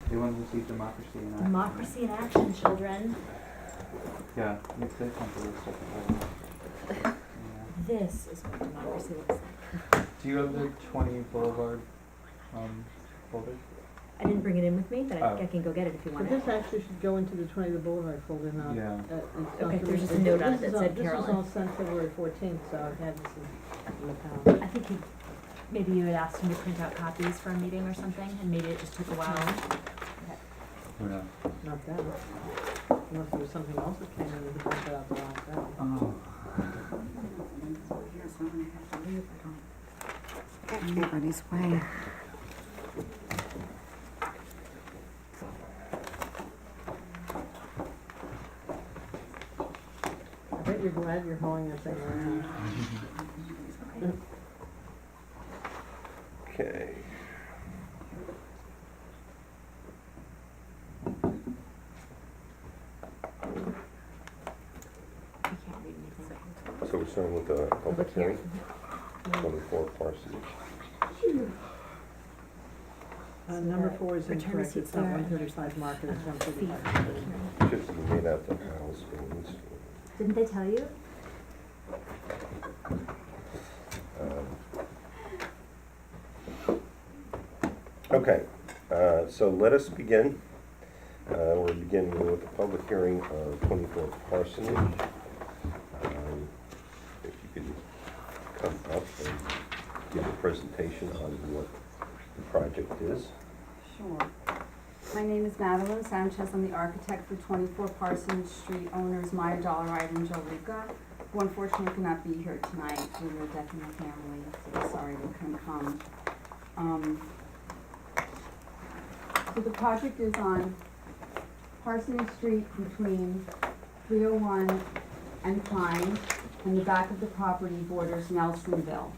They want to see democracy in action. Democracy in action, children. Yeah, you could come to this stuff. Yeah. This is what democracy looks like. Do you have the 20 Boulevard folder? I didn't bring it in with me, but I Oh. can go get it if you But want it. this actually should go into the 20 the Boulevard folder, not. Yeah. It's Okay, not there's just a this- note on it this is that all- said This was Carolyn. all sent February 14th, so I've had this in the town. I think maybe you had asked him to print out copies for a meeting or something, and maybe it just took a while. Who knows? Not that. Unless there was something else that came in and he printed out the wrong thing. Oh. Everybody's way. I bet you're glad you're hauling that thing around. Okay. I can't read anything. So we're starting with the public hearing, 24 Parsonage. Number 4 is Return incorrect, receipts it's not there. 135 market, it's Fee 135. Should be made out the house. Main Street. Didn't they tell you? Okay, so let us begin. We're beginning with the public hearing of 24 Parsonage. If you could come up and give a presentation on what the project is. Sure. My name is Madeline Sanchez. I'm the architect for 24 Parsonage Street, owners Maya Dollarite and Joe Luca, who unfortunately could not be here tonight due to a death in the family, so we're sorry they couldn't come. So the project is on Parsonage Street between 301 and Pine, and the back of the property borders Nelsonville.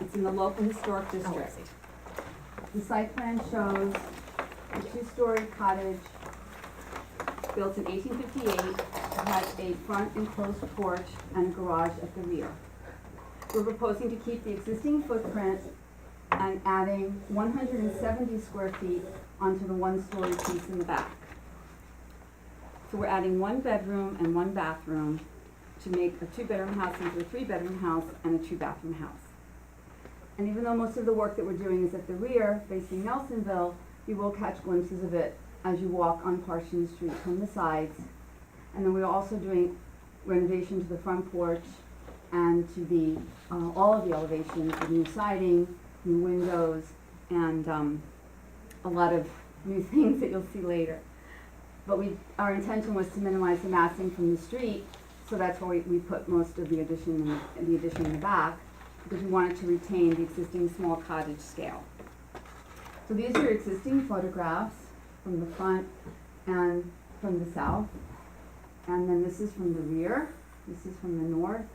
It's in the local historic district. The site plan shows a two-story cottage built in 1858. It has a front enclosed porch and a garage at the rear. We're proposing to keep the existing footprint and adding 170 square feet onto the one-story piece in the back. So we're adding 1 bedroom and 1 bathroom to make a 2-bedroom house into a 3-bedroom house and a 2-bathroom house. And even though most of the work that we're doing is at the rear, facing Nelsonville, you will catch glimpses of it as you walk on Parsonage Street from the sides. And then we're also doing renovation to the front porch and to the, all of the elevations with new siding, new windows, and a lot of new things that you'll see later. But our intention was to minimize the massing from the street, so that's why we put most of the addition in the back, because we wanted to retain the existing small cottage scale. So these are existing photographs from the front and from the south. And then this is from the rear, this is from the north.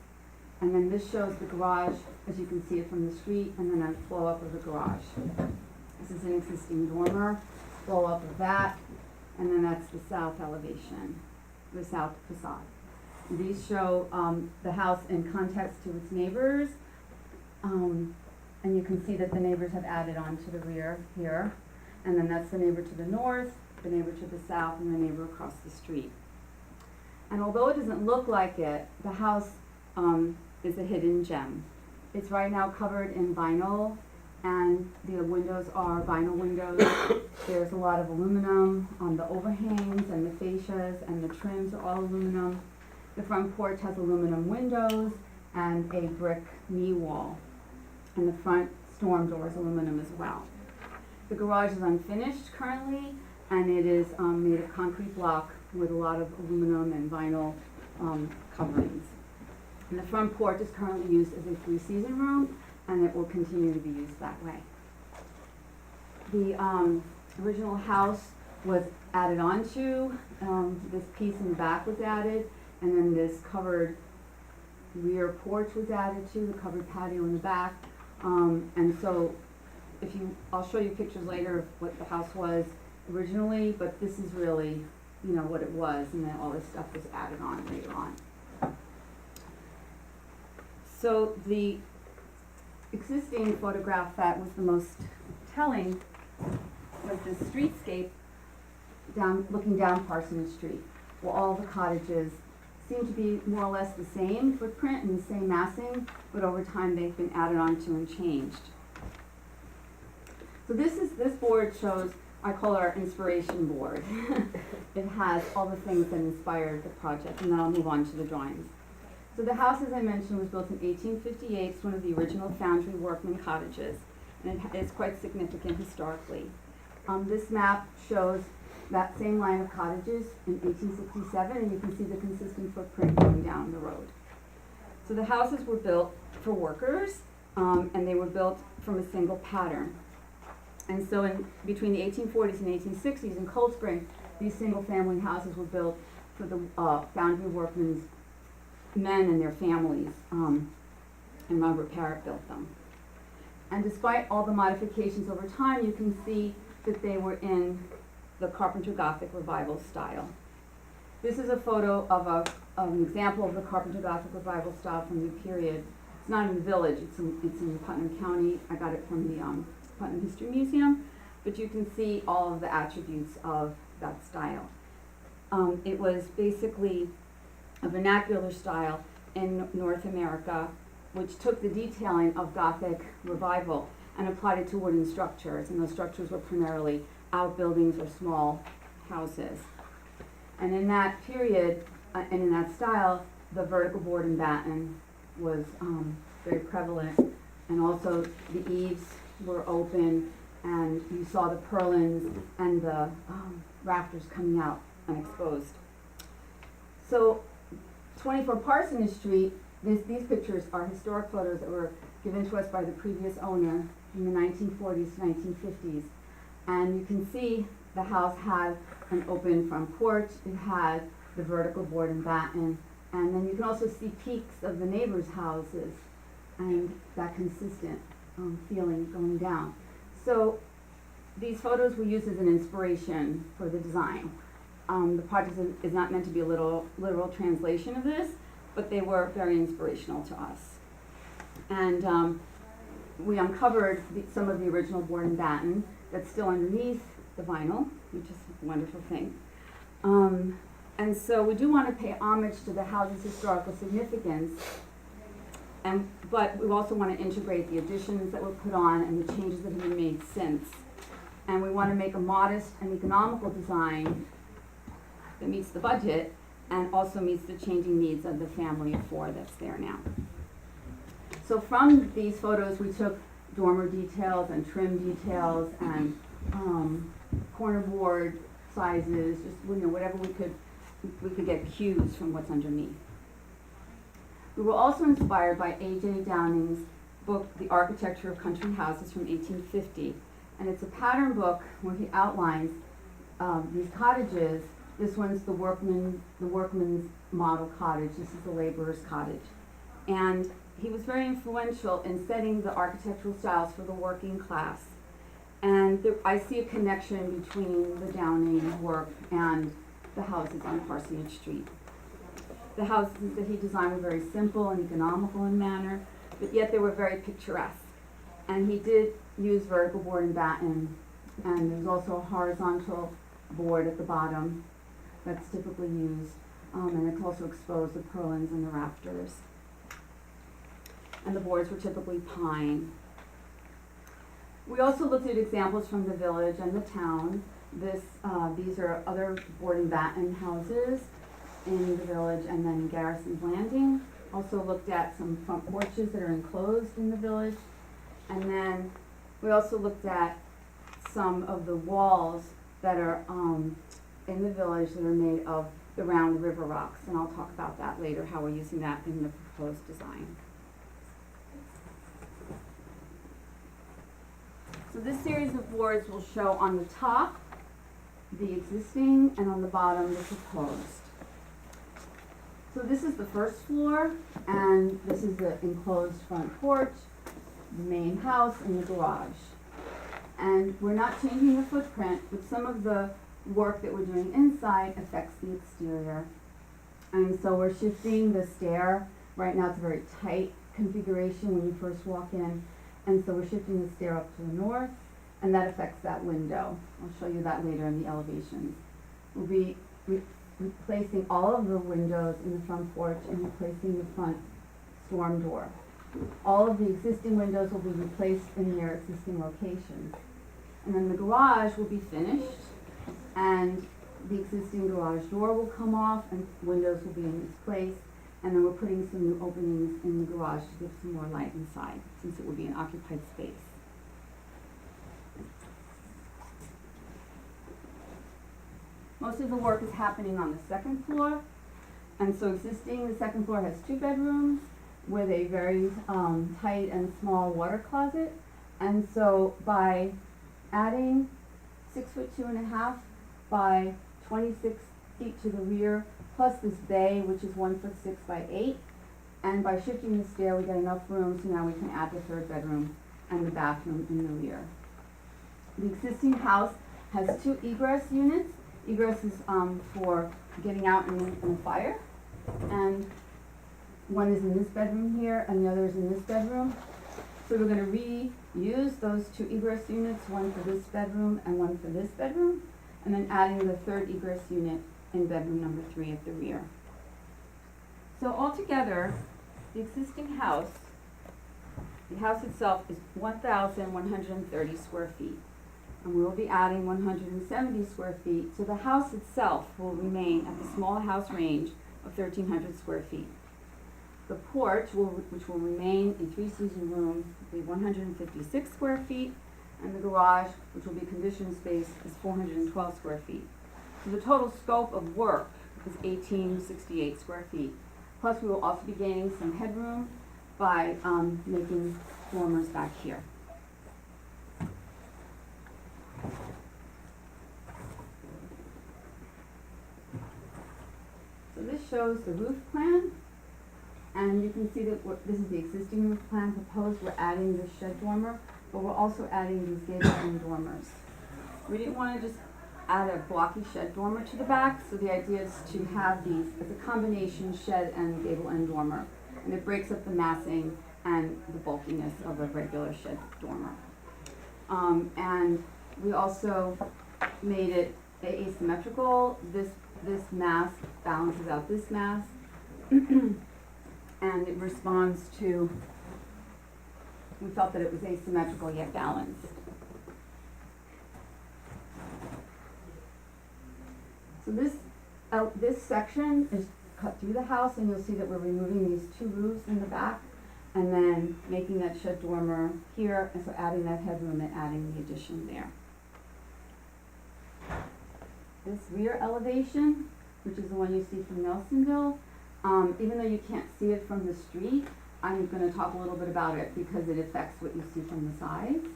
And then this shows the garage, as you can see it from the street, and then a flow up of the garage. This is an existing dormer, flow up of that, and then that's the south elevation, the south facade. These show the house in context to its neighbors. And you can see that the neighbors have added on to the rear here. And then that's the neighbor to the north, the neighbor to the south, and the neighbor across the street. And although it doesn't look like it, the house is a hidden gem. It's right now covered in vinyl, and the windows are vinyl windows. There's a lot of aluminum on the overhangs and the fascias, and the trims are all aluminum. The front porch has aluminum windows and a brick knee wall. And the front storm door is aluminum as well. The garage is unfinished currently, and it is made of concrete block with a lot of aluminum and vinyl coverings. And the front porch is currently used as a 3-season room, and it will continue to be used that way. The original house was added onto, this piece in the back was added, and then this covered rear porch was added to, the covered patio in the back. And so I'll show you pictures later of what the house was originally, but this is really, what it was, and then all this stuff was added on later on. So the existing photograph that was the most telling was this streetscape down, looking down Parsonage Street, where all the cottages seem to be more or less the same footprint and the same massing, but over time they've been added onto and changed. So this board shows, I call it our inspiration board. It has all the things that inspired the project, and then I'll move on to the drawings. So the house, as I mentioned, was built in 1858. It's one of the original foundry workman cottages, and it is quite significant historically. This map shows that same line of cottages in 1867, and you can see the consistent footprint going down the road. So the houses were built for workers, and they were built from a single pattern. And so between the 1840s and 1860s in Cold Spring, these single-family houses were built for the foundry workmen's men and their families, and Robert Parrott built them. And despite all the modifications over time, you can see that they were in the Carpenter Gothic Revival style. This is a photo of an example of the Carpenter Gothic Revival style from the period. It's not in the village, it's in Putnam County. I got it from the Putnam History Museum, but you can see all of the attributes of that style. It was basically a vernacular style in North America, which took the detailing of Gothic revival and applied it to wooden structures, and those structures were primarily outbuildings or small houses. And in that period, and in that style, the vertical board and batten was very prevalent, and also the eaves were open, and you saw the purlins and the rafters coming out unexposed. So 24 Parsonage Street, these pictures are historic photos that were given to us by the previous owner in the 1940s, 1950s. And you can see the house had an open front porch, it had the vertical board and batten, and then you can also see peaks of the neighbors' houses and that consistent feeling going down. So these photos were used as an inspiration for the design. The project is not meant to be a literal translation of this, but they were very inspirational to us. And we uncovered some of the original board and batten that's still underneath the vinyl, which is a wonderful thing. And so we do want to pay homage to the house's historical significance, but we also want to integrate the additions that were put on and the changes that have been made since. And we want to make a modest and economical design that meets the budget and also meets the changing needs of the family of four that's there now. So from these photos, we took dormer details and trim details and corner board sizes, just whatever we could get cues from what's underneath. We were also inspired by A.J. Downing's book, The Architecture of Country Houses from 1850. And it's a pattern book where he outlines these cottages. This one's the workman's model cottage. This is the laborer's cottage. And he was very influential in setting the architectural styles for the working class. And I see a connection between the Downing work and the houses on Parsonage Street. The houses that he designed were very simple and economical in manner, but yet they were very picturesque. And he did use vertical board and batten, and there's also a horizontal board at the bottom that's typically used, and it's also exposed the purlins and the rafters. And the boards were typically pine. We also looked at examples from the village and the town. These are other board and batten houses in the village and then in Garrison's Landing. Also looked at some front porches that are enclosed in the village. And then we also looked at some of the walls that are in the village that are made of the round river rocks. And I'll talk about that later, how we're using that in the proposed design. So this series of boards will show on the top the existing and on the bottom the proposed. So this is the first floor, and this is the enclosed front porch, the main house, and the garage. And we're not changing the footprint, but some of the work that we're doing inside affects the exterior. And so we're shifting the stair. Right now it's a very tight configuration when you first walk in. And so we're shifting the stair up to the north, and that affects that window. I'll show you that later in the elevations. We'll be replacing all of the windows in the front porch and replacing the front storm door. All of the existing windows will be replaced in their existing locations. And then the garage will be finished, and the existing garage door will come off and windows will be in its place. And then we're putting some new openings in the garage to give some more light inside, since it will be an occupied space. Most of the work is happening on the second floor. And so existing, the second floor has 2 bedrooms with a very tight and small water closet. And so by adding 6'2.5" by 26 feet to the rear, plus this bay, which is 1'6" by 8, and by shifting the stair, we get enough room, so now we can add the 3rd bedroom and the bathroom in the rear. The existing house has 2 egress units. Egress is for getting out in a fire, and one is in this bedroom here, and the other is in this bedroom. So we're gonna reuse those 2 egress units, one for this bedroom and one for this bedroom, and then adding the 3rd egress unit in bedroom number 3 at the rear. So altogether, the existing house, the house itself is 1,130 square feet. And we will be adding 170 square feet, so the house itself will remain at the small house range of 1,300 square feet. The porch, which will remain a 3-season room, will be 156 square feet, and the garage, which will be conditioned space, is 412 square feet. So the total scope of work is 1,868 square feet. Plus, we will also be gaining some headroom by making dormers back here. So this shows the roof plan, and you can see that this is the existing roof plan proposed. We're adding this shed dormer, but we're also adding these gable end dormers. We didn't want to just add a blocky shed dormer to the back, so the idea is to have these as a combination shed and gable end dormer, and it breaks up the massing and the bulkiness of a regular shed dormer. And we also made it asymmetrical. This mass balances out this mass, and it responds to, we felt that it was asymmetrical yet balanced. So this section is cut through the house, and you'll see that we're removing these 2 roofs in the back, and then making that shed dormer here, and so adding that headroom and adding the addition there. This rear elevation, which is the one you see from Nelsonville, even though you can't see it from the street, I'm going to talk a little bit about it because it affects what you see from the sides.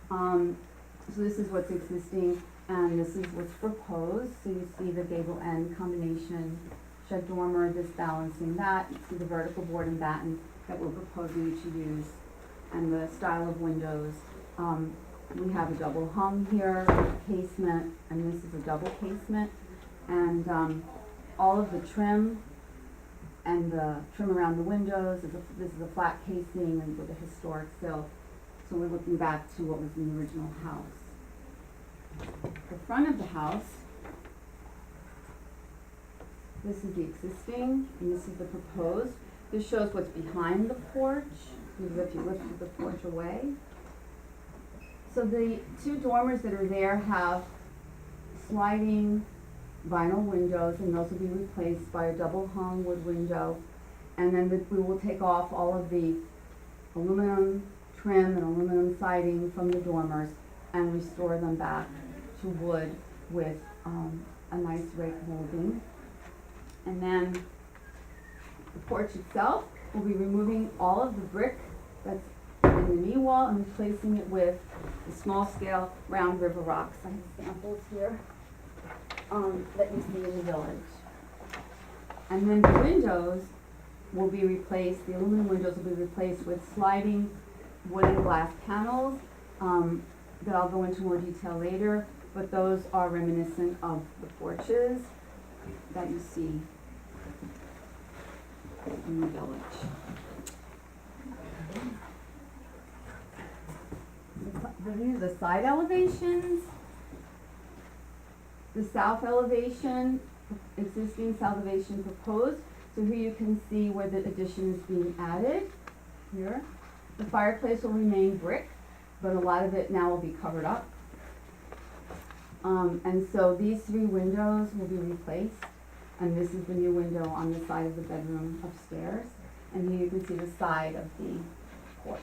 So this is what's existing, and this is what's proposed. So you see the gable end combination shed dormer, this balancing that. You see the vertical board and batten that we're proposing to use, and the style of windows. We have a double hung here, casement, and this is a double casement. And all of the trim and the trim around the windows, this is a flat casing and with a historic sill. So we're looking back to what was in the original house. The front of the house, this is the existing, and this is the proposed. This shows what's behind the porch, if you lifted the porch away. So the 2 dormers that are there have sliding vinyl windows, and those will be replaced by a double hung wood window. And then we will take off all of the aluminum trim and aluminum siding from the dormers and restore them back to wood with a nice rake molding. And then the porch itself, we'll be removing all of the brick that's in the knee wall and replacing it with the small scale round river rocks. I have samples here that you see in the village. And then the windows will be replaced, the aluminum windows will be replaced with sliding wooden glass panels that I'll go into more detail later, but those are reminiscent of the porches that you see in the village. These are the side elevations. The south elevation, existing south elevation proposed. So here you can see where the addition is being added, here. The fireplace will remain brick, but a lot of it now will be covered up. And so these 3 windows will be replaced, and this is the new window on the side of the bedroom upstairs. And here you can see the side of the porch.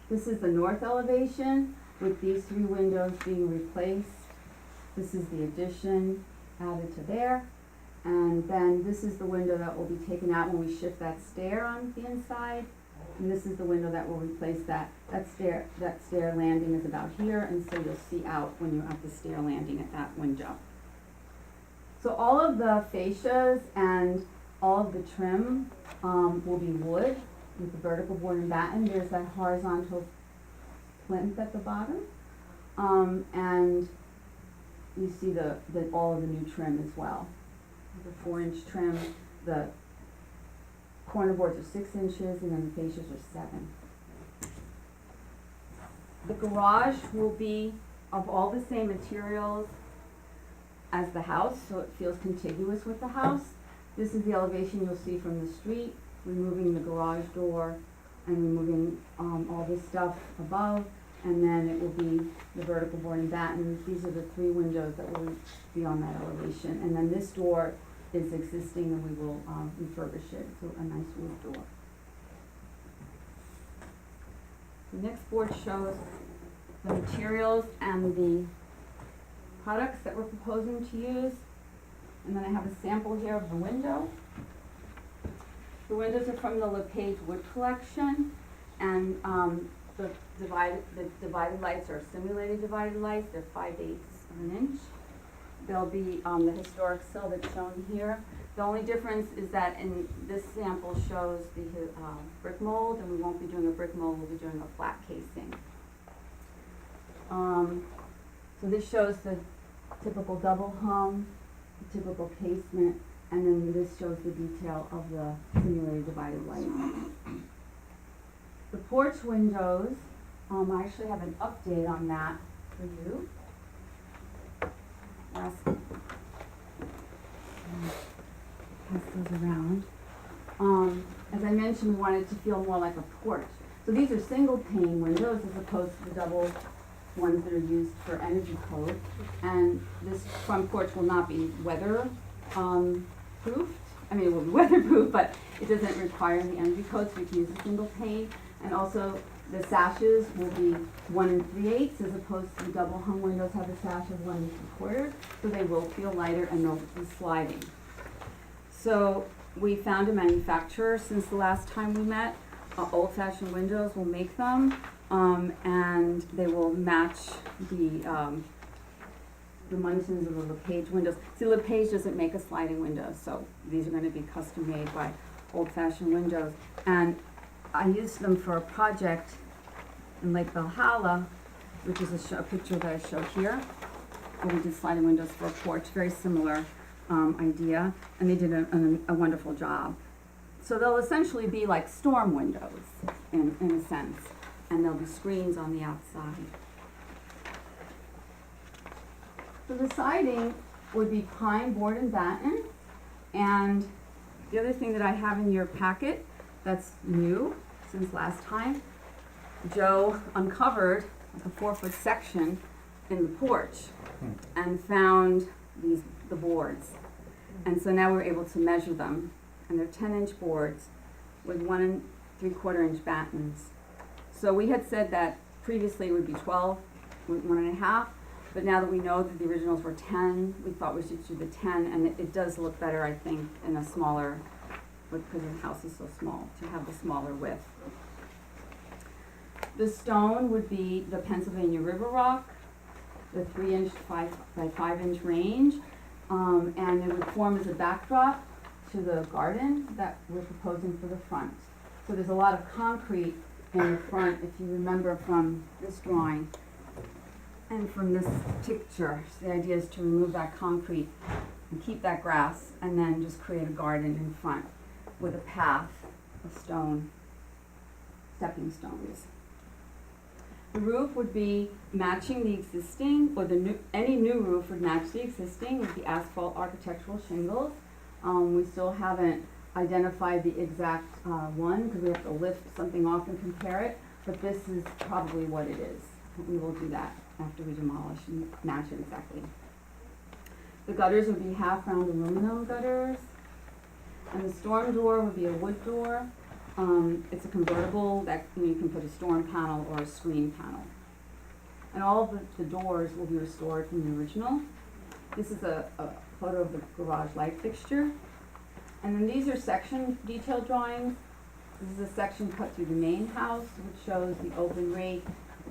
This is the north elevation with these 3 windows being replaced. This is the addition added to there. And then this is the window that will be taken out when we shift that stair on the inside. And this is the window that will replace that. That stair landing is about here, and so you'll see out when you're at the stair landing at that window. So all of the fascias and all of the trim will be wood with the vertical board and batten. There's that horizontal plinth at the bottom. And you see all of the new trim as well. The 4-inch trim, the corner boards are 6 inches, and then the fascias are 7. The garage will be of all the same materials as the house, so it feels contiguous with the house. This is the elevation you'll see from the street, removing the garage door and removing all this stuff above, and then it will be the vertical board and batten. These are the 3 windows that will be on that elevation, and then this door is existing, and we will refurbish it, so a nice wood door. The next board shows the materials and the products that we're proposing to use. And then I have a sample here of the window. The windows are from the LePage Wood Collection, and the divided lights are simulated divided lights. They're 5/8 of an inch. There'll be the historic sill that's shown here. The only difference is that in this sample shows the brick mold, and we won't be doing a brick mold, we'll be doing a flat casing. So this shows the typical double hung, the typical casement, and then this shows the detail of the simulated divided light. The porch windows, I actually have an update on that for you. Pass those around. As I mentioned, we wanted it to feel more like a porch. So these are single pane windows as opposed to the double ones that are used for energy code. And this front porch will not be weather proofed. I mean, it will be weatherproof, but it doesn't require the energy code, so we can use a single pane. And also, the sashes will be 1 3/8 as opposed to the double hung windows have a sash of 1 3/4, so they will feel lighter and they'll be sliding. So we found a manufacturer since the last time we met. Old Fashioned Windows will make them, and they will match the dimensions of the LePage windows. See, LePage doesn't make a sliding window, so these are going to be custom made by Old Fashioned Windows. And I used them for a project in Lake Valhalla, which is a picture that I show here, where we did sliding windows for a porch, very similar idea, and they did a wonderful job. So they'll essentially be like storm windows in a sense, and there'll be screens on the outside. So the siding would be pine, board, and batten, and the other thing that I have in your packet that's new since last time, Joe uncovered a 4-foot section in the porch and found the boards. And so now we're able to measure them, and they're 10-inch boards with 1 3/4-inch battens. So we had said that previously it would be 12 with 1.5, but now that we know that the originals were 10, we thought we should do the 10, and it does look better, I think, in a smaller, because the house is so small, to have the smaller width. The stone would be the Pennsylvania River Rock, the 3-inch 5 by 5-inch range, and it would form as a backdrop to the garden that we're proposing for the front. So there's a lot of concrete in the front, if you remember from this drawing and from this picture. So the idea is to remove that concrete and keep that grass, and then just create a garden in front with a path of stone, stepping stones. The roof would be matching the existing, or any new roof would match the existing with the asphalt architectural shingles. We still haven't identified the exact one, because we have to lift something off and compare it, but this is probably what it is. We will do that after we demolish and match it exactly. The gutters would be half-round aluminum gutters, and the storm door would be a wood door. It's a convertible that you can put a storm panel or a screen panel. And all of the doors will be restored from the original. This is a photo of the garage light fixture. And then these are section detail drawings. This is a section cut through the main house, which shows the open rake,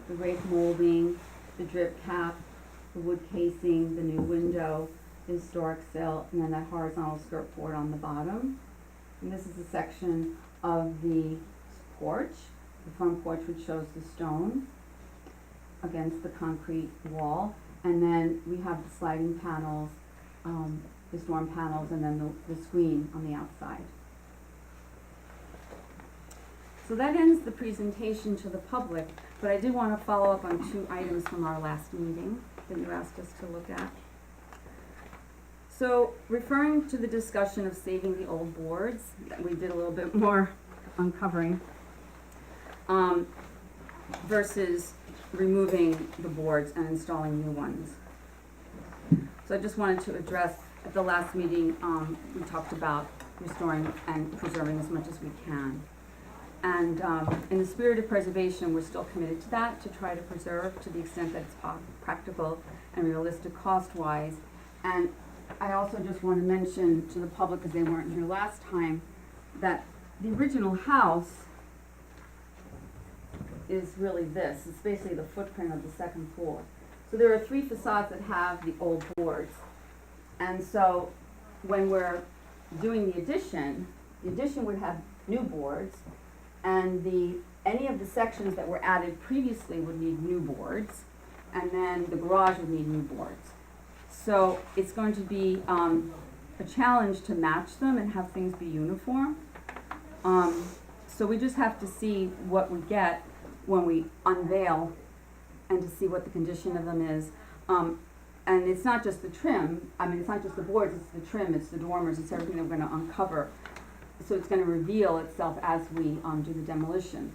the rake molding, the drip cap, the wood casing, the new window, the historic sill, and then that horizontal skirt board on the bottom. And this is a section of the porch, the front porch, which shows the stone against the concrete wall. And then we have the sliding panels, the storm panels, and then the screen on the outside. So that ends the presentation to the public, but I did want to follow up on 2 items from our last meeting that you asked us to look at. So, referring to the discussion of saving the old boards, that we did a little bit more uncovering, versus removing the boards and installing new ones. So I just wanted to address, at the last meeting, we talked about restoring and preserving as much as we can. And in the spirit of preservation, we're still committed to that, to try to preserve to the extent that it's practical and realistic cost-wise. And I also just want to mention to the public, because they weren't here last time, that the original house is really this. It's basically the footprint of the second floor. So there are 3 facades that have the old boards. And so when we're doing the addition would have new boards, and any of the sections that were added previously would need new boards, and then the garage would need new boards. So it's going to be a challenge to match them and have things be uniform. So we just have to see what we get when we unveil, and to see what the condition of them is. And it's not just the trim, it's not just the boards, it's the trim, it's the dormers, it's everything that we're gonna uncover. So it's gonna reveal itself as we do the demolition.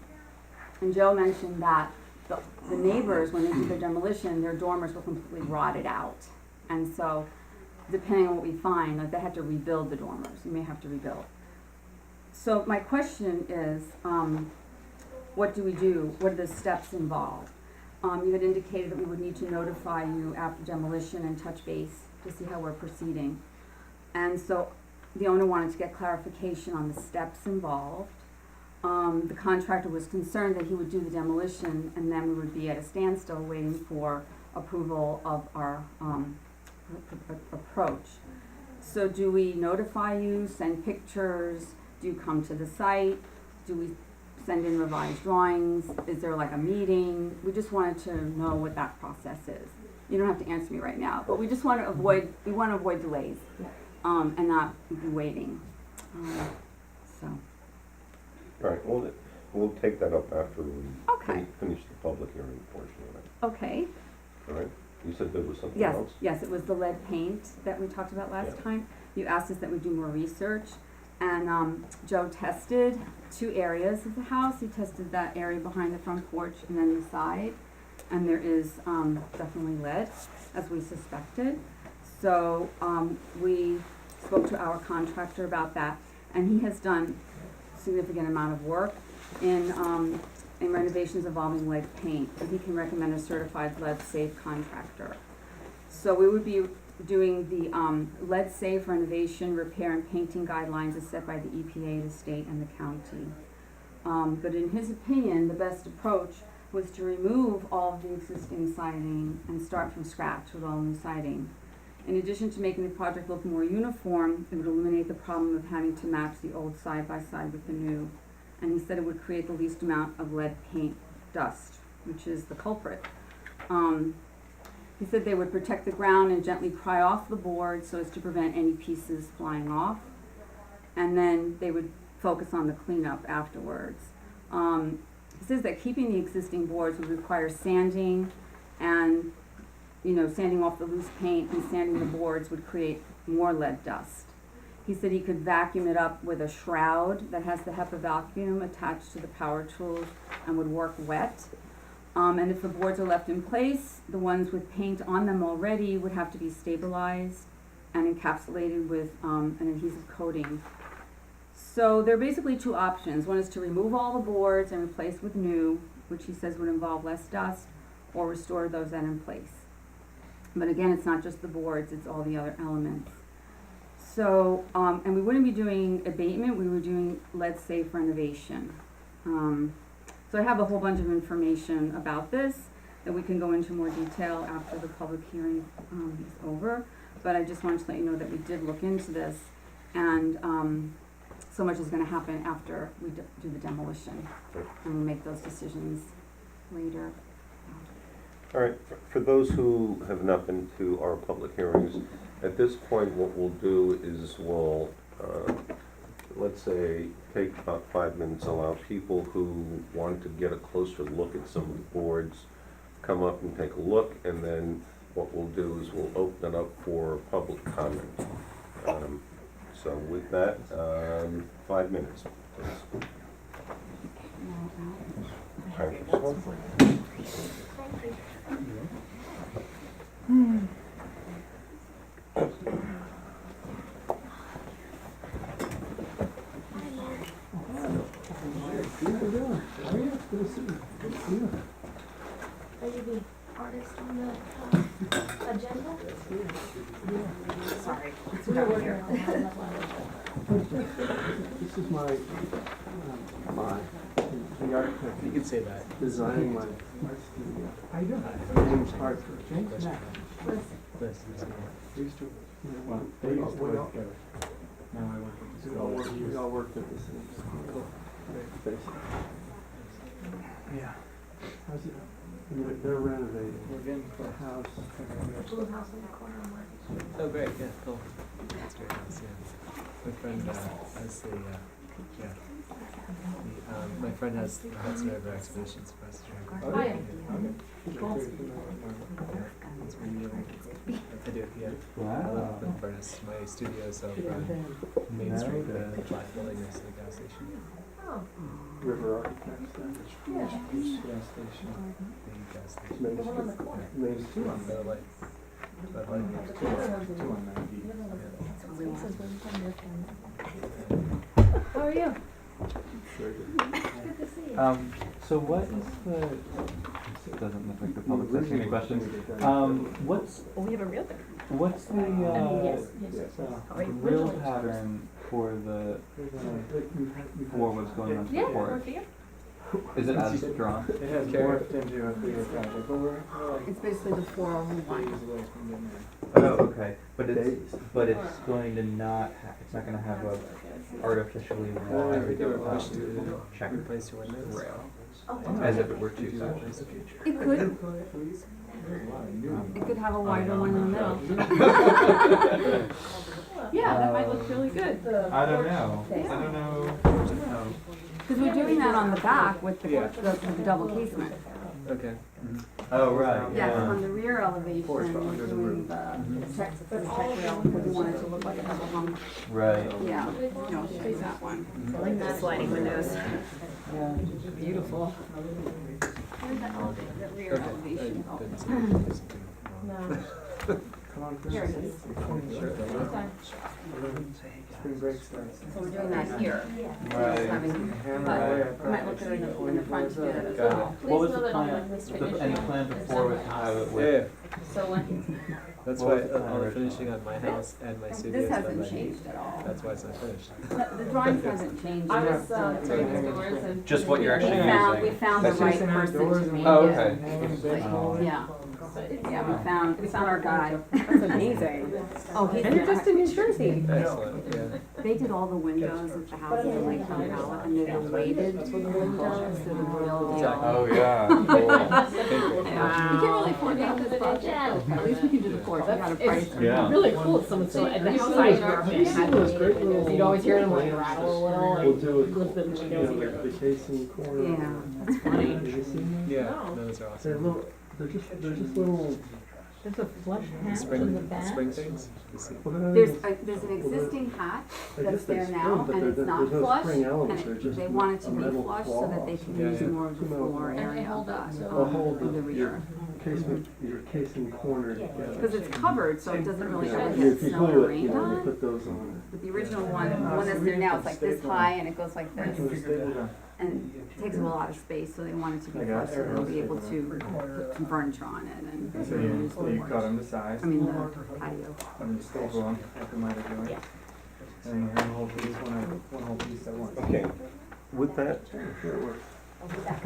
And Joe mentioned that the neighbors, when they did their demolition, their dormers were completely rotted out. And so, depending on what we find, like they had to rebuild the dormers. You may have to rebuild. So my question is, what do we do? What are the steps involved? You had indicated that we would need to notify you after demolition and touch base to see how we're proceeding. And so the owner wanted to get clarification on the steps involved. The contractor was concerned that he would do the demolition and then we would be at a standstill waiting for approval of our approach. So do we notify you, send pictures, do you come to the site, do we send in revised drawings, is there like a meeting? We just wanted to know what that process is. You don't have to answer me right now, but we just want to avoid, delays, and not be waiting. So. All right, we'll take that up after we Okay. finish the public hearing portion of it. Okay. All right? You said there was something Yes, else? yes, it was the lead paint that we talked about last Yeah. time. You asked us that we do more research, and Joe tested 2 areas of the house. He tested that area behind the front porch and then the side, and there is definitely lead, as we suspected. So we spoke to our contractor about that, and he has done a significant amount of work in renovations involving lead paint, and he can recommend a certified lead-safe contractor. So we would be doing the lead-safe renovation, repair, and painting guidelines as set by the EPA, the state, and the county. But in his opinion, the best approach was to remove all of the existing siding and start from scratch with all new siding. In addition to making the project look more uniform, it would eliminate the problem of having to match the old side-by-side with the new. And he said it would create the least amount of lead paint dust, which is the culprit. He said they would protect the ground and gently pry off the board so as to prevent any pieces flying off. And then they would focus on the cleanup afterwards. He says that keeping the existing boards would require sanding and, sanding off the loose paint and sanding the boards would create more lead dust. He said he could vacuum it up with a shroud that has the HEPA vacuum attached to the power tools and would work wet. And if the boards are left in place, the ones with paint on them already would have to be stabilized and encapsulated with an adhesive coating. So there are basically two options. One is to remove all the boards and replace with new, which he says would involve less dust, or restore those that are in place. But again, it's not just the boards, it's all the other elements. So, and we wouldn't be doing abatement, we were doing lead-safe renovation. So I have a whole bunch of information about this that we can go into more detail after the public hearing is over. But I just wanted to let you know that we did look into this, and so much is going to happen after we do the demolition, and we'll make those decisions later. All right, for those who have not been to our public hearings, at this point, what we'll do is we'll, let's say, take about 5 minutes, allow people who want to get a closer look at some of the boards, come up and take a look, and then what we'll do is we'll open it up for public comment. So with that, 5 minutes, please. Thank you so much. Are you the artist on the agenda? Sorry. We're working on that. This is my the architect. You can say that. Designing my studio. How you doing? My name's Hartford. James Mack. Liz, We used to, Well, they used to work together. now I work We all worked at the same school. Basically. Yeah. How's it? They're renovating We're getting the house. Blue house in the corner of Market Street. Oh, great, yeah, cool. That's great, house, yeah. My friend has the, my friend has the Hudson River Expedition Semester. Oh, yeah. I do, yeah. I Wow. live in Furnace. My studio is over on Main Street, the black building next to the gas station. Oh, River Architects, then. yeah. Gas station. The gas station. Main The one on the Street. corner. Main Street. The light. The light. Two on 90. This is where you come How are you? Very good. Good to see you. So what is the, it doesn't look like the public's asking any questions. What's Well, we have a realtor. the, Yes. grill pattern for what's going on to the Yeah, porch? work for you. Is it as drawn? It has morphed into a bigger project, but we're like It's basically the 401. days away from getting there. Oh, okay, but Days. it's going to not, it's not gonna have a artificially We wide, do a push to check replace your windows. rail, Oh, as if it were two sides. It could have a wider one in the middle. Yeah, that might look really good. I don't know, Because we're doing that on the back with the, Yeah. with the double casement. Okay. Oh, right, Yes, yeah. on the rear elevation, Porch we're under the doing roof. the check rail, because we want it to look like a double hung. Right. Yeah, no, it's that one. I like the sliding windows. Beautiful. Where's that all? The rear Okay. elevation. Didn't see it. No. Come on, Chris. Here it is. Sure. Okay. Spring break starts. So we're doing that here. Right. Having, Hammer but away at we might look at it in the front to do that as Got it. well. What was Please the know that all plan, my list right and the now. plan before was to have it Yeah, with, So when, that's What why was the plan all the originally? finishing on my house and my studio this is by hasn't my changed at all. That's why it's not finished. The drawings hasn't changed. I was Yeah. taking the doors and. Just what you're We actually found using. the That's right just in person outdoors to and make Oh, it. okay. Yeah, yeah, we found our guy. That's amazing. Oh, he's. And you're just in New Jersey. Excellent, yeah. They did all the windows at the houses in Lake Ocala, and they're weighted to the windows, so the real deal. Oh, yeah. You Wow. can't really afford that this project. At least we can do the porch, we got a price. It's Yeah. really cool if someone still, at the Have you house seen I those- grew up have in you seen had those the great windows, little- you'd always hear them like rattle a little, We'll like, do it, lift the you windows know, and like the casing corner. Yeah. That's funny. Have you seen Yeah, No. no, those are them? awesome. They're just little, There's a flush hatch in the Spring, back. spring things? You see. well, they're not There's even- there's an existing hatch I that's guess they there spring, now, but and they're- it's not there's no flush, spring elements, and they're just they want it to a be metal flush so that they claws. can Yeah, use yeah. more of the Two metal floor claws. area hold of the, up, so- They'll hold of the your rear. casement, your casing corner together. Because it's covered, so it doesn't really Yeah, ever if get you snow or glue it, rain you know, on you it. put those on. But the original one, the one that's there now, it's like this high and it goes like I can this. just stable down. And it takes up a lot of space, so they want it to be I got flush, so they'll be able it. to put some furniture on it and So use the you cut porch. them to size, I mean, the patio. and you staple them like the miter doing. Yeah. And then you have a whole piece, one whole piece at once. Okay, with that, Sure it works.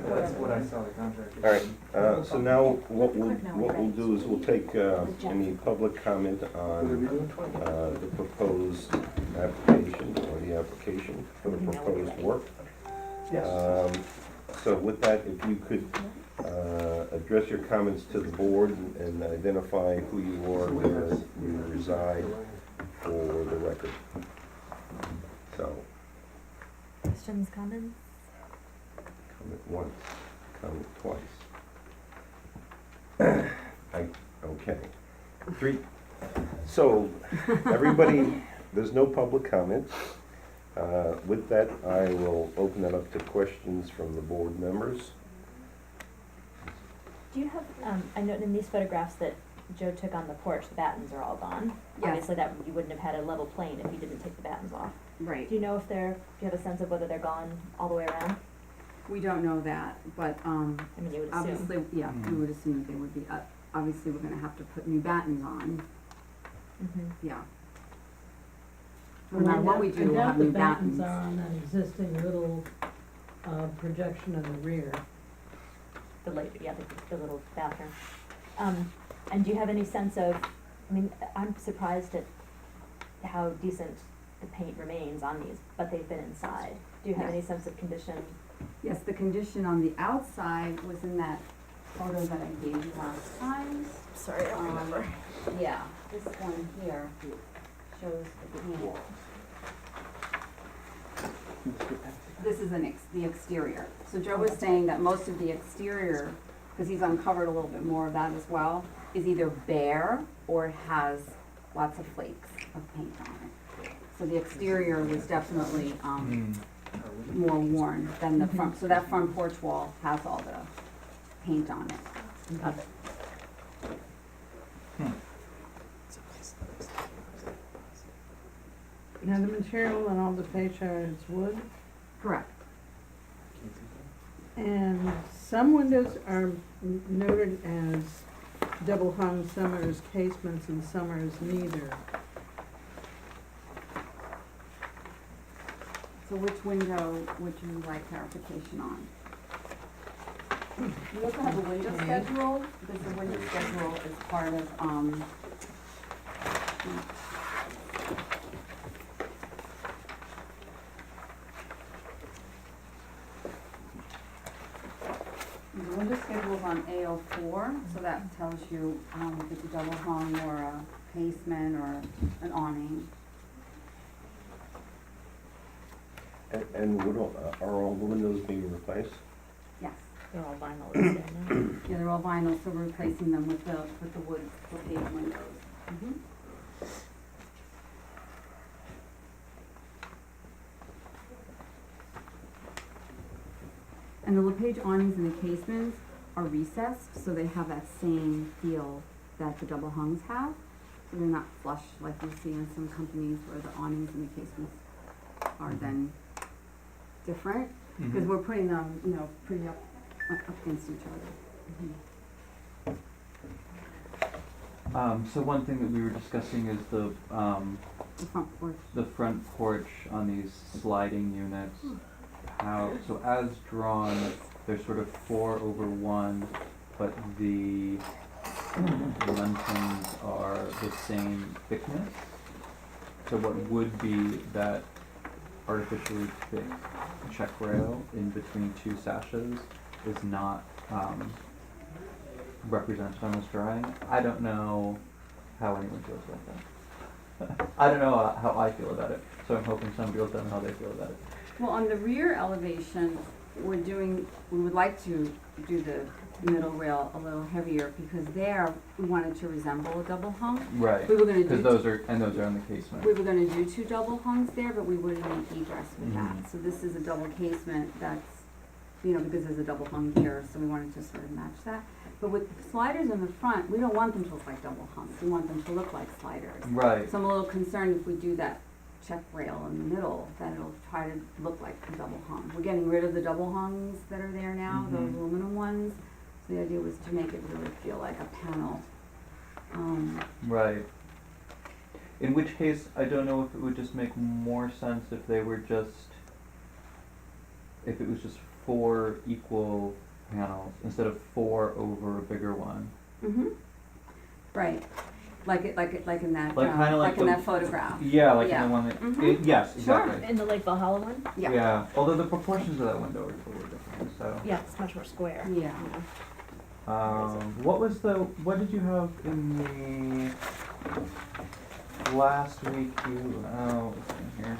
That's what I saw the contractor. all right, so now what we'll do is we'll take any public comment What are we on doing? the proposed application or the application for the proposed work. Yes. So with that, if you could address your comments to the board and identify who you are, where you reside for the record. So, Questions, comments? comment once, comment twice. Okay. Three. So, everybody, there's no public comments. With that, I will open it up to questions from the board members. Do you have, I note in these photographs that Joe took on the porch, the battens are all gone. Yes. Obviously that, you wouldn't have had a level plane if you didn't take the battens off. Right. Do you know if they're, do you have a sense of whether they're gone all the way around? We don't know that, but, I mean, you would assume. obviously, yeah, we would assume that they would be, obviously, we're gonna have to put new battens on, Mhm. yeah. No matter what we do, we'll have new battens. I doubt the battens are on an existing little, projection in the rear. The the little bathroom. And do you have any sense of, I mean, I'm surprised at how decent the paint remains on these, but they've been inside. Do you have any sense of condition? Yes, the condition on the outside was in that photo that I gave you last time. Sorry, I don't remember. Yeah, this one here shows the paint. This is the exterior. So Joe was saying that most of the exterior, because he's uncovered a little bit more of that as well, is either bare or has lots of flakes of paint on it. So the exterior was definitely, more worn than the front, so that front porch wall has all the paint on it. Got it. Now, the material on all the fascia is wood, Correct. and some windows are noted as double hung, some are as casements, and some are as neither. So which window would you like clarification on? We also have a window schedule, because the window schedule is part of, the window schedule is on AO4, so that tells you, if it's a double hung or a casement or an awning. And are all the windows being replaced? Yes. They're all vinyl, is there now? Yeah, they're all vinyl, so we're replacing them with the wood paved windows. And the LePage awnings and the casements are recessed, so they have that same feel that the double hungs have. So they're not flush like you see in some companies where the awnings and the casements are then different. Because we're putting them, pretty up against each other. So one thing that we were discussing is The front porch. the front porch on these sliding units. So as drawn, they're sort of 4/1, but the lentils are the same thickness. So what would be that artificially thick check rail in between two sashes is not represented on this drawing. I don't know how anyone feels about that. I don't know how I feel about it, so I'm hoping somebody will tell me how they feel about it. Well, on the rear elevation, we would like to do the middle rail a little heavier because there, we wanted to resemble a double hung. Right, We were gonna because do, those are on the casement. we were gonna do 2 double hungs there, but we wouldn't need egress with Mhm. that. So this is a double casement that's, because there's a double hung here, so we wanted to sort of match that. But with the sliders in the front, we don't want them to look like double hungs, we want them to look like sliders. Right, So I'm a little concerned if we do that check rail in the middle, that it'll try to look like a double hung. We're getting rid of the double hungs that are there now, those Mhm. aluminum ones. So the idea was to make it really feel like a panel. right. In which case, I don't know if it would just make more sense if they were if it was just 4 equal panels instead of 4 over a bigger one. Right, like in that, Like kinda like like in the- that photograph. Yeah, like in Yeah. the one that, Mhm. yes, Sure. exactly. In the Lake Valhalla one? Yeah. Although the proportions of that window are totally different, so. Yeah, it's much more square. Yeah. What did you have in the last week what's in here?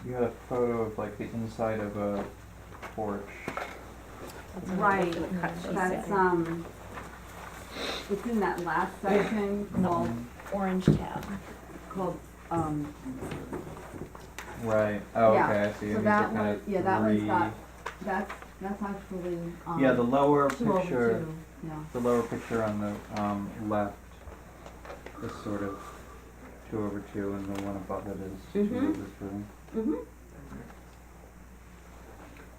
You had a photo of like the inside of a porch. Right, Cut sheet that's, setting. it's in that last section Orange tab. called, Right, oh, Yeah, okay, I see. so And these that are kind one, of yeah, that one's three- got, that's actually, Yeah, the lower 2 over picture, 2, yeah. the lower picture on the left is sort of 2 over 2 and the one above it is 2 Mhm. over 3. Mm-hmm.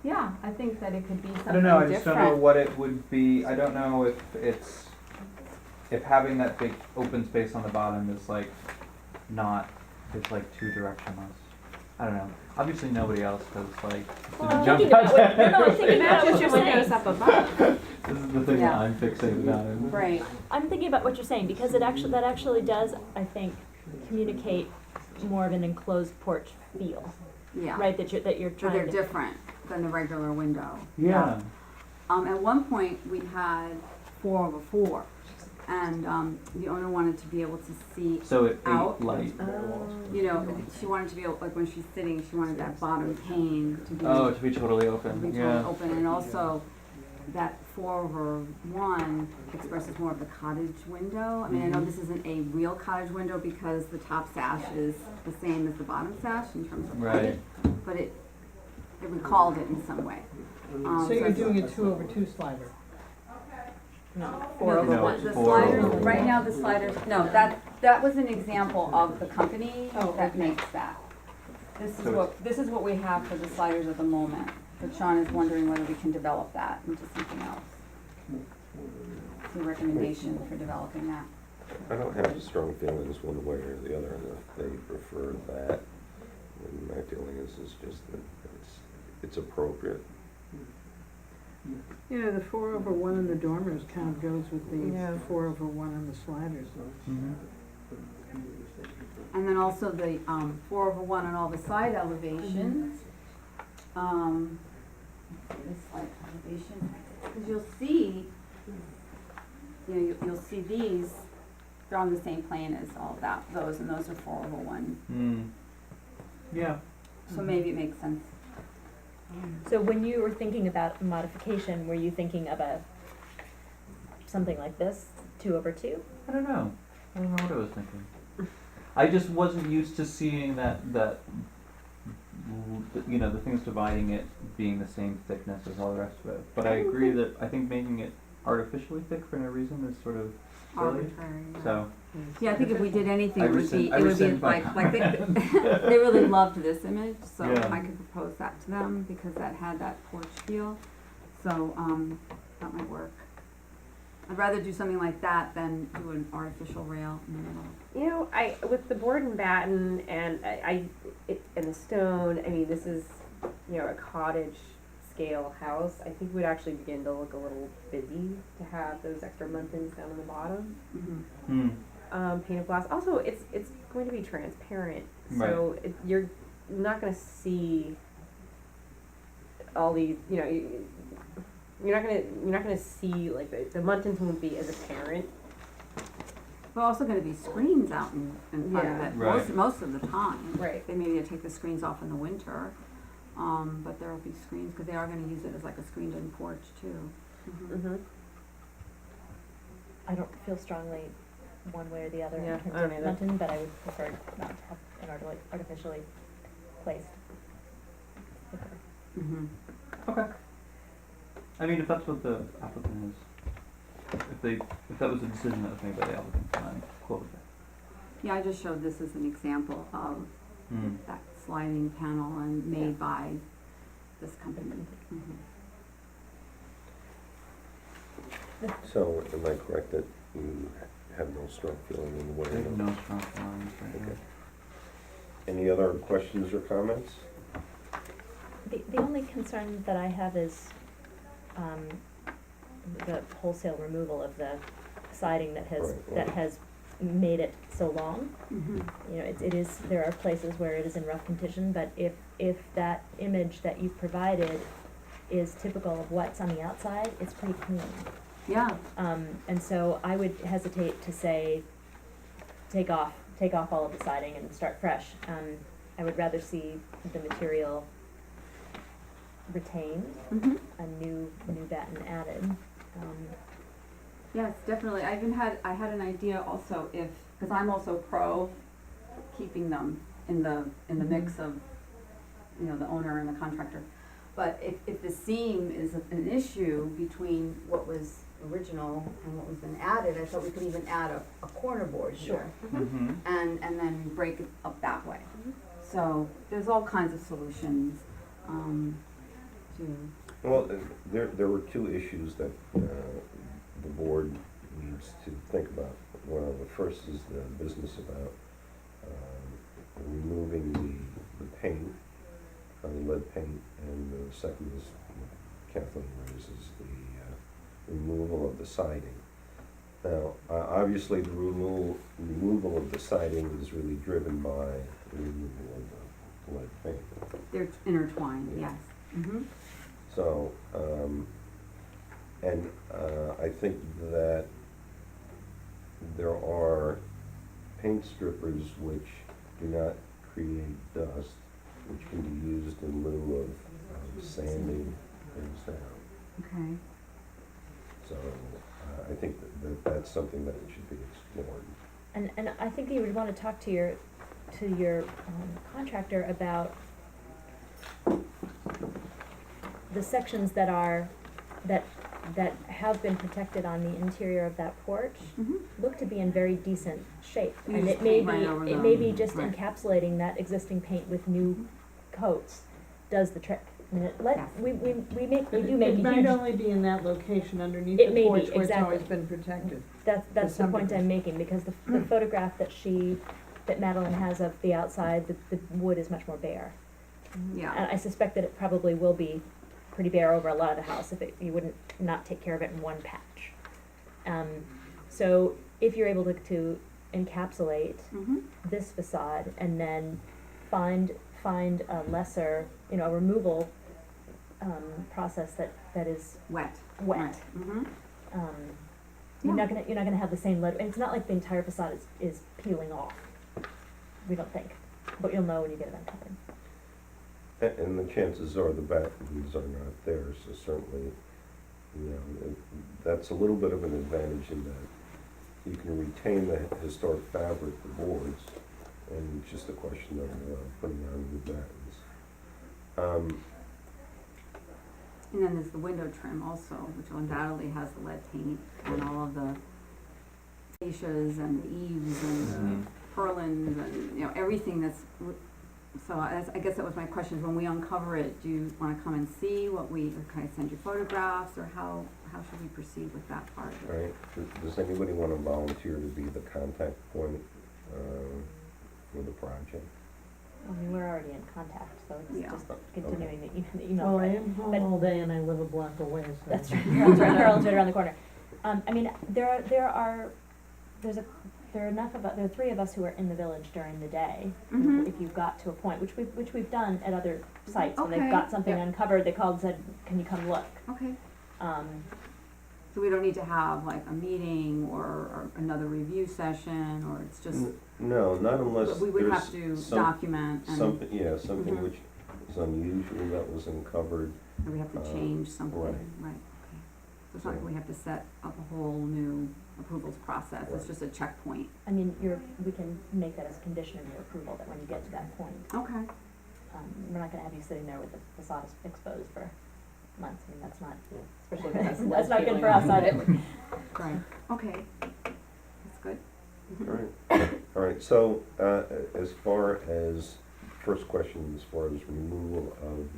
Yeah, I think that it could be something I don't know, I different. just don't know what it would be, I don't know if having that big open space on the bottom is like it's like too directionless. I don't know, obviously nobody else does like, Well, didn't I'm jump thinking about out what, no, I'm there. thinking about what you're windows saying. up above. This is the thing Yeah. that I'm fixated on. Right, I'm thinking about what you're saying, because that actually does, I think, communicate more of an enclosed porch feel, yeah. right, that you're So trying they're to. different than the regular window. Yeah, At one point, we had 4 over 4, and, the owner wanted to be able to see, so it Out. ate light. she wanted to be able, like when she's sitting, she wanted that bottom pane to be, Oh, to be totally to open, be totally yeah. open, and also that 4 over 1 expresses more of the cottage window. I mean, I know Mhm. this isn't a real cottage window because the top sash is the same as the bottom sash in terms of Right. height, but it recalled it in some way. So you're it's- doing a 2 over 2 slider? No, No, 4 over No, 1. it's the 4 sliders, over right 1. now the sliders, no, that was an example of the company Oh, that okay. makes that. So This is what we have for the sliders at the moment, but Sean is wondering whether we can develop that into something else. Some recommendation for developing that. I don't have strong feelings one way or the other, and if they prefer that, then my feeling is just that it's appropriate. Yeah, the 4 over 1 in the dormers kind of goes with Yeah. the 4 over 1 in the sliders. Mhm. And then also the, 4 over 1 on all the side elevations. This side elevation, because you'll see, you'll see these, they're on the same plane as all that, those, and those are 4 over 1. Mm. Yeah. So maybe it makes sense. So when you were thinking about modification, were you thinking of something like this, 2 over 2? I don't know what I was thinking. I just wasn't used to seeing that the things dividing it being the same thickness as all the rest of it. But I agree that I think making it artificially thick for no reason is sort of silly. Arbitrary. Yeah. So Yeah, I think if we did anything, I it would rescind- be, I it would be rescind my like they really loved this image, so Yeah. I could propose that to them because that had that porch feel. So, that might work. I'd rather do something like that than do an artificial rail in the middle. With the board and batten and and the stone, I mean, this is, a cottage scale house. I think we'd actually begin to look a little busy to have those extra muntins down on the bottom. Mm-hmm. Painted glass. Also, it's going to be transparent, so you're not going to see all these, you're not gonna see, like, the Muntins won't be as apparent. We're also gonna be screens out in front of Yeah. it, Right. most of the time. Right. They maybe take the screens off in the winter, but there'll be screens, cause they are gonna use it as like a screened-in porch too. Mm-hmm. I don't feel strongly one way or the other Yeah, in terms I don't of either. Muntin, but I would prefer not to have an artificially placed sticker. Mm-hmm. Okay. I mean, if that's what the applicant is, if that was a decision that was made by the applicant, then I'm cool with that. Yeah, I just showed this as an example of that sliding panel and made by this company. Mhm. So am I correct that you have no strong feeling in the I have way? no strong feelings right now. Okay. Any other questions or comments? The only concern that I have is, the wholesale removal of the siding that Right. has made it so long. Mhm. You know, it is, there are places where it is in rough condition, but if that image that you've provided is typical of what's on the outside, it's pretty clean. Yeah, And so I would hesitate to say, take off all of the siding and start fresh. I would rather see the material retained, mhm. a new batten added. Yes, definitely. I had an idea also if, because I'm also pro keeping them in the mix of, you know, the owner and the contractor. But if the seam is an issue between what was original and what was been added, I thought we could even add a corner board here. Mm-hmm. And then break it up that way. So there's all kinds of solutions, to, Well, there were two issues that the board needs to think about. Well, the first is the business about removing the paint, the lead paint, and the second is what Kathleen raises, the removal of the siding. Now, obviously, the removal of the siding is really driven by the removal of the lead paint. they're intertwined, Yeah. yes. Mm-hmm. So, I think that there are paint strippers which do not create dust, which can be used in lieu of sanding things down. Okay. So, I think that's something that should be explored. And I think you would wanna talk to your contractor about the sections that have been protected on the interior of that porch Mm-hmm. look to be in very decent shape. You And just it may paint right be, over it may be them. just Right. encapsulating that existing paint with new coats does the trick. I mean, Yes. we do make a It might huge, only be in that location underneath It the may be, porch where it's always exactly. been protected. that's the some point degree. I'm making, because the photograph that Madeline has of the outside, the wood is much more bare. Yeah. And I suspect that it probably will be pretty bare over a lot of the house if you wouldn't not take care of it in one patch. So if you're able to encapsulate Mm-hmm. this facade and then find a lesser, a removal process that is Wet. wet. Mm-hmm. You're Yeah. not gonna have the same lead, and it's not like the entire facade is peeling off. We don't think, but you'll know when you get it uncovered. And the chances are the battens are not there, so certainly, that's a little bit of an advantage in that you can retain the historic fabric, the boards, and it's just a question of putting on new battens. And then there's the window trim also, which undoubtedly has the lead paint and all of the fascias and the eaves and purlins and, everything that's, so I guess that was my question, is when we uncover it, do you wanna come and see what or can I send you photographs, or how should we proceed with that part? Right, does anybody want to volunteer to be the contact point for the project? I mean, we're already in contact, so it's Yeah. just continuing the email. Well, I thread. am home But- all day and I live a block away, so. That's right. Harold's right around the corner. I mean, there are enough of there are three of us who are in the village during the day. Mhm. If you've got to a point, which we've done at other sites when Okay. they've got something Yeah. uncovered, they called and said, "Can you come look?" Okay, So we don't need to have like a meeting or another review session, or it's just, No, not unless we would have to there's some, document and something, yeah, something Mhm. which is unusual that was uncovered. or we have to change something, right. right, okay. So it's not like we have to set up a whole new approvals process, it's Right. just a checkpoint. I mean, we can make that as a condition of your approval, that when you get to that point, Okay. we're not gonna have you sitting there with the facade exposed for months, I mean, that's not, Especially if that's that's not good for us either. Right, okay, that's good. All right, all right, so, as far as, first question, as far as removal of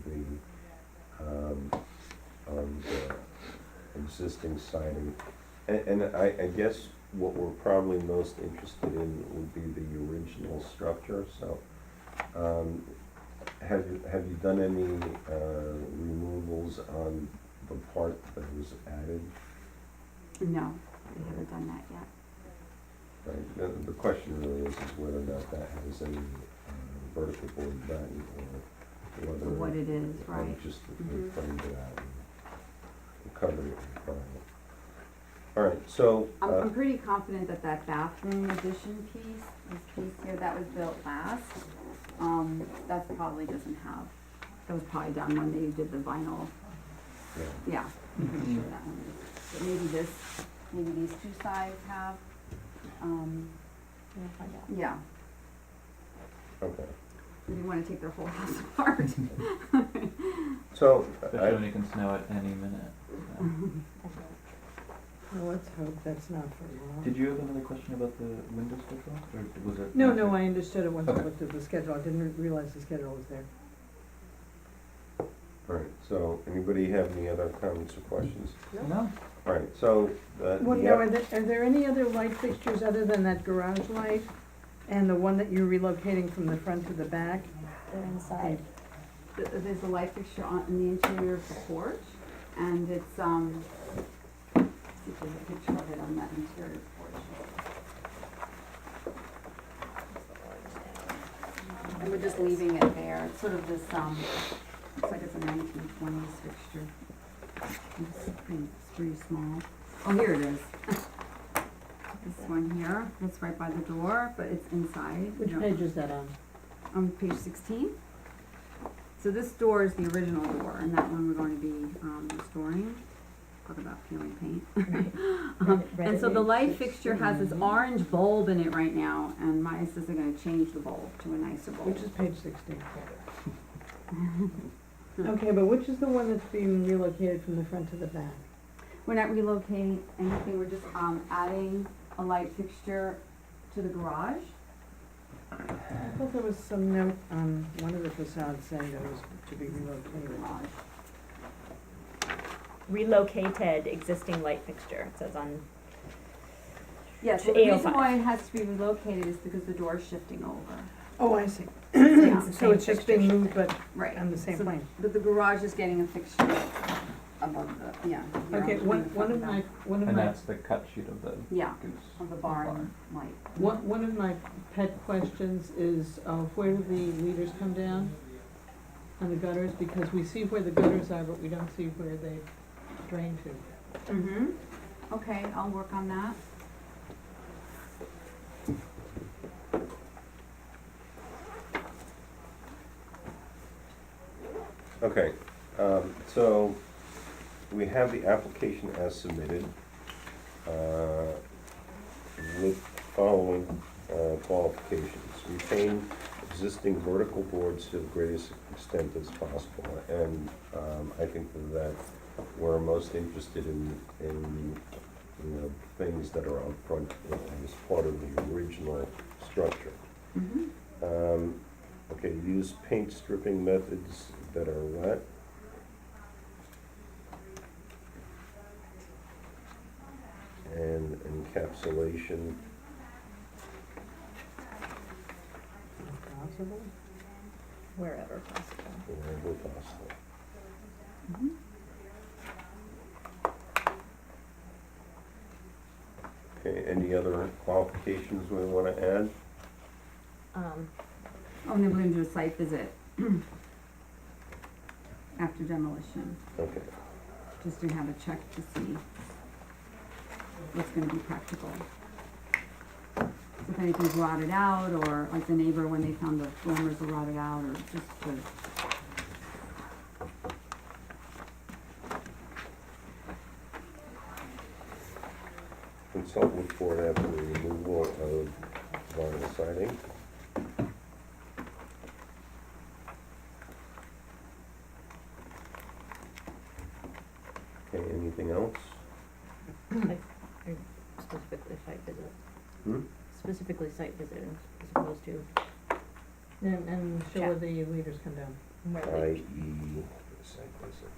the existing siding, and I guess what we're probably most interested in would be the original structure, so, have you done any, removals on the part that was added? No, we haven't done that yet. Right, the question really is whether or not that has any, vertical board value, or whether. For what it is, or right. just Mhm. framed it out and covered it in prior. All right, so, I'm pretty confident that that bathroom addition piece, this piece here, that was built last, that probably doesn't have, that was probably done when they did the vinyl, yeah, yeah, I'm pretty sure that one is. But maybe these two sides have, We'll find out. yeah, okay. we didn't wanna take their whole house apart. So, Especially when you can snow at any minute. so. Well, let's hope that's not for long. Did you have another question about the window schedule, or was it? No, I understood it once I Okay. looked at the schedule, I didn't realize the schedule was there. all right, so, anybody have any other comments or questions? No, All right, so, Well, the now, app- are there any other light fixtures other than that garage light and the one that you're relocating from the front to the back? They're inside. There's a light fixture in the interior of the porch, and it's, see if there's a picture of it on that interior porch. And we're just leaving it there, it's sort of this, looks like it's a 1920s fixture. It's pretty small. Oh, here it is. This one here, it's right by the door, but it's inside. Which No. page is that on? On page 16. So this door is the original door, and that one we're going to be restoring. Talk about peeling paint. And so the light fixture has this orange bulb in it right now, and Maya says they're gonna change the bulb to a nicer bulb. Which is page 16. Okay, but which is the one that's being relocated from the front to the back? We're not relocating anything, we're just adding a light fixture to the garage. I thought there was some note on one of the facades saying that it was to be relocated. Relocated existing light fixture, it says on, Yes, well, To the reason 805. why it has to be relocated is because the door's shifting over. Oh, I see. Yeah, So it's just being moved, but right. on the same So plane. But the garage is getting a fixture above the, yeah. here Okay, on one the front of and my, back. one of and my, that's the cut sheet of the Yeah, goose. of the barn light. one of my pet questions is, where do the leaders come down on the gutters? Because we see where the gutters are, but we don't see where they drain to. Mm-hmm. Okay, I'll work on that. okay, so, we have the application as submitted, with following, qualifications. Retain existing vertical boards to the greatest extent as possible, and, I think that we're most interested in things that are up front as part of the original structure. Mm-hmm. Okay, use paint stripping methods that are wet. And encapsulation, Possible? wherever possible. wherever possible. Mm-hmm. Okay, any other qualifications we wanna add? Oh, and then we're gonna do a site visit after demolition. Okay, just to have a check to see what's gonna be practical. If anything's rotted out, or like the neighbor when they found the dormers were rotted out, or just to. Consult with board after the removal of vinyl siding. Okay, anything else? Specifically site visit, Hmm? specifically site visit as opposed to And show where the leaders come down. where they. i.e. site visit.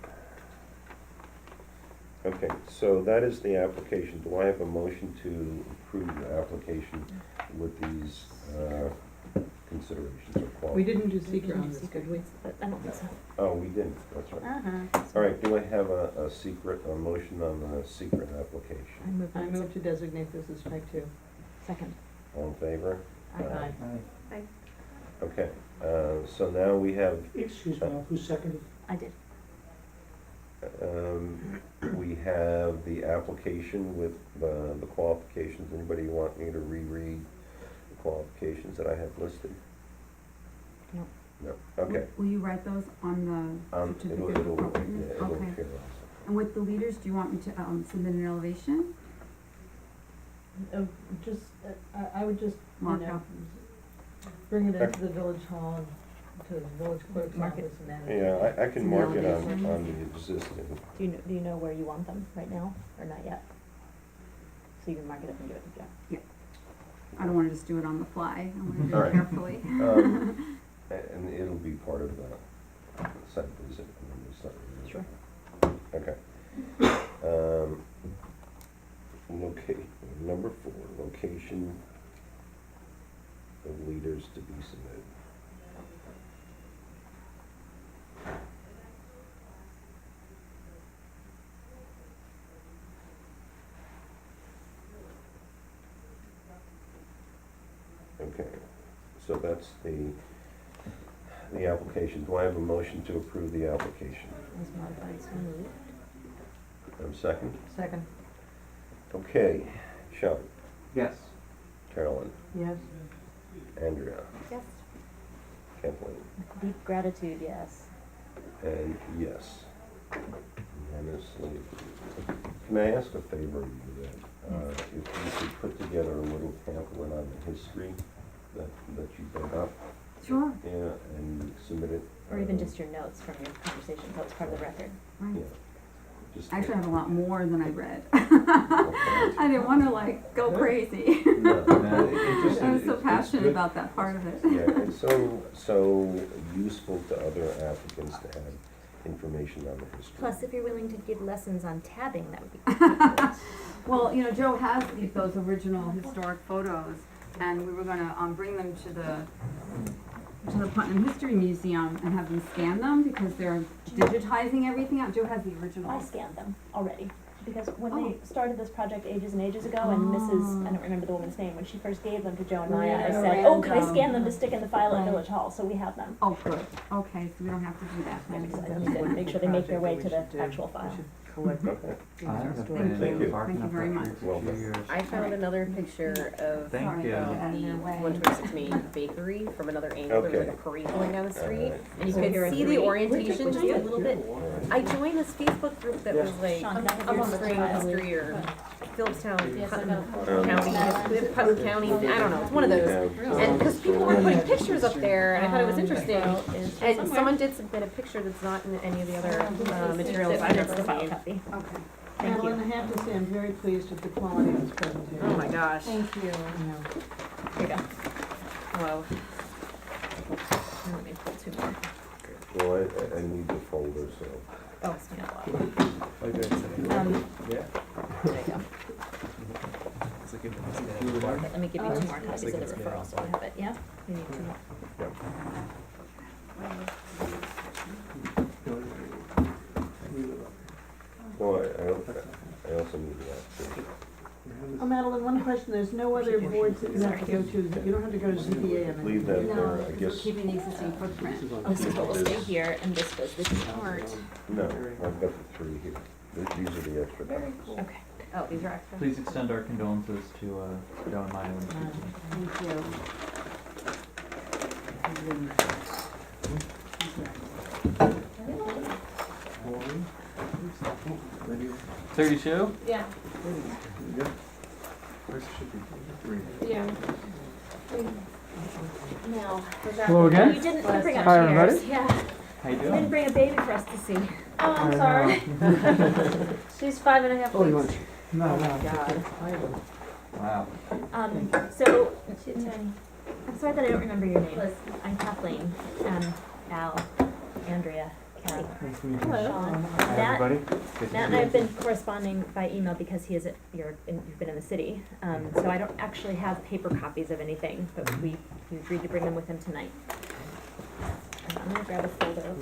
Okay, so that is the application. Do I have a motion to approve the application with these considerations or qualities? We didn't do secret on this, Secret, did we? but I don't think so. Oh, we didn't, that's right. Uh-huh. All right, do I have a motion on the secret I application? move I on. move to designate this as type 2. Second. All in favor? Aye. Okay, so now we have, Excuse me, who seconded? I did. we have the application with the qualifications. Anybody want me to reread the qualifications that I have listed? No. No, okay. Will you write those on the It'll, certificate of it'll, yeah, appropriateness? it'll Okay. appear also. And with the leaders, do you want me to, submit an elevation? Just, I would just, you Mark know, out. bring it into the village hall and to the village clerk's Mark it. office and then. Yeah, I can It's an mark it elevation. on the existing. Do you know where you want them right now, or not yet? So you can mark it up and give it to Jeff. I don't wanna just do it on the fly, I wanna do All it right. carefully. And it'll be part of the site visit when we start. Sure. Okay. Number 4, location of leaders to be submitted. Okay, so that's the application. Do I have a motion to approve the application? As modified, so moved. Second? Second. Okay, Sean, Yes. Carolyn, Yes. Andrea, Yes. Kathleen, With deep gratitude, yes. and yes. Unanimously. Can I ask a favor of you that, if you could put together a little pamphlet on the history that you dug up? Sure, Yeah, and submit it. Or even just your notes from your conversation, so it's part of the record. right. Yeah. Just I actually have a lot more than I read. Okay. I didn't wanna like go crazy. No, it just- I was so it's passionate good. about that part of it. Yeah, it's so useful to other applicants to have information on the history. Plus, if you're willing to give lessons on tabbing, that would be great. Well, you know, Joe has those original historic photos, and we were gonna, bring them to the Putnam History Museum and have them scan them, because they're digitizing everything out. Joe has the I original. scanned them already, because when Oh. they started this project ages and ages ago, and Mrs., I don't remember the woman's name, when she first gave them to Joe and Maya, I Miranda said, oh, could I Random. scan them to stick in the file at Right. Village Hall, so we have them. Oh, good, okay, so we don't have to do that Yeah, then. because I need to make sure they make their way to the actual file. Collect Okay. I have Thank been you. barking Thank you up very that much. tree for Well 2 done. years. I found another picture of Thank Sorry you. about that. the their way. 126 Main Bakery from another angle. There was like Okay. a parade going down the street, Alright. and you So could you're in see three? the orientation just a little bit. Alright. I joined this Facebook group that was like Sean, can I have I'm your on the screen? history or Phillipstown, Yes, I Putnam know. County, Putnam County. I don't know. It's one of those. And because people were putting pictures up there, and I thought it was interesting. And someone did submit a picture that's not in any of the other materials I've ever file seen. copy. Okay. Thank you. Madeline, I have to say, I'm very pleased with the quality of this presentation. Oh my gosh. Thank you. You know, Here you go. Whoa. Let me pull 2 more. Well, I need the folder, so. Oh, it's not a lot. Oh, good. There you go. It's like a But let me give you 2 more copies of the it's referral, so I have it, yeah? You need 2 more. Well, I also need that. Oh, Madeline, one question, there's no other boards that you have to go to, you don't have to go to ZBA and Leave that No, there, I because we're guess. keeping the existing footprint. This is what will stay here, and this goes, this is art. No, I've got the 3 here. These are the extra Very copies. cool. Okay. Oh, these are extra? Please extend our condolences to Joe and Maya when you speak to them. Thank you. 32? Yeah, First should be three. yeah. No. Hello again. You didn't bring up Hi, chairs. everybody. Yeah. How you You doing? didn't bring a baby for us to see. Oh, I'm I sorry. She's 5.5 Oh, you weeks. want? No, no. God. Wow. So, I'm sorry that I don't remember your name. I'm Kathleen, Al, Andrea, Kat, Nice to meet you. Sean. Hi, Matt, everybody. Matt and I have been corresponding by email because you've been in the city. So I don't actually have paper copies of anything, but we agreed to bring them with him tonight. And I'm gonna grab a folder.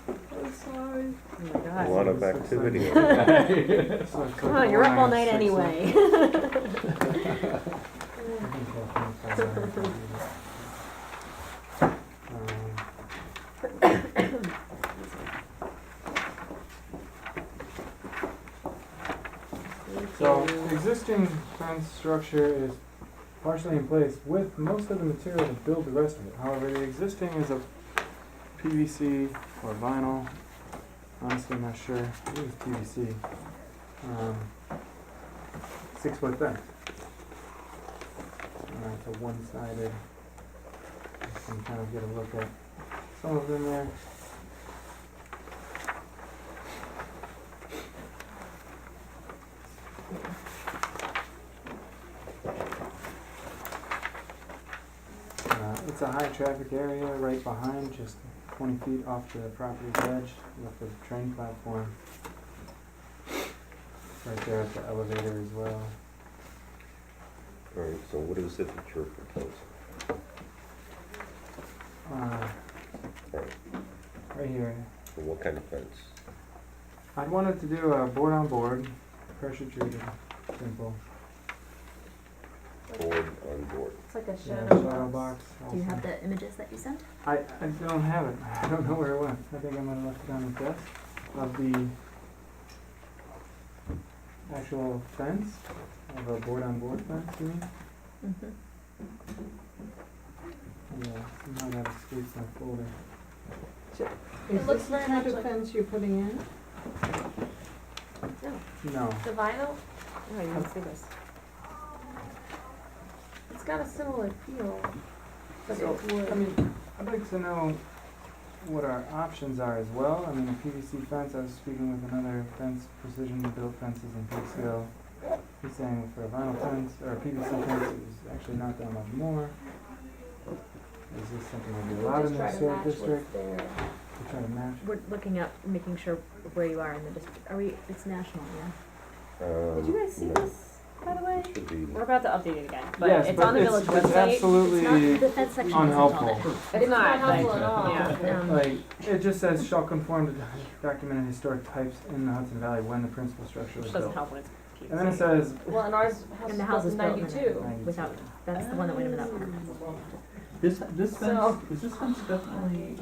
I'm sorry. Oh my A God. lot of activity. Come on, you're up all night anyway. So, Thank you. the existing fence structure is partially in place with most of the material to build the rest of it. However, the existing is a PVC or vinyl. Honestly, I'm not sure. I think it's PVC. 6-foot fence. It's a one-sided. You can kind of get a look at some of them there. It's a high traffic area right behind, just 20 feet off the property's edge, with the train platform. Right there at the elevator as well. All right, so what is it that you're proposing? Right here. So what kind of fence? I wanted to do a board on board, pressure treated, simple. Board on board. It's like a Yeah, shadow shadow box. box. Do you also. have the images that you sent? I don't have it. I don't know where it went. I think I might have left it on the desk of the actual fence, of a board on board fence, you mean? Mm-hmm. Yeah, somehow that escapes my folder. Is looks this the very kind much of like- fence you're putting in? No. The vinyl, Oh, you didn't see this. it's got a similar feel, but So, it's wood. I mean, I'd like to know what our options are as well. I mean, a PVC fence, I was speaking with another fence, Precision Built Fences in Peekskill. He's saying for a vinyl fence, or a PVC fence, it's actually not that much more. Is this something that would be allowed in the historic district? there. To try to match? We're looking up, making sure where you are in the district. It's national, yeah? Did you guys see No, this, by the way? Should be. We're about to update it again, but Yes, it's but on the village it's website. It's not, absolutely the fence section isn't on unhelpful. it. It's It's not not, helpful at all. yeah. Um, It just says shall conform to documented historic types in the Hudson Valley when the principal structure was Which doesn't built. help when it's PVC. And then it says, Well, and ours has And the house is built in 92. without, that's the one that went in without. This So- fence, is this fence definitely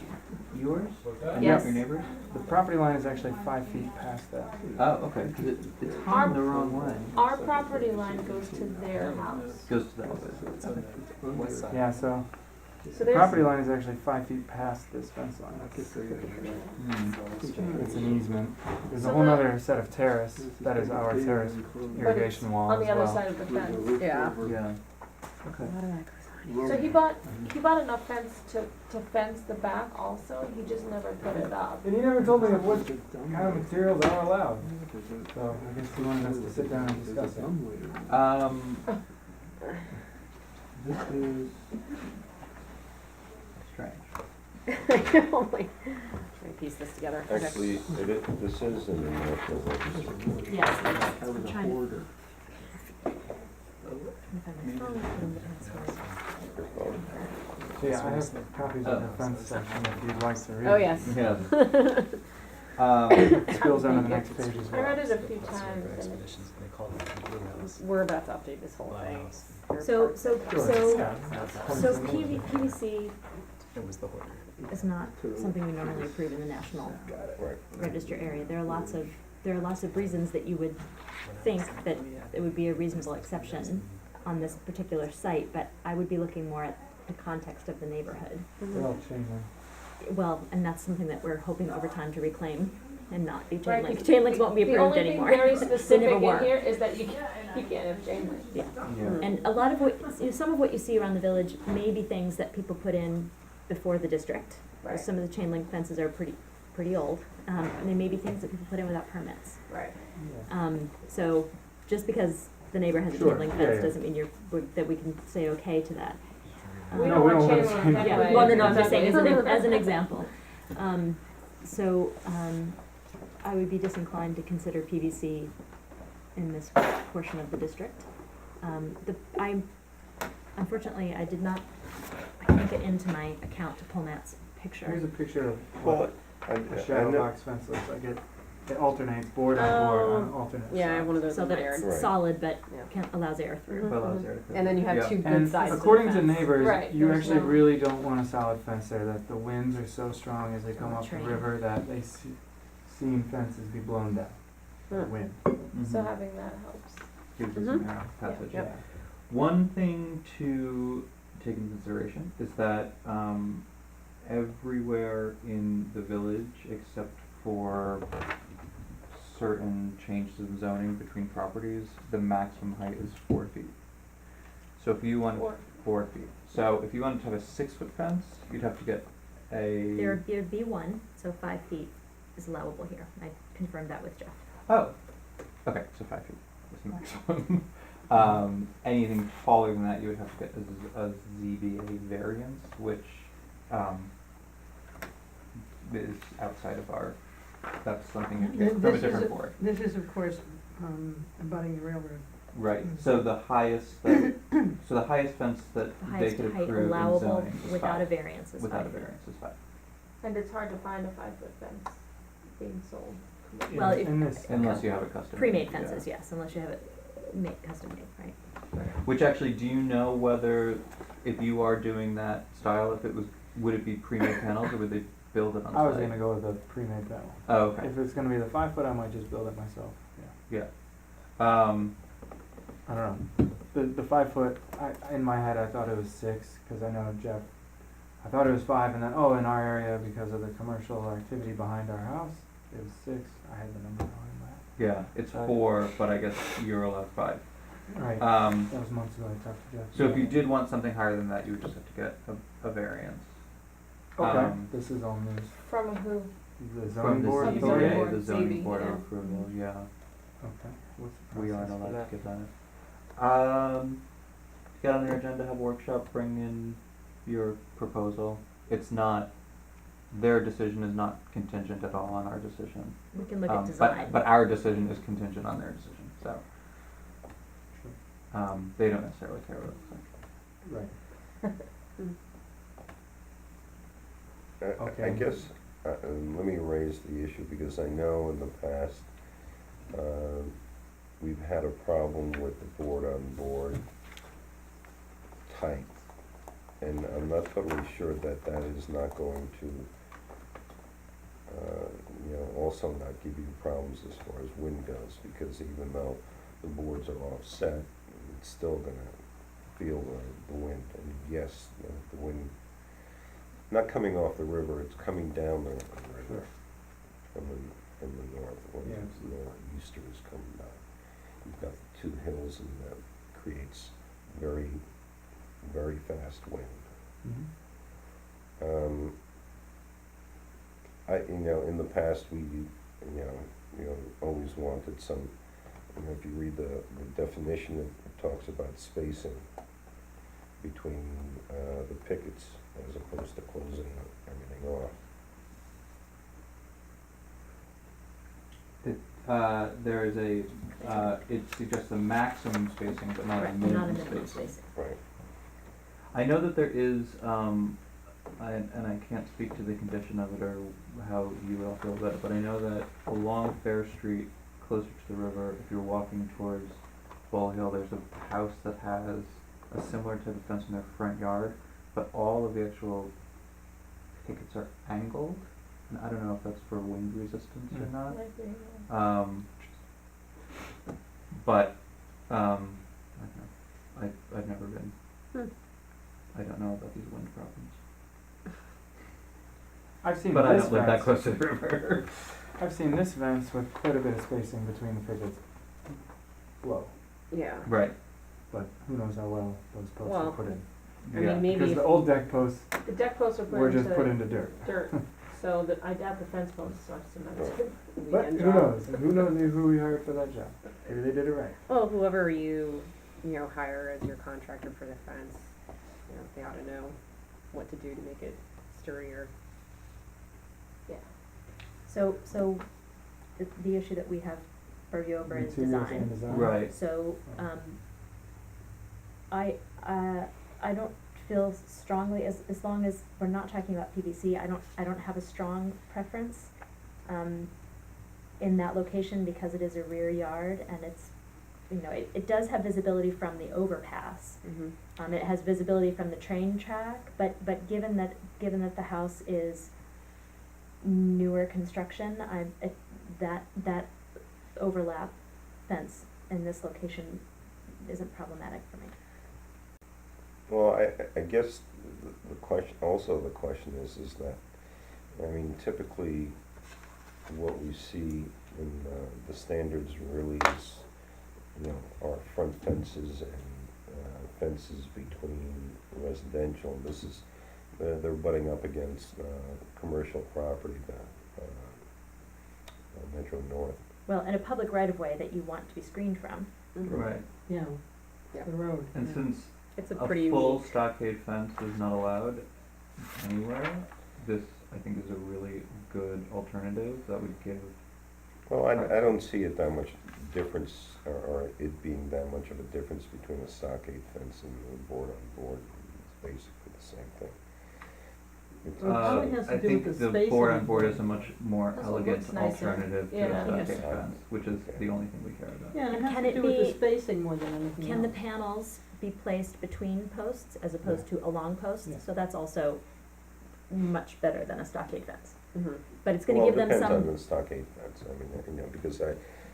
yours? And Yes. your neighbors? the property line is actually 5 feet past that. Oh, okay, 'cause it's Our- hung the wrong way. Our property line goes to their house. Goes to that way. It's on the west side. Yeah, so So the there's, property line is actually 5 feet past this fence line. Hmm. It's an easement. There's a So whole the- other set of terrace, that is our terrace irrigation wall on as the other well. side of the fence. Yeah. Yeah. Okay. So he bought enough fence to fence the back also, he just never put it up. And he never told me what kind of materials are allowed. So I guess he wanted us to sit down and discuss it. This is strange. I know, like, trying to piece this together. Okay. Actually, this is in the National Register. Yes, I'm trying to find my phone. So yeah, I have copies of the fence section if you'd like to read. Oh, yes. Yeah. It spills onto the next page as I read well. it a few For times and expeditions, they called it the blue house. We're about to update this whole Blue thing. house. So Sure. PVC, It was the hoarder. is not something we normally approve in the National Right. Register area. There are lots of reasons that you would think that it would be a reasonable exception on this particular site, but I would be looking more at the context of the neighborhood. They're all chain link. Well, and that's something that we're hoping over time to reclaim and not be chain Right, link. 'cause Chain links won't be approved anymore. The only thing They very specific never in were. here is that you can't have chain link. Yeah. Yeah. And a lot of what, some of what you see around the village may be things that people put in before the district. Right, Some of the chain link fences are pretty old, and they may be things that people put in without permits. right. Yeah. So just because the neighbor has a Sure, chain link yeah, fence yeah. doesn't mean that we can say okay to that. We No, don't we want don't chain want link chain Yeah, anyway. well, no, I'm just saying as an example. So, I would be disinclined to consider PVC in this portion of the district. Unfortunately, I can't get into my account to pull Matt's picture. Here's a picture of Well, what I a shadow know, box fence looks like. It alternates board on board on alternate Yeah, I have sides. one of those So in that my yard. it's Right. solid but Yeah. allows air through. But allows air to And then you have Yeah. two good And sides to the according to fence. neighbors, Right, you there's actually no- really don't want a solid fence there, that the winds are so strong as they come Oh, up the train. river that they seen fences be blown down. by Hmm. wind. So Mhm. having that helps. Gives you Mhm. some air passage. Yeah. Yeah. One thing to take into consideration is that everywhere in the village, except for certain changes in zoning between properties, the maximum height is 4 feet. So if you want 4 feet, so if you wanted to have a 6-foot fence, you'd have to get a. There'd be one, so 5 feet is allowable here. I confirmed that with Jeff. Oh, okay, so 5 feet is the maximum. Anything taller than that, you would have to get a ZBA variance, which, is outside of our, that's something from a This is different board. This is, of course, abutting the railroad. Right, so the highest, so the highest fence that The they highest could height approve in allowable zoning is without a 5. variance is 5 Without a feet. variance is 5. And it's hard to find a 5-foot fence being sold. Well, In- if- in this, Unless you have a custom. Pre-made yeah. fences, yes, unless you have it custom made, right? Which actually, do you know whether, if you are doing that style, if it was, would it be pre-made panels or would they build it on site? I was gonna go with the pre-made panel. Oh, okay, If it's gonna be the 5 foot, I might just build it myself, yeah. I don't know. The 5 foot, in my head, I thought it was 6, cause I know Jeff, I thought it was 5, and then, in our area, because of the commercial activity behind our house, it was 6. I had the number wrong in my head. yeah, it's 4, but I guess you're allowed 5. Right, Um, that was months ago, I talked to Jeff. so if you did want something higher than that, you would just have to get a variance. Okay, this is all news. From who? The From zoning the board zoning authority? ZBA, board, the zoning ZB, board of yeah. approval, yeah, Okay, what's the we aren't process for allowed that? to give that. Get on their agenda, have a workshop, bring in your proposal. It's not, their decision is not contingent at all on our decision. We can look at But design. our decision is contingent on their decision, so, Sure. they don't necessarily care what it looks like. Right. I Okay. guess, let me raise the issue, because I know in the past, we've had a problem with the board-on-board type. And I'm not totally sure that that is not going to, also not give you problems as far as wind goes, because even though the boards are offset, it's still gonna feel the wind. And yes, the wind, not coming off the river, it's coming down the river Sure. from the north, when Yeah. the northeasters come back. You've got the 2 hills, and that creates very, very fast wind. Mhm. In the past, we, always wanted some, if you read the definition, it talks about spacing between, the pickets as opposed to closing everything off. There is it suggests a maximum spacing, but not a Correct, minimum not a minimum spacing. spacing. Right. I know that there is, and I can't speak to the condition of it or how you all feel about it, but I know that along Fair Street, closer to the river, if you're walking towards Ball Hill, there's a house that has a similar type of fence in their front yard, but all of the actual pickets are angled, and I don't know if that's for wind resistance or Mm. not. Like the, But, I don't know, I've never been. Hmm. I don't know about these wind problems. I've seen But I this don't live that fence, close to the river. I've seen this fence with quite a bit of spacing between the pickets low, Yeah. Right, but who knows how well those posts Well, are put in. I yeah. mean, maybe Because if, the old deck posts The deck posts are were put just put into into dirt. dirt, so that I doubt the fence posts are cemented. But weekend who job. knows? Who knows who we hired for that job? Maybe they did it right. Well, whoever you hire as your contractor for the fence, they ought to know what to do to make it sturdier. so the issue that we have purview over is Materials design. and design. Right. So, I don't feel strongly, as long as we're not talking about PVC, I don't have a strong preference, in that location because it is a rear yard and it's, it does have visibility from the overpass. Mm-hmm. It has visibility from the train track, but given that the house is newer construction, that overlap fence in this location isn't problematic for me. Well, I guess the question is that, I mean, typically what we see in the standards really is, our front fences and fences between residential. This is, they're butting up against commercial property, Metro North. Well, and a public right-of-way that you want to be screened from. Mm-hmm. Right, Yeah, Yeah. the road. and yeah. since It's a a pretty full unique. stockade fence is not allowed anywhere, this, I think, is a really good alternative that would give. Well, I don't see it that much difference, or it being that much of a difference between a stockade fence and a board on board. It's basically the same thing. It's- Well, it probably has to I do think with the the space board on on the board board. is a much more Also elegant looks nicer. alternative to Yeah. the Yes. stockade fence, which is the only thing we care about. Yeah, and it And has can to it do with the be- spacing more than anything else. Can the panels be placed between posts as opposed to along posts? Yeah. So that's also much better than a stockade fence. Mm-hmm. But it's gonna give them Well, it depends on some, the stockade fence, I mean, because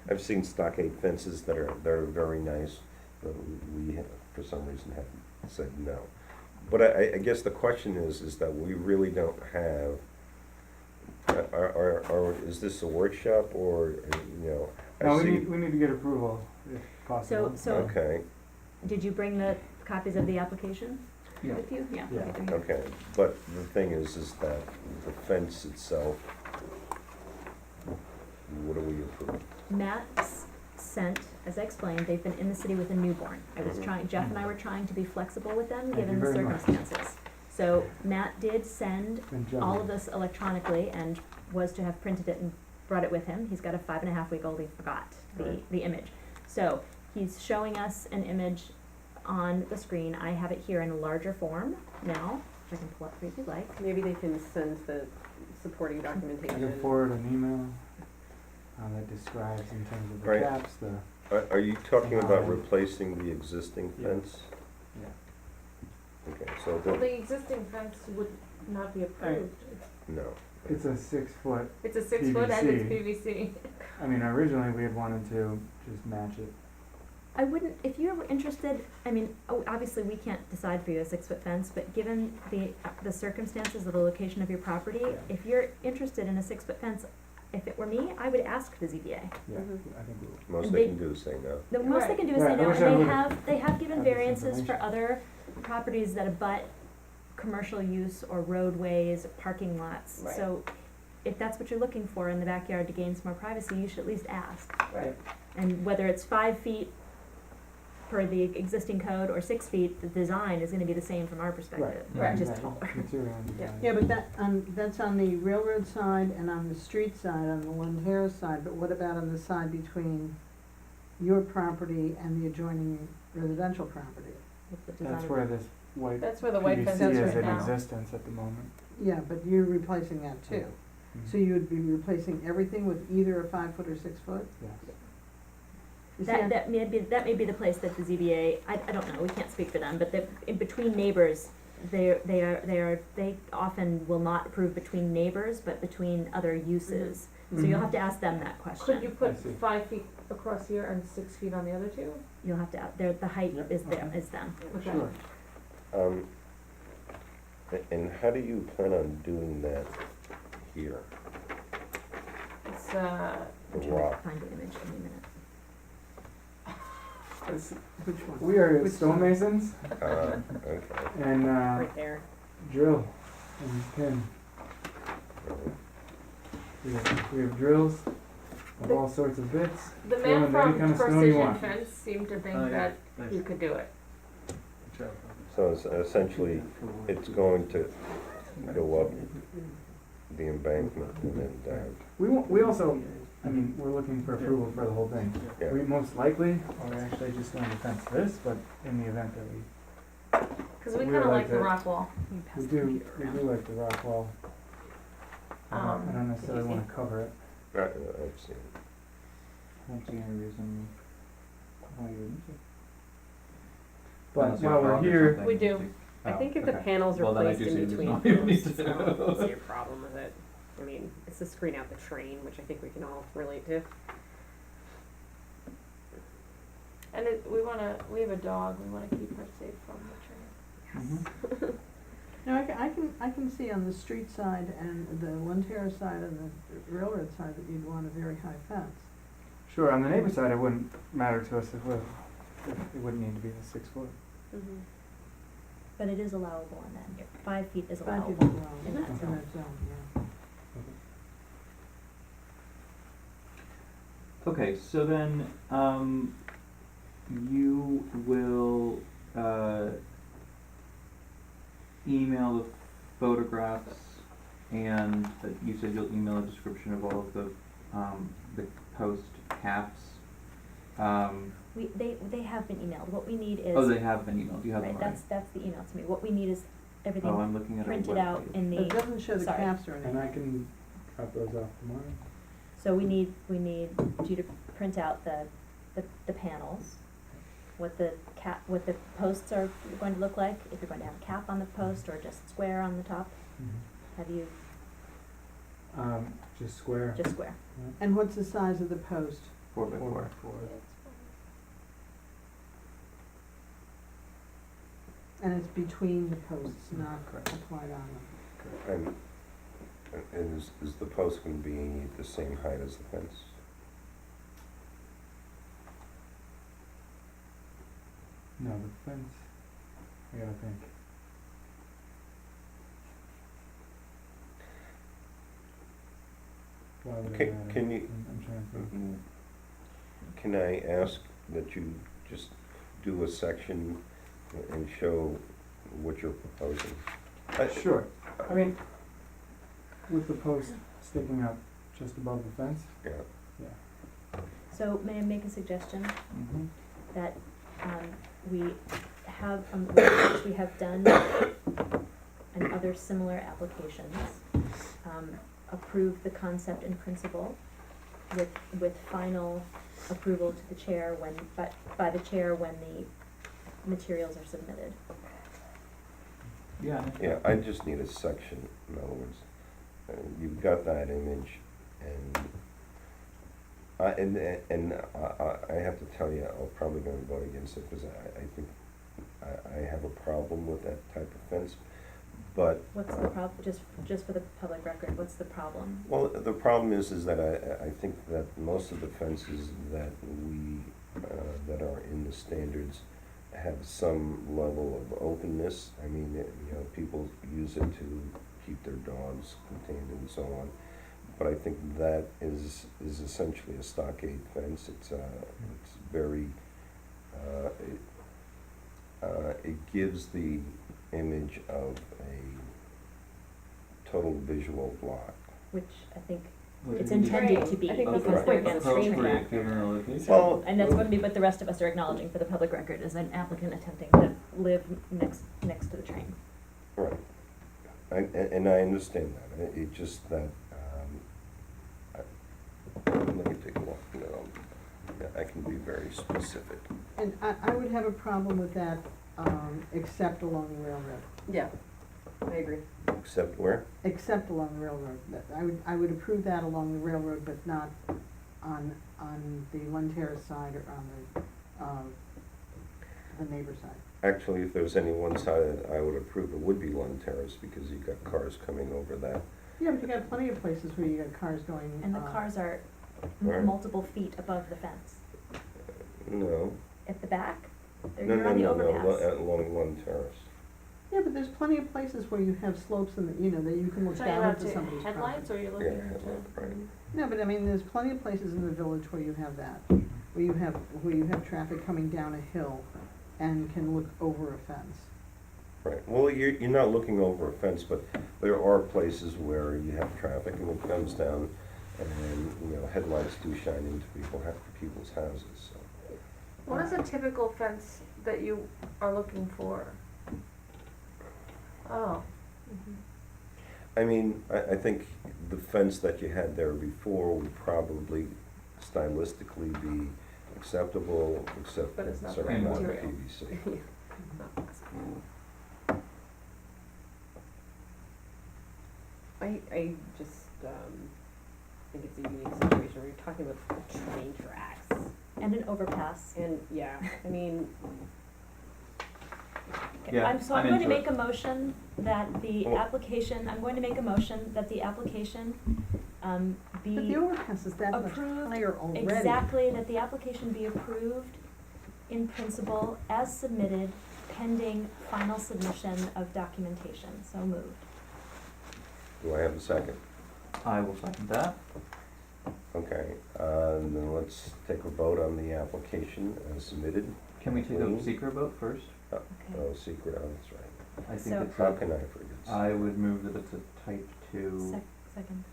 I've seen stockade fences that are very nice, but we have, for some reason, have said no. But I guess the question is that we really don't have, is this a workshop, or, I No, see. we need to get approval if possible. so Okay, did you bring the copies of the application Yeah. with you? Yeah. Yeah. Okay, they're here. okay, but the thing is that the fence itself, what do we approve? Matt sent, as I explained, they've been in the city with a newborn. Mhm. Jeff and I were trying to be flexible with them, Thank given you the very much. circumstances. So Matt did send Been all jumping. of this electronically and was to have printed it and brought it with him. He's got a 5.5-week-old, he forgot the image. So he's showing us an image on the screen. I have it here in a larger form now, which I can pull up for you if you'd like. Maybe they can send the supporting I documentation. can forward an email that describes in terms of the Right. caps, Are you talking about Um, replacing the existing yeah. fence? yeah. Okay, so Well, the, the existing fence would not be approved. no. It's a 6-foot, It's a 6 foot and it's PVC. PVC. I mean, originally we had wanted to just match it. I wouldn't, if you're interested, I mean, obviously we can't decide for you a 6-foot fence, but given the circumstances of the location of your property, Yeah. if you're interested in a 6-foot fence, if it were me, I would ask the ZBA. Yeah, Mhm. I think we will. Most And they they- can do is say no. The most they can do is Right, say I no, wish and I they would've have given had this variances for information. other properties that abut commercial use or roadways, parking lots. Right. So if that's what you're looking for in the backyard to gain some more privacy, you should at least ask. Right. And whether it's 5 feet per the existing code or 6 feet, the design is gonna be the same from our perspective, Right. just Right. taller. Material and design. Yeah, but that's on the railroad side and on the street side, on the Lund Harris side, but what about on the side between your property and the adjoining residential property? With the design That's of- where this white That's where the white fence PVC is is right in now. existence at the moment. Yeah, but you're replacing that too. Mhm. So you would be replacing everything with either a 5-foot or 6-foot? Yes. You see, That may be the place that the ZBA, I don't know, we can't speak for them, but in between neighbors, they often will not approve between neighbors, but between other uses. So you'll have to ask them that Could question. you I put see. 5 feet across here and 6 feet on the other two? You'll have to, the height Yep, is okay. them. Okay. Sure. And how do you plan on doing that here, It's, the I'm trying rock? to find the image, give me a minute. Which one? We are Which stonemasons Okay. and Right there. drill and pin. We have drills of The- all sorts of bits. The Fill in man any from kind of stone you Precision want. Fence seemed to think Oh, yeah. that Nice. you could do it. Sure. So essentially, it's going to go up the embankment and then down. We also, I mean, we're looking for approval for the whole thing. Yeah. We most likely are actually just going to fence this, but in the event that Cause we We kinda would like like the to- rock wall. You pass we the do computer around. like the rock wall. I don't necessarily wanna cover it. I've seen it. I don't see any reason why you wouldn't. But Unless you while have we're rock or here, something, We do. you- I oh, think if the okay. panels are Well, then I placed do in see there's between no need posts, to I don't do. see a problem with it. I mean, it's to screen out the train, which I think we can all relate to. And we have a dog, we wanna keep her safe from the train. Mhm. Now, I can see on the street side and the One Terrace side and the railroad side that you'd want a very high fence. sure, on the neighbor side, it wouldn't matter to us if it wouldn't need to be the 6 foot. Mm-hmm. But it is allowable on that here. 5 feet is 5 allowable. feet is allowed in that zone. yeah. Okay, so then, you will, email the photographs and you said you'll email a description of all of the post caps. They have been emailed. What we need is. Oh, they have been emailed, you have them Right, already? that's the email to me. What we need is everything Oh, I'm looking at a printed out webpage. in But it the, doesn't show the sorry. caps or And anything. I can drop those off tomorrow. so we need you to print out the panels, what the posts are going to look like, if you're going to have a cap on the post or just square on the top. Have you, Just square. just square? And what's the size of the post? 4x4. And it's between the posts, not applied on them. And is the post gonna be the same height as the fence? No, the fence, I gotta think. Why would Okay, it matter? can you- I'm trying to think. Can I ask that you just do a section and show what you're proposing? Sure, I mean, with the post sticking up just above the fence, Yeah, So may I make a suggestion Mm-hmm. that, we have, which we have done in other similar applications, approve the concept and principle with final approval to the chair when, by the chair when the materials are submitted. Yeah. yeah, I just need a section, in other words. You've got that image, and I have to tell you, I'm probably gonna vote against it, because I think I have a problem with that type of fence, but What's the just for the public record, what's the problem? well, the problem is that I think that most of the fences that that are in the standards have some level of openness. I mean, people use it to keep their dogs contained and so on. But I think that is essentially a stockade fence. It's very, it gives the image of a total visual block. Which I think Which it's we need intended to be, I think because that's they're right. against train appropriate track. given the location. Well, And that's what the rest of us are acknowledging for the public record, is an applicant attempting to live next to the train. Right. And I understand that. It's just that, let me take a look. I can be very specific. And I would have a problem with that except along the railroad. Yeah, I agree. Except where? Except along the railroad. That, I would approve that along the railroad, but not on the Lund Terrace side or on the neighbor side. Actually, if there's any one side that I would approve, it would be Lund Terrace, because you've got cars coming over that. Yeah, but you got plenty of places where you got cars going, And the cars are Right. multiple feet above the fence. No, At the back, no, you're no, on the no, no, overpass. along Lund Terrace. Yeah, but there's plenty of places where you have slopes and, that you can look So down you're into up somebody's to property. headlights, or you're Yeah, looking to? headlight, right. No, but I mean, there's plenty of places in the village where you have that, where you have traffic coming down a hill and can look over a fence. Right, well, you're not looking over a fence, but there are places where you have traffic and it comes down and, headlights do shine into people's houses, so. What is a typical fence that you are looking for? Oh, I mean, I think the fence that you had there before would probably stylistically be acceptable, except But that it's not certainly the not material. PVC. I just, think it's a unique situation where you're talking about train tracks. And an overpass. And, yeah, I mean, Okay, Yeah, I'm I'm going to into make it. a motion that the Well- application, I'm going to make a motion that the application, But the be overpass is that much approved higher already. exactly, that the application be approved in principle as submitted pending final submission of documentation. So moved. Do I have a second? I will second that. Okay, then let's take a vote on the application as submitted. Can we take Clean. a secret vote first? Okay. Oh, secret, oh, that's right. I think So- it's How can I forget? I would move that it's a type two. Second.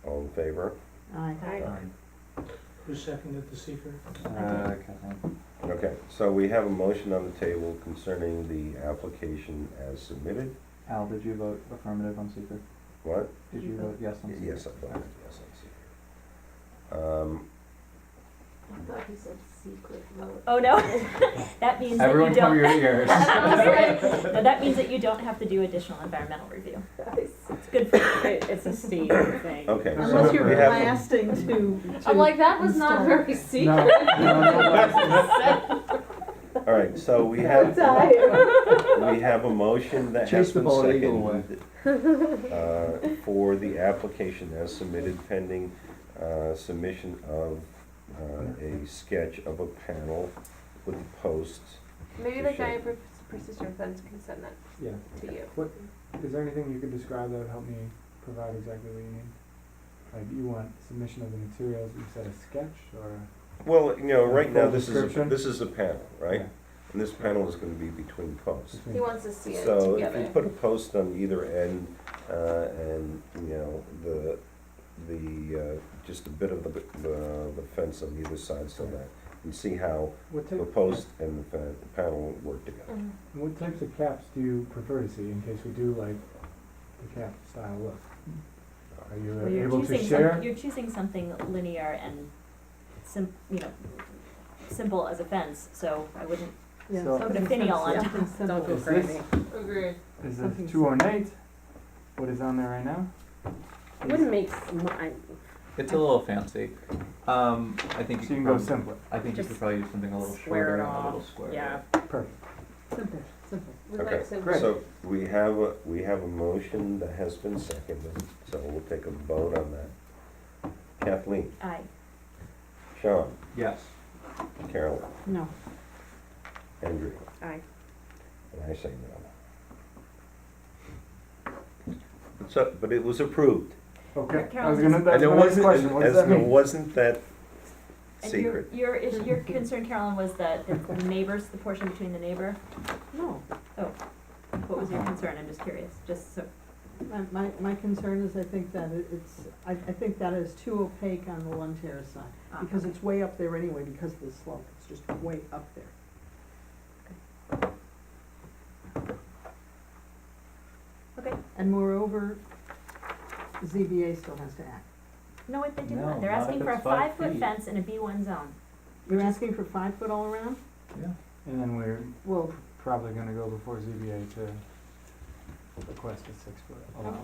All in favor? Aye. Who seconded the secret? Kathleen. Okay, so we have a motion on the table concerning the application as submitted. Al, did you vote affirmative on secret? What? Did you vote yes on secret? Yes, I voted yes on secret. I thought he said secret vote. Oh, no. That means that you Everyone cover don't. your ears. No, that means that you don't have to do additional environmental review. It's good for you. it's a state thing. Okay, Unless so you're we have, blasting to I'm like, that was not install. very No, secret. all right, so we have, we have a motion that has Chase the been bald eagle away. seconded for the application as submitted pending submission of a sketch of a panel with the posts. Maybe the guy in Precision Fence can send that Yeah. to you. What, is there anything you could describe that would help me provide exactly what you need? Like, you want submission of the materials, you said a sketch, or? Well, right now, Full this description? is a panel, right? Yeah. And this panel is gonna be between posts. He wants to see it So if together. you put a post on either end, and, just a bit of the fence on either side, so that you see how What the type, post and the panel work together. Mhm. what types of caps do you prefer to see in case we do like the cap style look? Are you Well, you're able to choosing share? you're choosing something linear and simple as a fence, so I wouldn't Yeah, So- put a something finial on simple. top. Something Don't go Is this- crazy. Agreed. Is something this 208? What is on there right now? It wouldn't make, It's a little fancy. I think So you you can could go probably, simpler. I think you Just could probably use something a little square shorter it and a little off, square. yeah. Perfect. Simple, simple. We Okay. like simple. Great. So we have a motion that has been seconded, so we'll take a vote on that. Kathleen, Aye. Sean, Yes. Carolyn, No. Andrew, aye. and I say no. But it was approved. Okay, I was Carol's gonna, just- that's And my it next wasn't, question, what does that and it mean? wasn't that And secret. your concern, Carolyn, was that the neighbors, the portion between the neighbor. No. What was your concern? I'm just curious. Just so. My concern is I think that I think that is too opaque on the Lund Terrace side, because it's way up there anyway because of the slope, it's just way up there. Okay. And moreover, ZBA still has to act. No, wait, they do No, not. They're not asking if for a it's 5 5-foot feet. fence in a B1 zone. You're asking for 5 foot all around? Yeah. And then we're probably gonna go before ZBA to request a 6-foot allowance.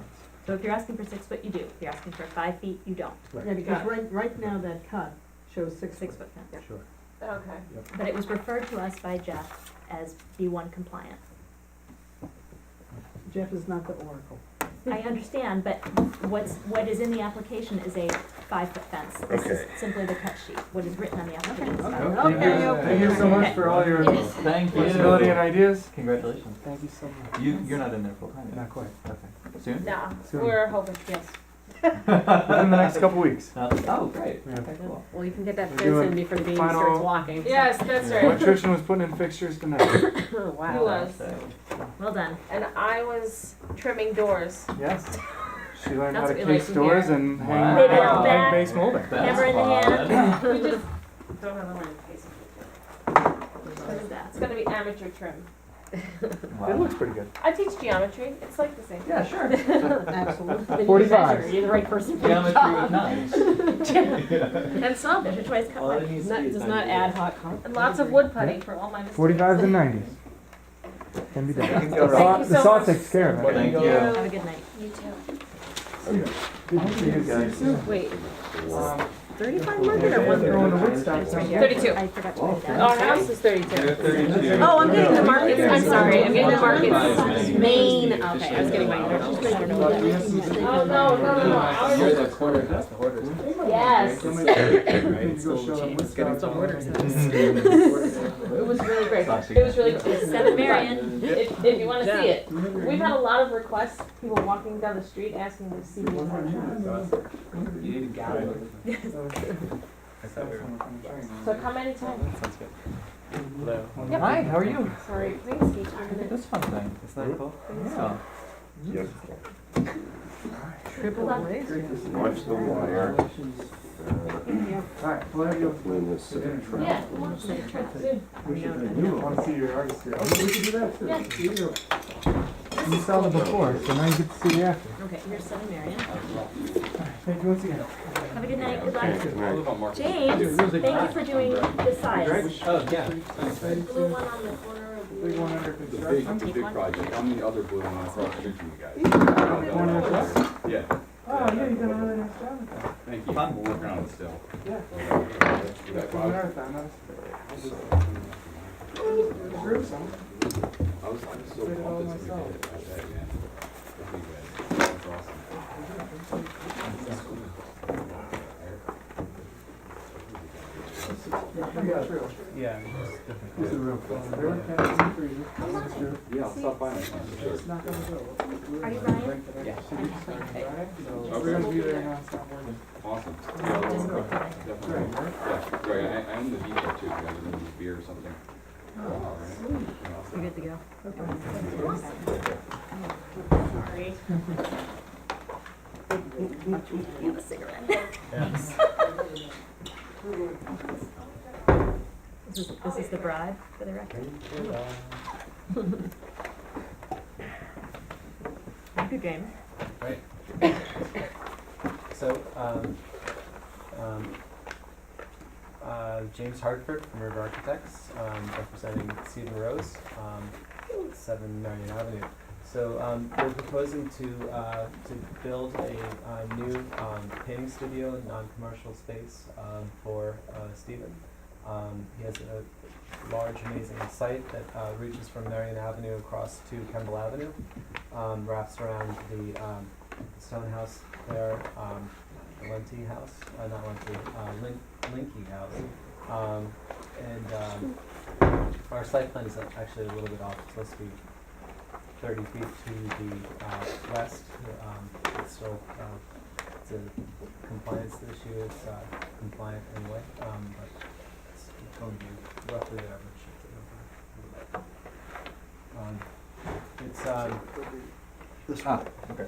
So if you're asking for 6 foot, you do. If you're asking for 5 feet, you don't. Yeah, because right now that cut shows 6 6 foot. foot fence. Sure. Okay. But it was referred to us by Jeff as B1 compliant. Jeff is not the oracle. I understand, but what is in the application is a 5 foot fence. This is Okay. simply the cut sheet. What is written on the application is 5 foot. Okay. Thank you so much for all your Thank you. flexibility and ideas. Congratulations. Thank you so much. You're not in there full time yet? Not quite. Okay. Soon? Nah, Soon. we're hoping, yes. Within the next couple weeks. Oh, great. Yeah. Okay, cool. Well, you can get that We're fence doing in before the baby final- starts walking. Yes, that's right. Electrician was putting in fixtures tonight. Oh, wow. He was. Well done. And I was trimming doors. Yes. She learned how That's to what we case like to doors hear. and Wow. hang Maybe I'll bet. hang base molding. Hammer in the hand. We just don't have the line in case. What is that? It's gonna be amateur trim. It looks pretty good. I teach geometry. It's like the same. Yeah, sure. Absolutely. Then you 45. measure. You're the right person for the Geometry job. with knives. And some, there's your choice cut by. It's not ad hoc. And lots of wood putty for all my mistakes. 45s and 90s. Can be done. Thank you. The saw takes care of it. Thank you. Have a good night. You too. Good to see you guys. Wait, Um, 35 market or We're throwing the wood 135? stop It's down right here. here. 32. I forgot to write it down. Our house is 32. You're 32. Oh, I'm getting the markets, I'm sorry, I'm getting the markets, Markets. Maine, okay, I was getting my directions. I don't know what that means. Oh, no. Ours You're is- the corner, that's the hoarders. Yes. Right, Right, so so show them James what's getting got some on hoarders. It was really great. It was really good. Seven Marion. If you wanna see it. We've had a lot of requests, people walking down the street asking to see the inside. You need a gavel. I thought we were. So come anytime. Sounds good. Hello. Yep. Hi, how are you? Sorry, please keep your This fun thing. Isn't that cool? Yeah. Yes. Triple A's. Watch the wire. Alright, we'll have you. Clean this civic trap. Yeah. I want to see your artistry. Oh, we can do that too. Yeah. See you. You saw the before, so now you get to see the after. Okay, here's Seven Marion. Thank you once again. Have a good night. Good luck. Right. live on Market. James, thank you for doing the size. Oh, yeah. The blue one on the corner of the. Big one under construction. Take one. project, I'm the other blue one across the street from you guys. One of those? Yeah, Oh, yeah, you done a really nice job with that. thank you, Fun. we're working on it still. Yeah. You guys- For the marathon, that was gruesome. I was so Did it all pumped this myself. weekend about that, yeah. That'd be good. That's awesome. Yeah. This is real cool. They were kind of freezer. This is true. Yeah, I'll stop by next time, for sure. It's not gonna go. Are you Ryan? Yeah. So we're gonna be there nonstop working. Awesome. Just Yeah, quick today. definitely. Yeah, right, I own the depot too, you guys are gonna beer or something. You're good to go. Sorry. You have a cigarette. This is the bribe for the record. Thank you, James. So, James Hartford from River Architects, representing Stephen Rose, 7 Marion Avenue. So, we're proposing to build a new painting studio, non-commercial space for Stephen. He has a large, amazing site that reaches from Marion Avenue across to Kemble Avenue, wraps around the stone house there, the Lenty house, not Lenty, Linky house. And our site plan is actually a little bit off. It's supposed to be 30 feet to the west. It's still, it's a compliance issue. It's compliant anyway, but it's going to be roughly the average. It's Okay.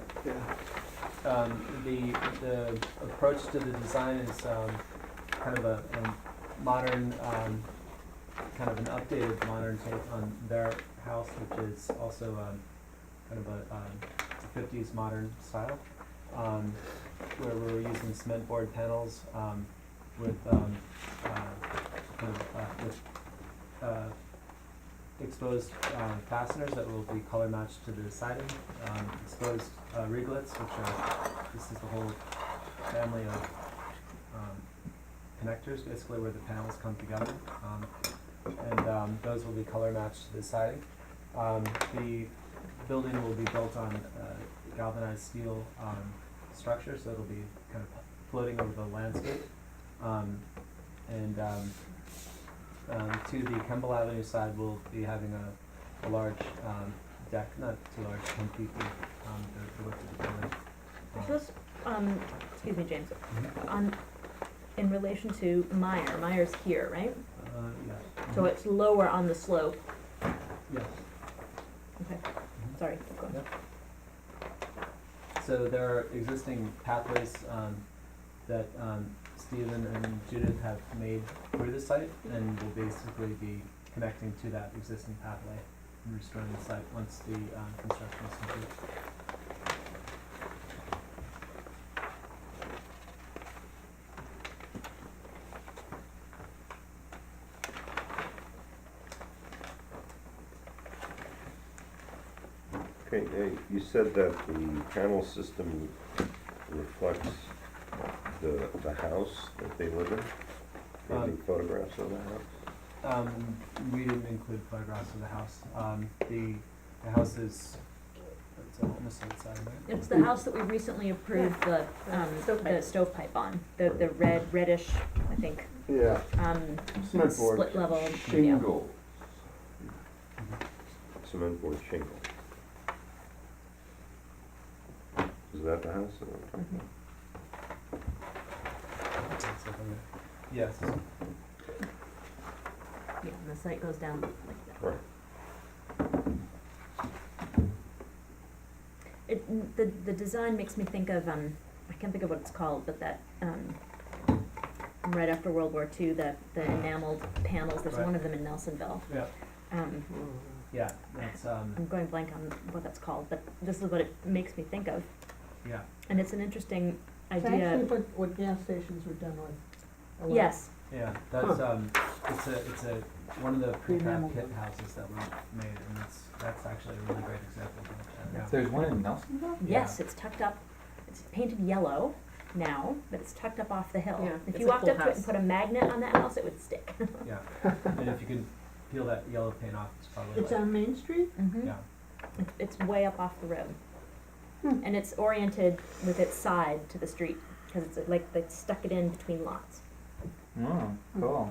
the approach to the design is kind of a modern, kind of an updated modern take on their house, which is also kind of a 50s modern style, where we're using cement board panels with kind of with exposed fasteners that will be color matched to the siding, exposed reglets, which are, this is the whole family of connectors, basically where the panels come together. And those will be color matched to the siding. The building will be built on galvanized steel structure, so it'll be kind of floating over the landscape. To the Kemble Avenue side, we'll be having a large deck, not too large, 10 feet deep, the width of the building. So this, excuse me, James, Mhm. in relation to Meyer's here, right? Yeah. So it's lower on the slope. Yes. Okay, Mhm. sorry, keep going. Yep. So there are existing pathways that Stephen and Judith have made through the site, and will basically be connecting to that existing pathway and restoring the site once the construction is complete. Okay, you said that the panel system reflects the house that they live in? Do you have any photographs of the house? We didn't include photographs of the house. The house is, it's almost outside, right? It's the house that we recently approved the stovepipe on, the reddish, I think, Yeah. Cement board split level, yeah. shingle. Cement board shingle. Is that the house that we're talking about? It's up on the- Yes. Yeah, and the site goes down like that. Right. The design makes me think of, I can't think of what it's called, but that, right after World War II, the enameled panels, there's Right. one of them in Nelsonville. Yeah, Um, yeah, that's, I'm going blank on what that's called, but this is what it makes me think of, yeah. and it's an interesting It's idea. actually what gas stations were done with. a lot. Yes, Yeah, that's, it's a, one of the Pre-memo. prefab pit houses that were made, and that's actually a really great example of that, yeah. There's one in Nelsonville? yes, it's tucked up, it's painted yellow now, but it's tucked up off the hill. Yeah, If it's you a walked cool up to it and house. put a magnet on that house, it would stick. Yeah, and if you could peel that yellow paint off, it's probably It's like, on Main Street? Mm-hmm. yeah, It's way up off the road. Hmm. And it's oriented with its side to the street, because it's like they stuck it in between lots. Oh, cool.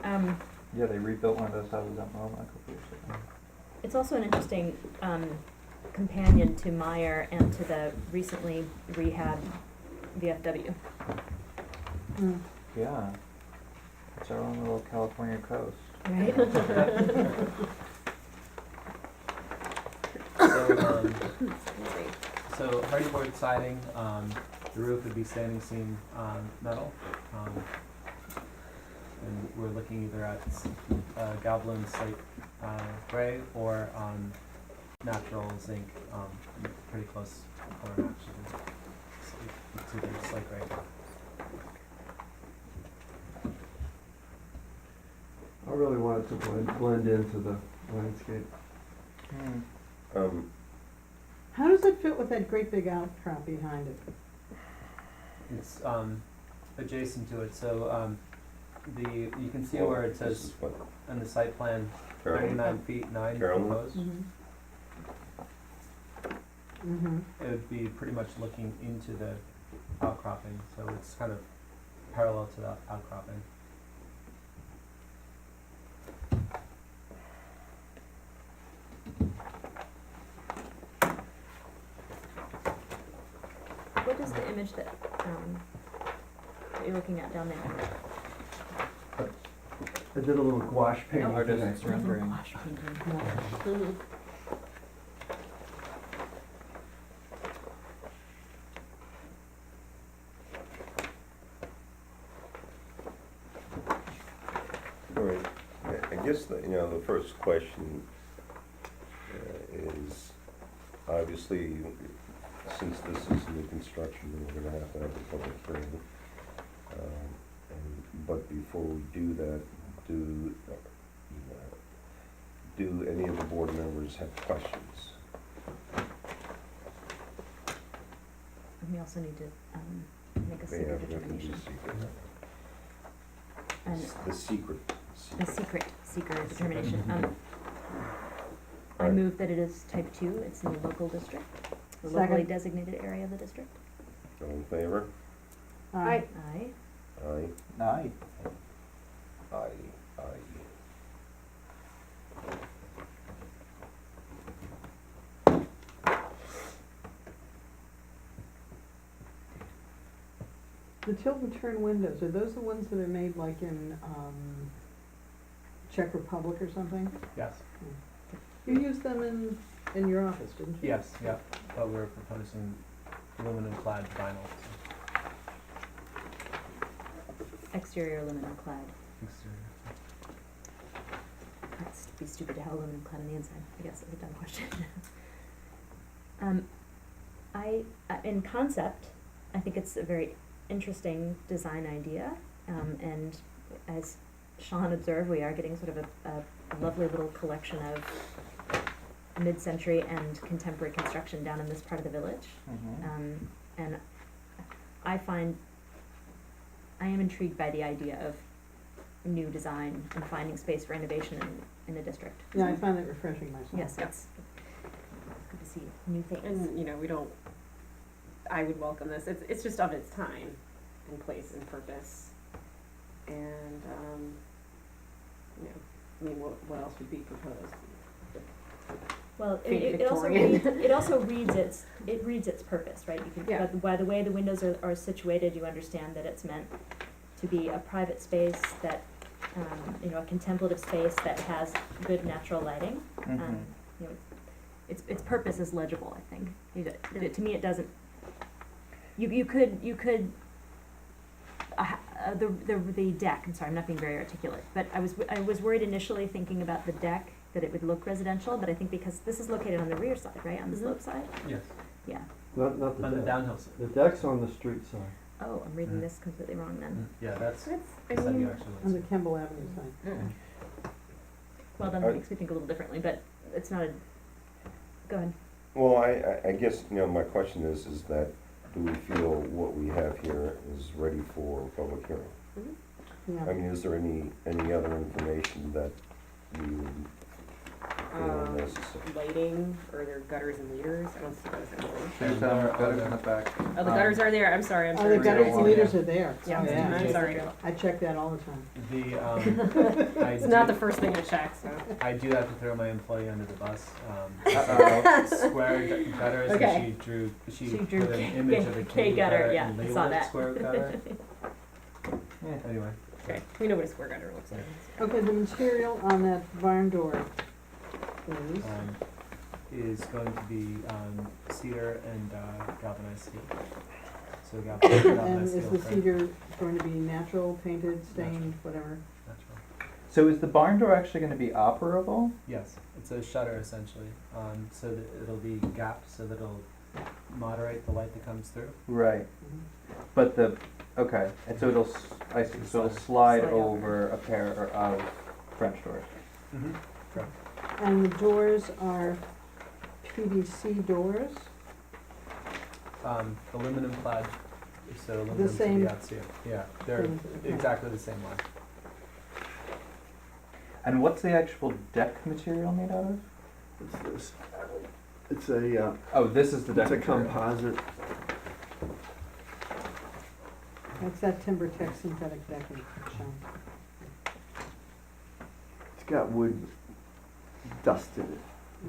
Um, Yeah, they rebuilt one of those houses at Moma a couple years ago. it's also an interesting, companion to Meyer and to the recently rehabbed VFW. Mm. Yeah. It's our own little California coast. Right? So hardy board siding, the roof would be standing seam, metal. And we're looking either at, Goblin slate, gray or, natural zinc, pretty close color match to the slate gray. I really want it to blend into the landscape. How does it fit with that great big outcrop behind it? It's, adjacent to it, so, you can see Oh, where it this says is what, on the site plan, Carolyn? 99 feet 9 Carolyn? proposed. Mm-hmm. It would be pretty much looking into the outcropping, so it's kind of parallel to the outcropping. What is the image that you're looking at down there? I did a little gouache painting today. Artist's rendering. Mhm. All right, I guess the first question is, obviously, since this is new construction, we're gonna have to have a public hearing. But before we do that, do any of the board members have questions? And we also need to, make a They secret have to be determination. secret. And The secret. a secret determination. I Alright. move that it is type 2, it's in the local district, the Second. locally designated area of the district. All in favor? Aye. Aye. Aye. Aye. Aye. The tilt and turn windows, are those the ones that are made like in, Czech Republic or something? Yes, You used them in your office, didn't you? yes, yeah, but we're proposing aluminum clad vinyl. Exterior aluminum clad. Exterior. It's be stupid to have aluminum clad on the inside, I guess is a dumb question. In concept, I think it's a very interesting design idea, and as Sean observed, we are getting sort of a lovely little collection of mid-century and contemporary construction down in this part of the village. And I am intrigued by the idea of new design and finding space for innovation in the district. Yeah, I find it refreshing myself. Yes, it's good to see new things. And, you know, I would welcome this, it's just of its time and place and purpose. And, you know, I mean, what else would be proposed? Well, Fake it also Victorian. reads its purpose, right? You can, Yeah. by the way the windows are situated, you understand that it's meant to be a private space that, a contemplative space that has good natural lighting. You know, its purpose is legible, I think. To me, it doesn't. You could the deck. I'm sorry, I'm not being very articulate, but I was worried initially thinking about the deck that it would look residential, but I think because this is located on the rear side, right, on the slope side. Yes, Yeah. Not the on the deck. downhill side. The deck's on the street side. Oh, I'm reading Mhm. this completely wrong then. Yeah, that's I side mean, yard actually. On the Kemble Avenue side. Well, then that makes me think a little differently, but it's not a. Go ahead. Well, I guess, my question is that, do we feel what we have here is ready for public hearing? Yeah. I mean, is there any other information that we would feel necessary? lighting, or their gutters and leaders, I don't see those anywhere. There's There are gutters other- in the back. Oh, the gutters are there, I'm sorry, I'm Oh, sorry. the gutters Yeah. and leaders are there. Yeah, Oh, yeah. I'm sorry. I check that all the time. It's not the first thing I check, so. I do have to throw my employee under the bus. Uh-oh. Square gutters, Okay. and she She put drew an image of a K K gutter, gutter yeah, and I labeled saw it that. square gutter. Anyway, Okay, we know what a square gutter looks like. Okay, the material on that barn door, please. is going to be cedar and galvanized steel. So galvanized And steel is the frame, cedar going to be natural, painted, stained, whatever? natural. So is the barn door actually gonna be operable? Yes, it's a shutter essentially, so that it'll be gapped so that it'll moderate the light that comes through. Right. Mhm. But okay, and so I see, so it'll slide Slide over. over a pair of French doors. Mm-hmm. And the doors are PVC doors? Aluminum clad, so aluminum to same- the outside. Yeah, they're Okay. exactly the same one. And what's the actual deck material made out of? It's this. It's a, Oh, this is the deck it's a material. composite. That's that Timber Tech synthetic decking, Sean. It's got wood dust in it.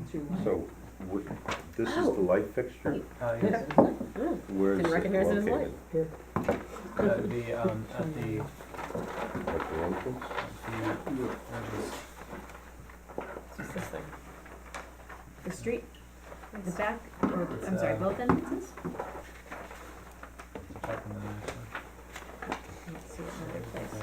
It's your one. So, this is the light fixture? Yes, Where is Didn't it recognize it as light. located? that'd be at the At the entrance? entrance. It's just this thing. The street, the back, or, It's, I'm sorry, both entrances? Check on that actually. Let's see another place.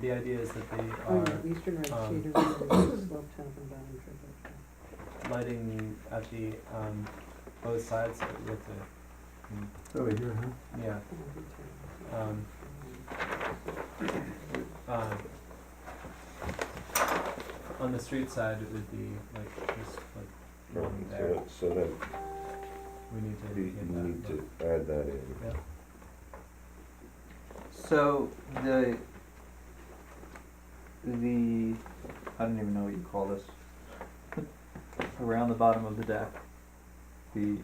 The idea is that they Oh, are yeah, Eastern Red um, Cedar, slope top and bottom triple. lighting at the both sides with the Over here, huh? yeah. Um, on the street side, it would be like just like one there. So that We need to you indicate that. need to add that in. Yeah. So the I don't even know what you call this. Around the bottom of the deck, the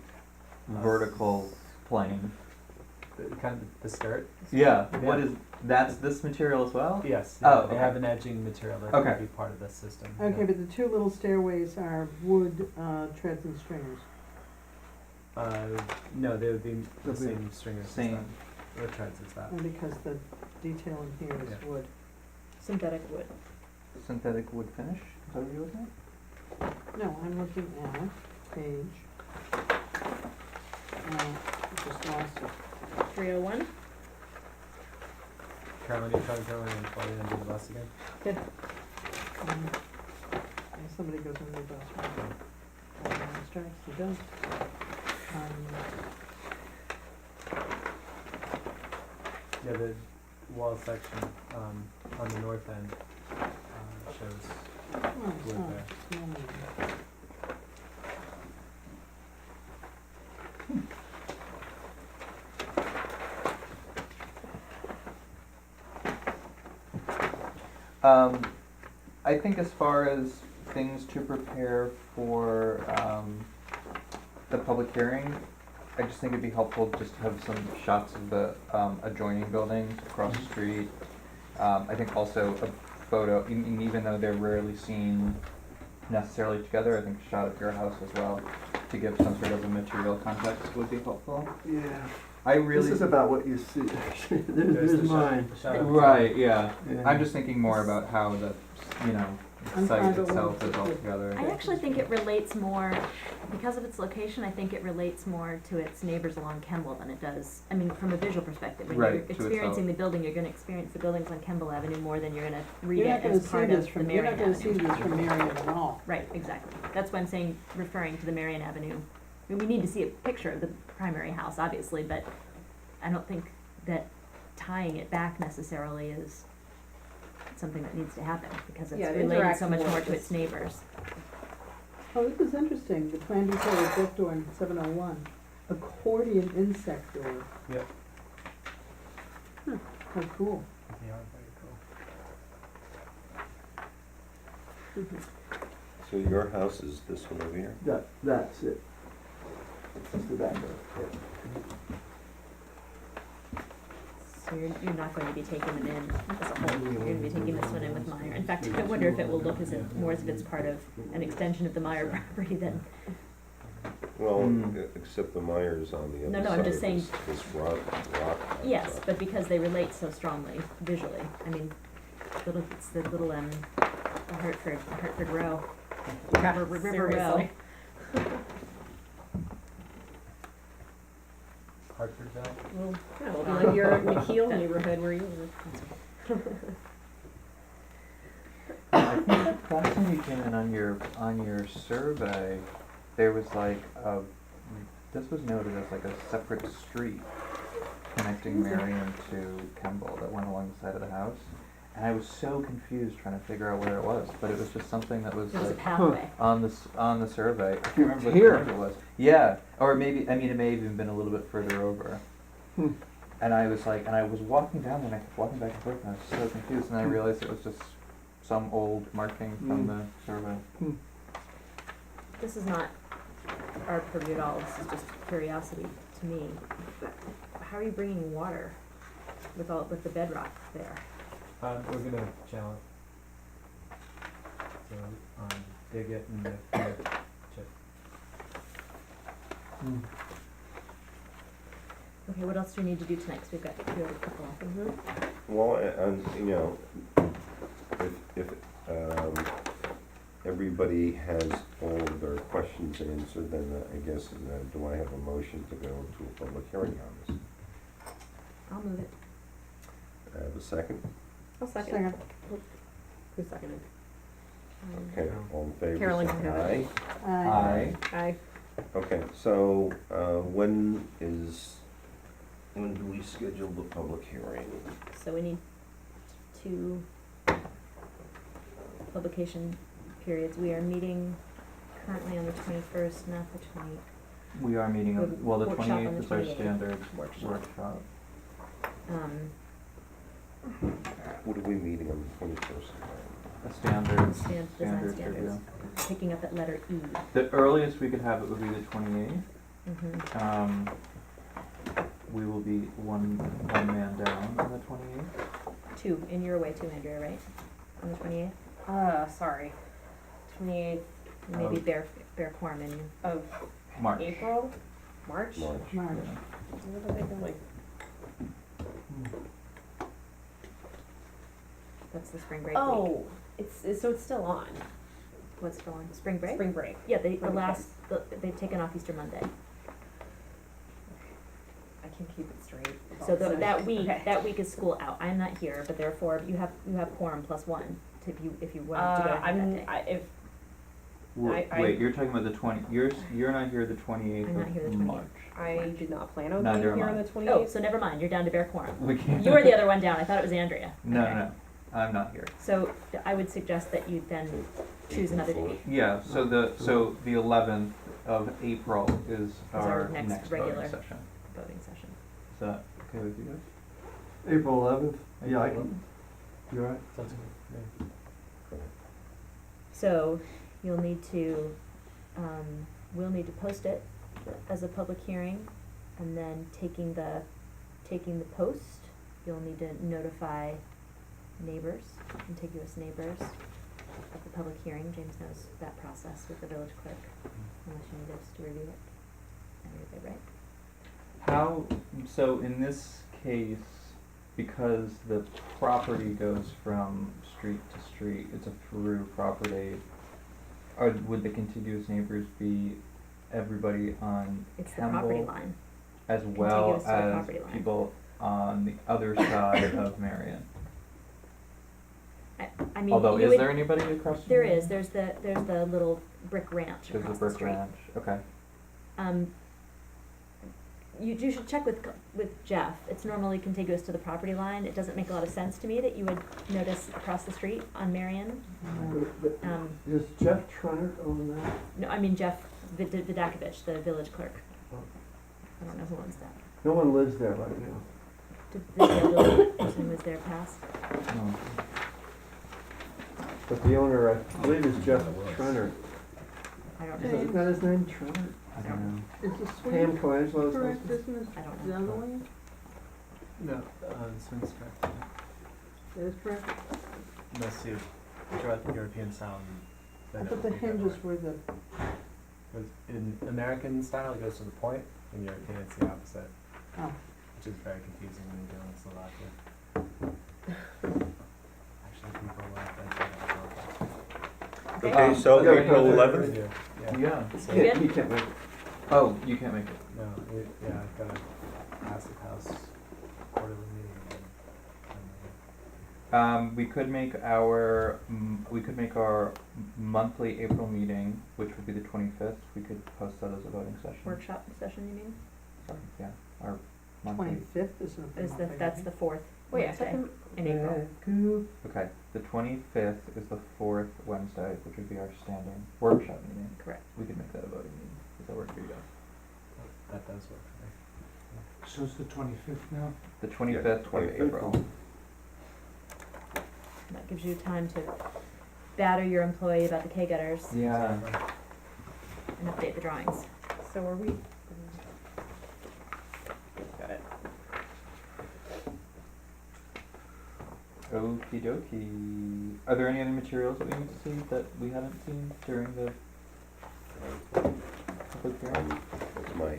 vertical plane. Kind of the skirt? Yeah. Yeah. What is that's this material as well? Yes, Oh, they okay. have an edging material that Okay. would be part of the system. Okay, yeah. but the two little stairways are wood, treads and stringers. No, they would be the They'll be same stringers as Same. that, or treads as that. And because the detail in here is Yeah. wood. Synthetic wood. Synthetic wood finish. Is that what you're looking at? No, I'm looking at page, just lost it. 301. Carolyn, you try to go in and plug it into the bus again? And somebody goes under the bus, right? Strikes, he does. Yeah, the wall section on the north end shows Oh, it's wood not, there. it's not. I think as far as things to prepare for the public hearing, I just think it'd be helpful just to have some shots of the adjoining buildings across the street. I think also a photo, even though they're rarely seen necessarily together, I think a shot of your house as well to give some sort of a material context would be helpful. Yeah. I really. This is about what you see. There's the shot- mine. the shot of- Right, yeah. Yeah. I'm just thinking more about how the, I'm site fine, but itself what- is all together. I actually think it relates more, because of its location, I think it relates more to its neighbors along Kemble than it does, I mean, from a visual perspective. When Right, you're to experiencing itself. the building, you're gonna experience the buildings on Kemble Avenue more than you're gonna read You're it not gonna as see part this of the from, you're Marion not gonna see Avenue. this from Marion at all. Right, exactly. That's why I'm saying, referring to the Marion Avenue. I mean, we need to see a picture of the primary house, obviously, but I don't think that tying it back necessarily is something that needs to happen, because it's Yeah, it related so interacts much more more with to its neighbors. Oh, this is interesting, the plan detail of book door in 701, accordion insect door. Yep. How cool. They are very cool. So your house is this one over here? That's it. It's the back of it. So you're not going to be taking them in as a whole, you're gonna be taking this one in with Meyer. In fact, I wonder if it will look as if, more as if it's part of an extension of the Meyer property than, Well, Hmm. except the Myers on the No, other no, I'm side just of saying- this rock. yes, but because they relate so strongly visually. I mean, it's the little, the Hartford Row, River Row. seriously. Hartfordville? Well, yeah, it'll be like your McKeel neighborhood where you live. I think last time you came in on your survey, there was like this was noted as like a separate street connecting Marion to Kemble that went along the side of the house. And I was so confused trying to figure out where it was, but it was just something that was It was a like pathway. on the survey. I can't remember what Here. road it was. Yeah, or maybe, I mean, it may have even been a little bit further over. Hmm. And I was like, and I was walking down there and I kept walking back and forth and I was so confused and I realized it was just some old marking from the survey. This is not our purview at all, this is just curiosity to me. How are you bringing water with the bedrock there? We're gonna channel it. So, dig it and then chip. Okay, what else do we need to do tonight? 'Cause we have a couple. Well, and, if everybody has all of their questions answered, then I guess, do I have a motion to go to a public hearing on this? I'll move it. I have a second? I'll second. Second. Who seconded? Okay, all in favor, Carolyn say can do it. aye. Aye. Aye. Okay, so, when do we schedule the public hearing? So we need two publication periods. We are meeting currently on the 21st, not the 20th. We are meeting, Good well, the workshop on 28th the is our 28th. standard Workshop. workshop. What are we meeting on the 21st? A standard, Design standard standards, review. picking up at letter E. The earliest we could have it would be the 28th. Mm-hmm. We will be one man down on the 28th. Two, and you're away too, Andrea, right? On the 28th? Sorry. 28th Maybe Oh. bear quorum in you. of March. April? March? March. March. What am I doing? That's the spring break week. Oh, so it's still on. What's going, spring break? Spring break. Yeah, the Spring last, they've taken off Easter Monday. I can keep it straight. So that week, Okay. that week is school out. I'm not here, but therefore you have quorum plus one to, if you wanted to go ahead that day. Wait, you're talking about the 20, you're not here the 28th I'm not here the of 28th. March. I did not plan on Neither being am here I. on the 28th. Oh, so never mind, you're down to bear quorum. We can't. You were the other one down, I thought it was Andrea. No, Okay. no, I'm not here. So I would suggest that you then choose another April date. Yeah, so the 11th of April is our our next next regular voting session. Voting session. Is that okay with you guys? April 11th? Yeah, I April can, you all right? Sounds good. So you'll need to, we'll need to post it as a public hearing, and then taking the post, you'll need to notify neighbors, contiguous neighbors of the public hearing. James knows that process with the village clerk, unless you need us to review it. And you're good, right? How, so in this case, because the property goes from street to street, it's a through property, would the contiguous neighbors be everybody on It's the property Campbell line. as well Contiguous to the as property line. people on the other side of Marion? I mean, Although, you is would- there anybody across from There Marion? is, there's the little brick ranch There's across the the brick street. ranch, okay. You should check with Jeff. It's normally contiguous to the property line. It doesn't make a lot of sense to me that you would notice across the street on Marion. But Um, Does Jeff Trenner own that? no, I mean Jeff Vidakovich, the village clerk. I don't know who owns that. No one lives there right now. Did the elderly person who was there pass? No. But the owner, I believe, is Jeff Trenner. I don't Isn't know. that his name, Trenner? I don't know. Is the Pam swing Colangelo's correct, husband? isn't it? I don't The know. other way? No, swing's correct. That is correct? Unless you draw the European style, I then it thought the would be that hinges way. were the, Because in American style, it goes to the point. In European, it's the opposite, oh, which is very confusing when you're dealing with Slovakia. Actually, people like that. Okay, so Yeah, April yeah. 11th? Yeah. Yeah. You good? He can't make it. Oh, you can't make it. No, yeah, I've got a passive house quarterly meeting. We could make our monthly April meeting, which would be the 25th. We could post that as a voting session. Workshop session, you mean? Sorry, yeah, our monthly. 25th is not the That's the fourth Wait, I thought Wednesday the, in April. Okay, the 25th is the fourth Wednesday, which would be our standing workshop meeting. Correct. We could make that a voting meeting. Does that work for you guys? That does work for me. So it's the 25th now? The 25th of 25th. April. That gives you time to batter your employee about the K gutters Yeah. and update the drawings. so are we? Got it. Okie dokie. Are there any other materials that we need to see that we haven't seen during the public hearing?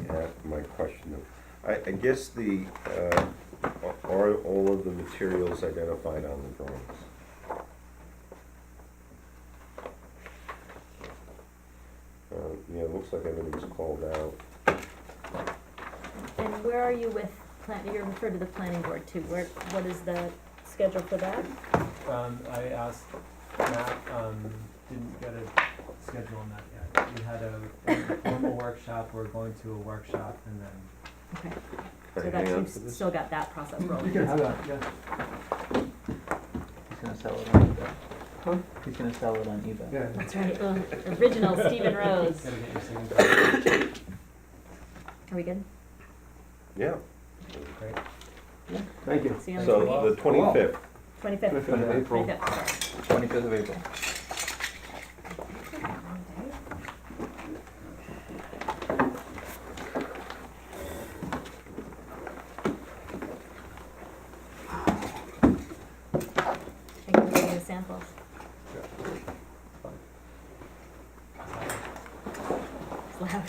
That's my question. I guess are all of the materials identified on the drawings? Yeah, it looks like everything's called out. And where are you with you're referred to the planning board too. What is the schedule for that? I asked Matt, didn't get a schedule on that yet. We had a formal workshop, we're going to a workshop, and then Okay. Can I So hang that on you've to this? still got that process You rolling. can have that, yeah. gonna sell it on eBay. Huh? He's gonna sell it on eBay. Yeah. That's right, original Stephen Rose. Gotta get your singing card. Are we good? Yeah, Great. Thank you. See you on the so the 25th. 25th. 25th of April. 25th. 25th of April. Thank you for bringing the samples. It's loud.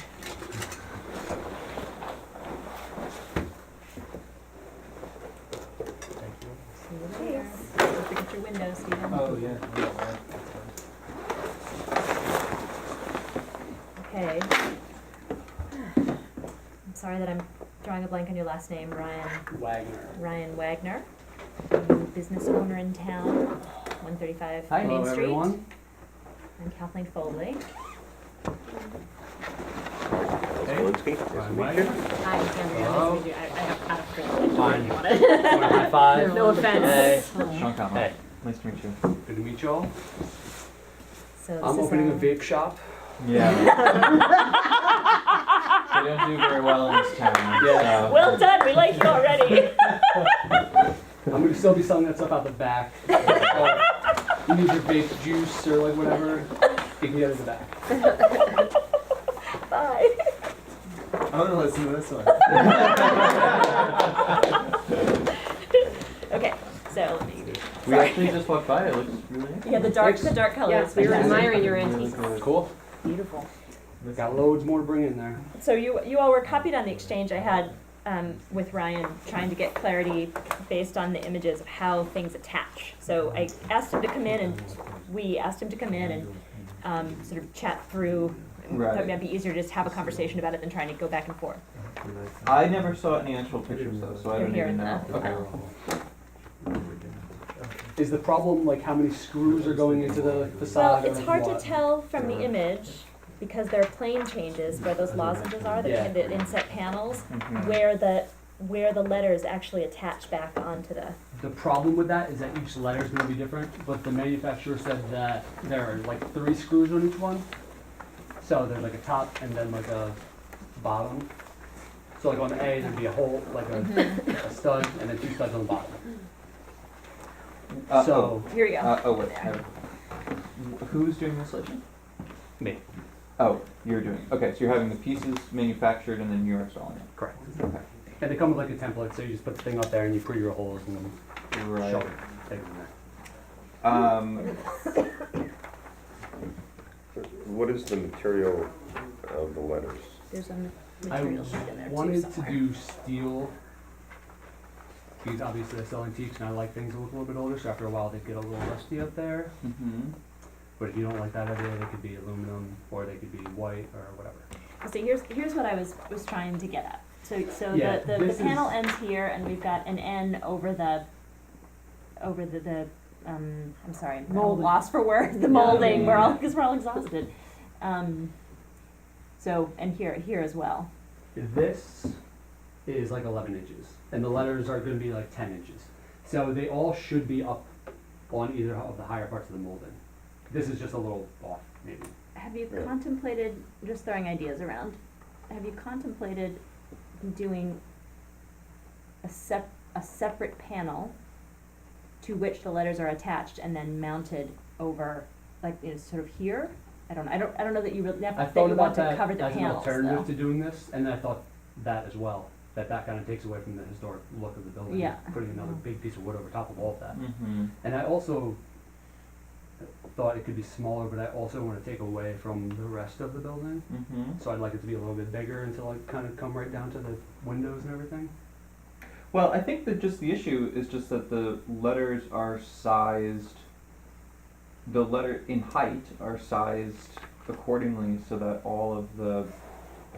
Thank you. See you later. Don't forget your window, Stephen. Oh, yeah, that's Okay. I'm sorry that I'm drawing a blank on your last name, Ryan. Wagner. Ryan Wagner, new business owner in town, 135 Hi. Main Hello, Street. everyone. I'm Kathleen Foley. Zelinski, nice to Fine, meet Mike. you. Hi, Andrea. Hello. Nice to meet you. I have out of print. Fine. Want to High five. No offense. Sean Conlon. Hey. Nice to meet you. Good to meet you all. So I'm this is opening a vape shop. Yeah. They don't do very well in this town. Yeah. So. Well done. We like you already. I'm gonna still be selling that stuff out the back. You need your vape juice or like whatever, you can get it in the back. Bye. I'm gonna listen to this one. Okay. So We actually just walked by. It looks really nice. yeah, the dark colors. Yes, we were fantastic. admiring your Really antiques. good. Cool. Beautiful. Got loads more to bring in there. So you all were copied on the exchange I had with Ryan, trying to get clarity based on the images of how things attach. So I asked him to come in, and we asked him to come in and sort of chat through. Right. Thought it might be easier to just have a conversation about it than trying to go back and forth. I never saw any actual pictures though, so I They're don't here even in know. the Okay. Is the problem like how many screws are going into the Well, facade? it's or hard to what? tell from the image because there are plane changes where those lozenges are that Yeah. the inset panels, Mhm. where the letters actually attach back onto the. The problem with that is that each letter is going to be different, but the manufacturer said that there are like 3 screws on each one. So there's like a top and then like a bottom. So like on the A, there'd be a hole, like a stud, and then 2 studs on the bottom. So Here you go. Oh wait. Who's doing the installation? me, Oh, you're doing. Okay, so you're having the pieces manufactured and then you're installing it. correct. Okay. And they come with like a template, so you just put the thing up there and you put your holes and then Right. shove it. Take it from there. What is the material of the letters? There's some I material sheet in there too wanted to somewhere. do steel, because obviously I sell antiques and I like things that look a little bit older, so after a while they get a little rusty up there. Mm-hmm. But if you don't like that idea, they could be aluminum, or they could be white, or whatever. So here's what I was trying to get at. So Yeah, the this panel is- ends here, and we've got an N over the I'm sorry, I'm Molding. lost for words. The molding. We're all exhausted. So and here as well. This is like 11 inches, and the letters are going to be like 10 inches. So they all should be up on either of the higher parts of the molding. This is just a little off, maybe. Have you Yeah. contemplated, just throwing ideas around, have you contemplated doing a separate panel to which the letters are attached and then mounted over, like, sort of here? I don't know that you really, I that thought you about want to that cover the as an panels, alternative though. to doing this, and I thought that as well. That kind of takes away from the historic look of the building. Yeah. Putting another big piece of wood over top of all of that. Mm-hmm. And I also thought it could be smaller, but I also want to take away from the rest of the building. Mm-hmm. So I'd like it to be a little bit bigger until I kind of come right down to the windows and everything. Well, I think that just the issue is just that the letters are sized. The letter in height are sized accordingly so that all of the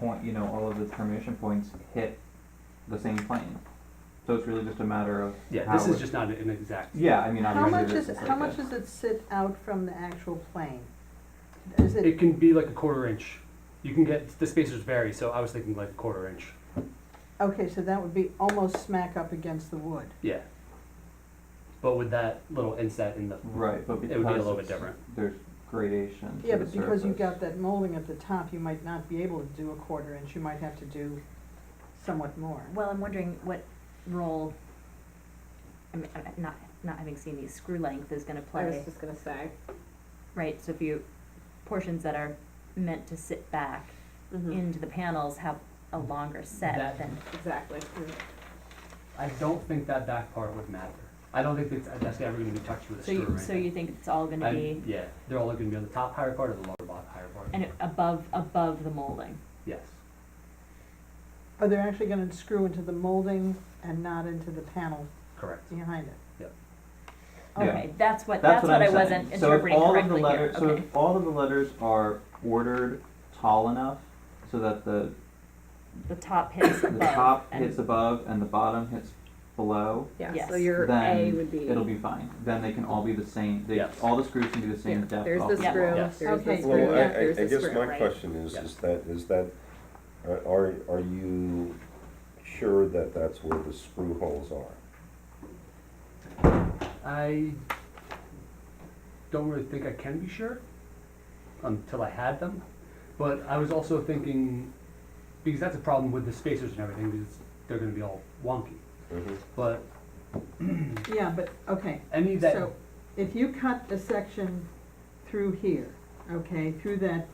all of the termination points hit the same plane. So it's really just a matter of Yeah, how this is it- just not an exact. Yeah, I mean, How obviously much this is, is how like much a- does it sit out from the actual plane? Is It it, can be like a 1/4 inch. You can get, the spacers vary, so I was thinking like 1/4 inch. okay, so that would be almost smack up against the wood. Yeah. But with that little inset in the, Right, but it would be a because little bit it's- different. there's gradation to Yeah, the but because you've surface. got that molding at the top, you might not be able to do a 1/4 inch, you might have to do somewhat more. Well, I'm wondering what role, I mean, not having seen these, screw length is gonna I was play, just gonna say. right? So if you, portions that are meant to sit back into the panels have a longer set That- than, Exactly. I don't think that back part would matter. I don't think that's ever gonna be touched with a so screw or you, so anything. you think it's all gonna be, Yeah, they're all gonna be on the top higher part or the lower higher part. and above the molding? Yes. Are they actually gonna screw into the molding and not into the panel Correct. behind it? Yeah. Okay, that's what I I'm wasn't saying. interpreting correctly here, So okay. if all of the letters are ordered tall enough so that the top hits above. top and- hits above and the bottom hits below, Yeah, Yes. so your A then would be. it'll be fine. Then they can all be the same, Yes. all the screws can be the same Yeah, depth there's off the the screw, wall. Yes. there's the Okay. screw, Well, yeah, there's I the guess screw, my right? question is Yes. that, are you sure that that's where the screw holes are? I don't really think I can be sure until I had them. But I was also thinking, because that's a problem with the spacers and everything, because they're gonna be all wonky. Mhm. But Yeah, but, okay, any that, so if you cut a section through here, okay, through that,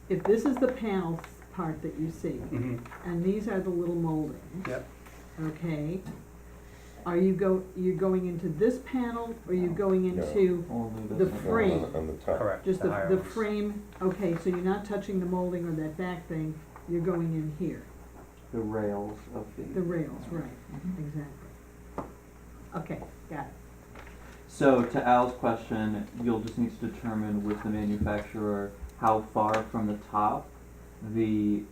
if this is the panel part that you see, Mhm. and these are the little moldings. Yep. Okay, you're going into this panel, or you're going No. into Only the this one. frame? On the top. correct, just the higher the ones. frame? Okay, so you're not touching the molding or that back thing, you're going in here, The rails of the rails, right, Mhm. exactly. Okay, got it. So to Al's question, you'll just need to determine with the manufacturer how far from the top the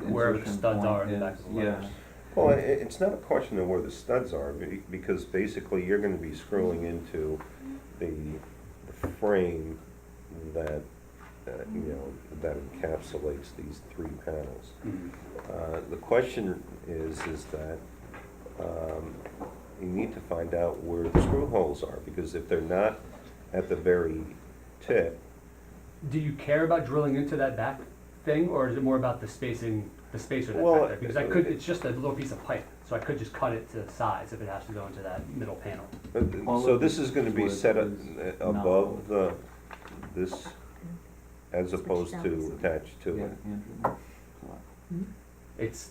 Wherever the insertion studs are point in the back is. of the Yeah. letters. Well, it's not a question of where the studs are, because basically you're gonna be screwing into the frame that, that encapsulates these 3 panels. Mhm. The question is that, you need to find out where the screw holes are, because if they're not at the very tip, Do you care about drilling into that back thing, or is it more about the spacing, the spacer that's Well, back there? Because it's just a little piece of pipe, so I could just cut it to size if it has to go into that middle panel. All so of this this is gonna be wood set is above this, as Switch opposed down to some. attached to Yeah, it. Andrew.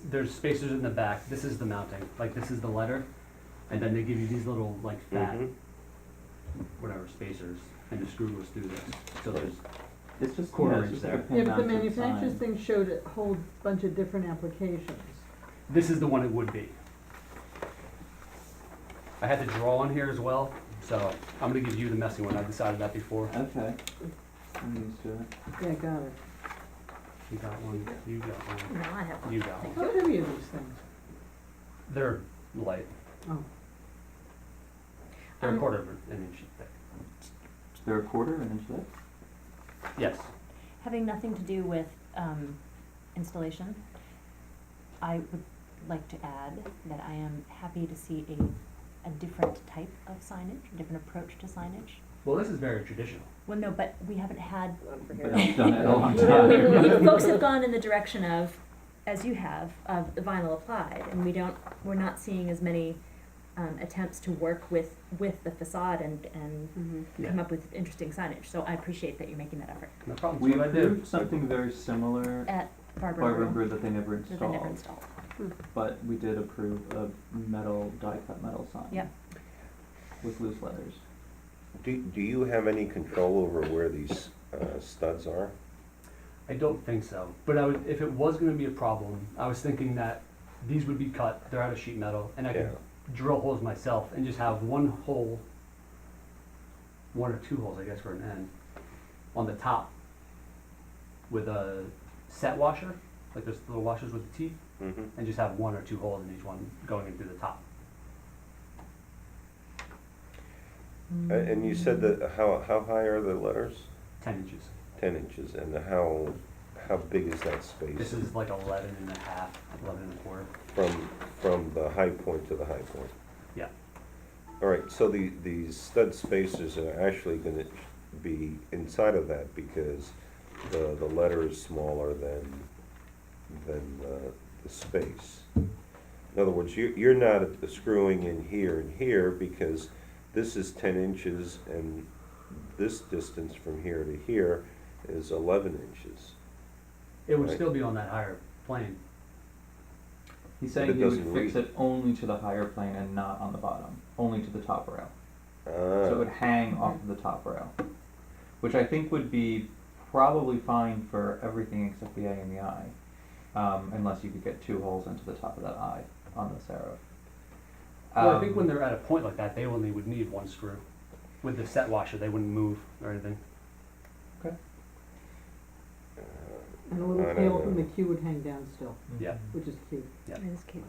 There's spacers in the back, this is the mounting, like this is the letter, and then they give you these little like fat, Mhm. whatever spacers, and the screw goes through this. So there's, It's just, Quarter yeah, it's inch just like a there. pin Yeah, but the mounted manufacturer's sign. thing showed a whole bunch of different applications. this is the one it would be. I had to draw on here as well, so I'm gonna give you the messy one, I decided that before. Okay. I'm used to it. Yeah, got it. You got one, you got one, No, I have one. you got one. How heavy are these things? They're light, Oh, they're a Um, quarter of an inch thick. They're a 1/4 inch thick? Yes. Having nothing to do with installation, I would like to add that I am happy to see a different type of signage, a different approach to signage. Well, this is very traditional. Well, no, but we haven't had, But I've done it a long time. folks have gone in the direction of, as you have, of the vinyl applied, and we're not seeing as many attempts to work with the facade and Mhm. Yeah. come up with interesting signage, so I appreciate that you're making that effort. No problem, We that's what I approved did. something very similar, At Barbara Barbara Brew, Brew, that they never that they never installed, installed. but we did approve a metal, die-cut metal sign. Yep. With loose letters. Do you have any control over where these studs are? I don't think so, but if it was gonna be a problem, I was thinking that these would be cut, they're out of sheet metal, and I could drill holes myself and just have one hole, 1 or 2 holes, I guess, for an end, on the top with a set washer, like those little washers with the teeth, Mm-hmm. and just have 1 or 2 holes in each one going in through the top. And you said that, how high are the letters? 10 inches. 10 inches, and how how big is that space? This is like 11 and a half, 11 and a quarter. From the high point to the high point? Yeah. All right, so these stud spacers are actually gonna be inside of that because the letter is smaller than the space. In other words, you're not screwing in here and here because this is 10 inches and this distance from here to here is 11 inches. It would Right. still be on that higher plane. He's But saying it he would doesn't fix read. it only to the higher plane and not on the bottom, only to the top rail. So it Ah, would hang off of the top rail, which I think would be probably fine for everything except the A and the I, unless you could get 2 holes into the top of that I on this arrow. Well, I think when they're at a point like that, they only would need 1 screw. With the set washer, they wouldn't move or anything. And a I little don't tail from know. the Q would hang down still, Yeah. which is cute. Yeah. It is cute.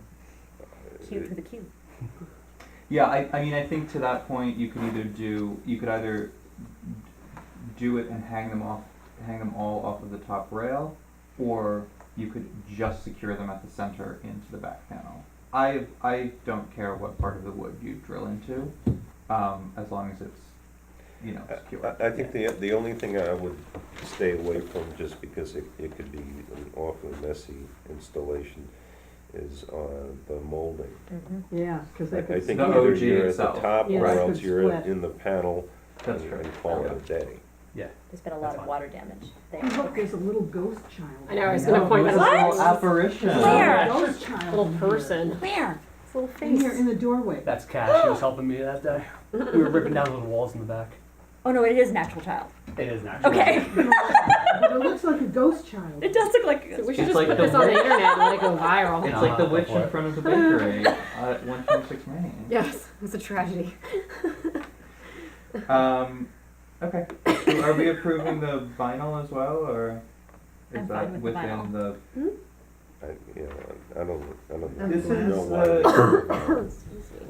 Cute for the cute. Yeah, I mean, I think to that point, you could either do it and hang them all off of the top rail, or you could just secure them at the center into the back panel. I don't care what part of the wood you drill into, as long as it's, secure. I think the only thing I would stay away from, just because it could be an awfully messy installation, is the molding. Mm-hmm. Yeah, cause they I could. think The either OG you're at the itself. top Yeah, or that else could you're split. in the panel That's and true. call it a day. Yeah. There's been a lot That's of fine. water damage there. Oh, look, there's a little ghost child. I know, I was No, gonna point it that was a out. little apparition. Where? Ghost child. Little in here. person. Where? It's a little In face. here, in the doorway. That's Cash. She was helping me that day. We were ripping down the little walls in the back. Oh no, it is an actual child. It is natural. Okay. But it looks like a ghost child. It does look like a So we ghost should It's just like put the this on the witch. internet and let it go viral. It's No, like the go witch for in it. front of the bakery at 126 Main. Yes, it's a tragedy. Okay. So are we approving the vinyl as well, or is I'm that fine with the within vinyl. the? I don't know. This know is, why they-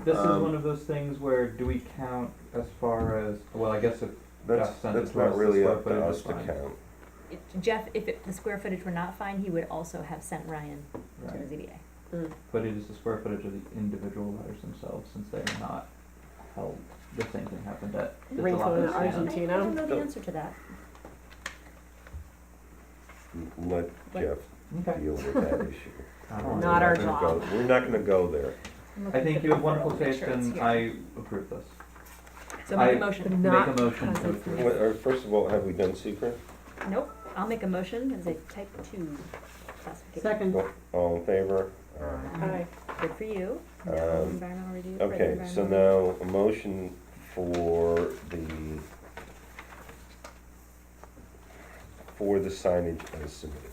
This is Um, one of those things where do we count as far as, well, I guess if That's, Jeff sent it that's to not us, the really square up to footage us is to fine. count. Jeff, if the square footage were not fine, he would also have sent Ryan to Right. the ZBA. But it is the square footage of the individual letters themselves, since they are not held, the same thing happened at the Wrinkle in Jalapeno Stand. Argentina. I don't know the answer to that. Let What? Jeff Okay. deal with that issue. I don't We're know. Not our gonna job. go- We're not gonna go there. I'm I looking think for you have the wonderful photo. Make taste sure it's and here. I approve this. So make I- a motion. Make Not a motion to because approve. it's- First of all, have we done secret? Nope, I'll make a motion as a type 2 classification. Second. All in favor? Aye. Good for you. No Um, environmental review. further Okay, so environmental now a motion for the signage as submitted.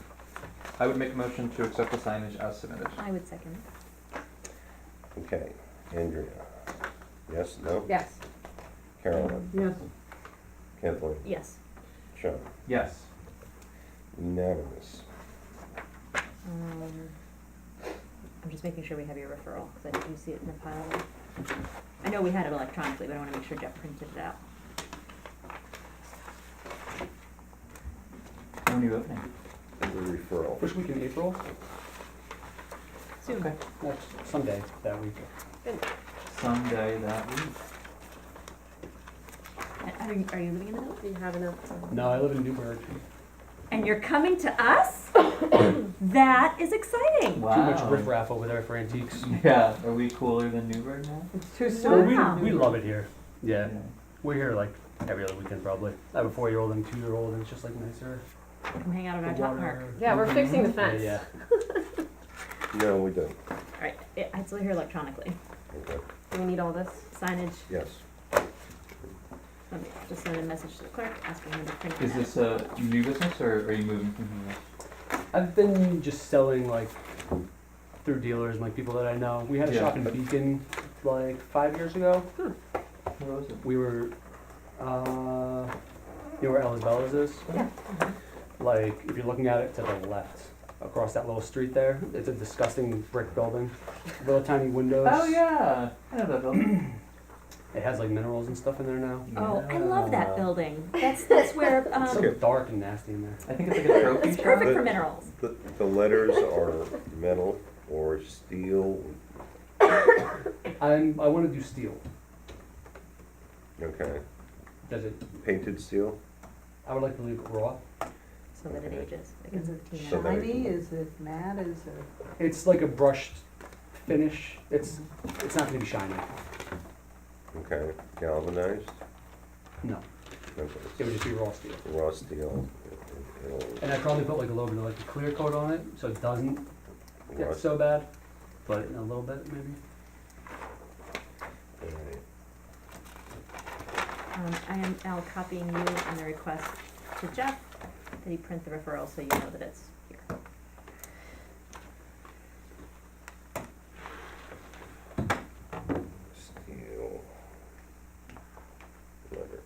I would make a motion to accept the signage as submitted. review. I would second. Okay, Andrea? Yes, no? Yes. Carolyn? Yes. Kathleen? Yes. Sean? Yes. Unanimous. I'm just making sure we have your referral, because I do see it in the pile there. I know we had it electronically, but I wanna make sure Jeff printed it out. When are you opening? The referral. First week in April? Soon. Okay. That's Sunday that week. Someday that week. Are you living in the village? Do you have enough? No, I live in Newburgh. And you're coming to us? That is exciting. Wow. Too much riffraff over there for antiques. Yeah, are we cooler than Newburgh now? It's too Well, soon. Wow. we love it here. Yeah. We're here like every other weekend probably. I have a 4-year-old and a 2-year-old and it's just like nicer. Come hang out at our The dog park. water. Yeah, we're fixing the Yeah, fence. yeah. No, we don't. Alright, it's here electronically. Okay, Do we need all this? Signage, yes. let me just send a message to the clerk asking him to print it Is out. this a new business or are you moving from here? I've been just selling like through dealers and like people that I know. We had a Yeah. shop in Beacon like 5 years ago. Where was it? We were, you know where Ella's Bella's is? Yeah. Like, if you're looking at it to the left, across that little street there, it's a disgusting brick building, little tiny windows. Oh yeah, I know that building. It has like minerals and stuff in there now. Oh, I love that Yeah. building. That's where, It's so dark and nasty in there. I think it's like a trophy it's shop. perfect for minerals. The letters are metal or steel, I wanna do steel. okay, Does it, painted steel? I would like to leave it raw. So that it ages against the teen. So that it Shiny, can- is it matte, is it? It's like a brushed finish. It's not gonna be shiny. Okay, galvanized? No, it Okay, would just be raw steel. raw steel. It'll And I probably put like a little bit of like a clear coat on it, so it doesn't get rust. so bad, but a little bit maybe. Alright. I am now copying you on the request to Jeff that he print the referral so you know that it's here. Steel letters.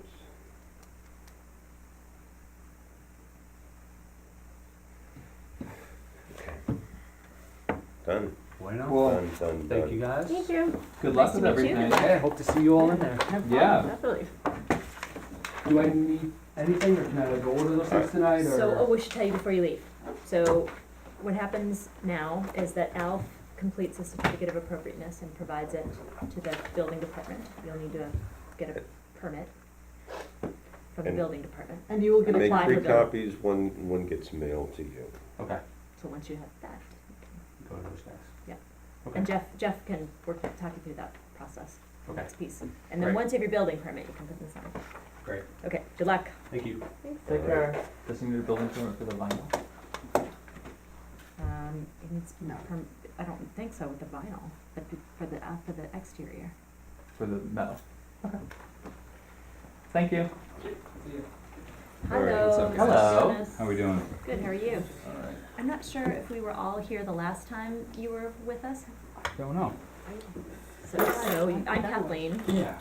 Okay. Done, Bueno. Cool. done. Thank you guys. Thank you. Good luck Nice with to meet you. everything. Yeah, hope to see you all in there. Yeah. Definitely. Do I need anything, or can I like go order those things tonight, or? So, we should tell you before you leave. So, what happens now is that Alf completes a certificate of appropriateness and provides it to the building department. You'll need to get a permit from the And- building department. And you will get a Make apply for 3 building. copies, one gets mailed to you. Okay, So once you have that, go to those guys. Yeah. Okay. and Jeff can talk you through that process. Okay, Next piece. And then Great. once you have your building permit, you can put this on. great. Okay, good luck. Thank you. Take care. Does he need a building permit for the vinyl? It needs, No. I don't think so with the vinyl, but for the exterior. For the metal? Okay. Thank you. All right, Hello. what's up, guys? Hello. Jonas. How we doing? Good, how are you? All right. I'm not sure if we were all here the last time you were with us. Don't know. So I'm Kathleen. Yeah.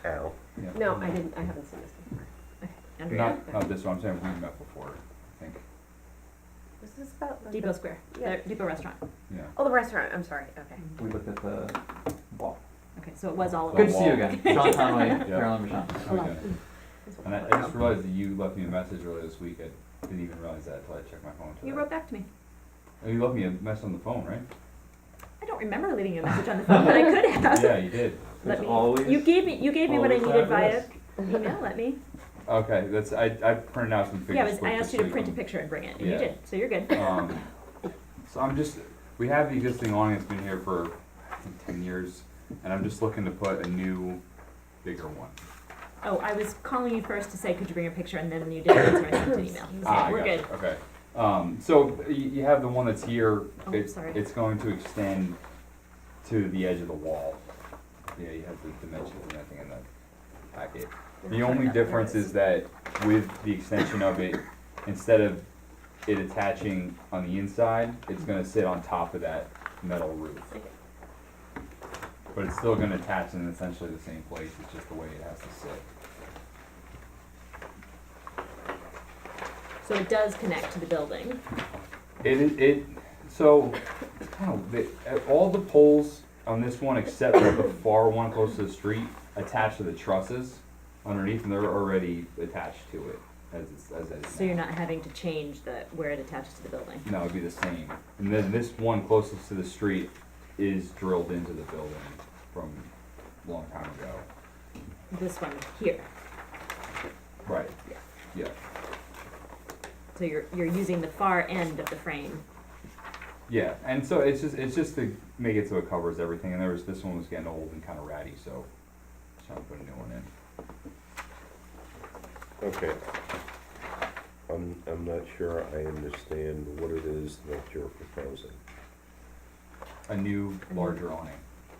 Al? Yeah. No, I haven't seen this before. Andrea. Not this one, I'm saying we've met before, I think. Was this about? Depot Square, Yeah. the Depot Restaurant. Yeah. Oh, the restaurant, I'm sorry, okay. We looked at the wall. Okay, so it was all of Good us. to see you again. Sean Conway, Yeah. Carolyn Michon. How we doing? And I just realized that you left me a message earlier this week. I didn't even realize that until I checked my phone today. You wrote back to me. Oh, you left me a message on the phone, right? I don't remember leaving you a message on the phone, but I could have. Yeah, you did. Let There's me, always. you gave me what I always needed that via risk. email, let me. Okay, I printed out some figures. Yeah, I quick asked this you to week print a on- picture and bring it, and you Yeah. did, so you're good. So we have the existing awning that's been here for, I think, 10 years, and I'm just looking to put a new, bigger one. Oh, I was calling you first to say, could you bring a picture, and then you did answer, I sent an email. Ah, Okay, we're I good. gotcha. Okay. So you have the one that's here. Oh, It's sorry. it's going to extend to the edge of the wall. Yeah, you have the dimensions and everything in the packet. The only difference is that with the extension of it, instead of it attaching on the inside, it's gonna sit on top of that metal roof. But it's still gonna attach in essentially the same place, it's just the way it has to sit. So it does connect to the building. So, it's kind of, all the poles on this one, except for the far one close to the street, attached to the trusses underneath, and they're already attached to it, as it is So you're now. not having to change where it attaches to the building. No, it'd be the same. And then this one closest to the street is drilled into the building from a long time ago. This one here. Right. Yeah. So you're using the far end of the frame. Yeah, and so it's just to make it so it covers everything, and this one was getting old and kinda ratty, so just trying to put a new one in. Okay. I'm not sure I understand what it is that you're proposing. A new, larger awning.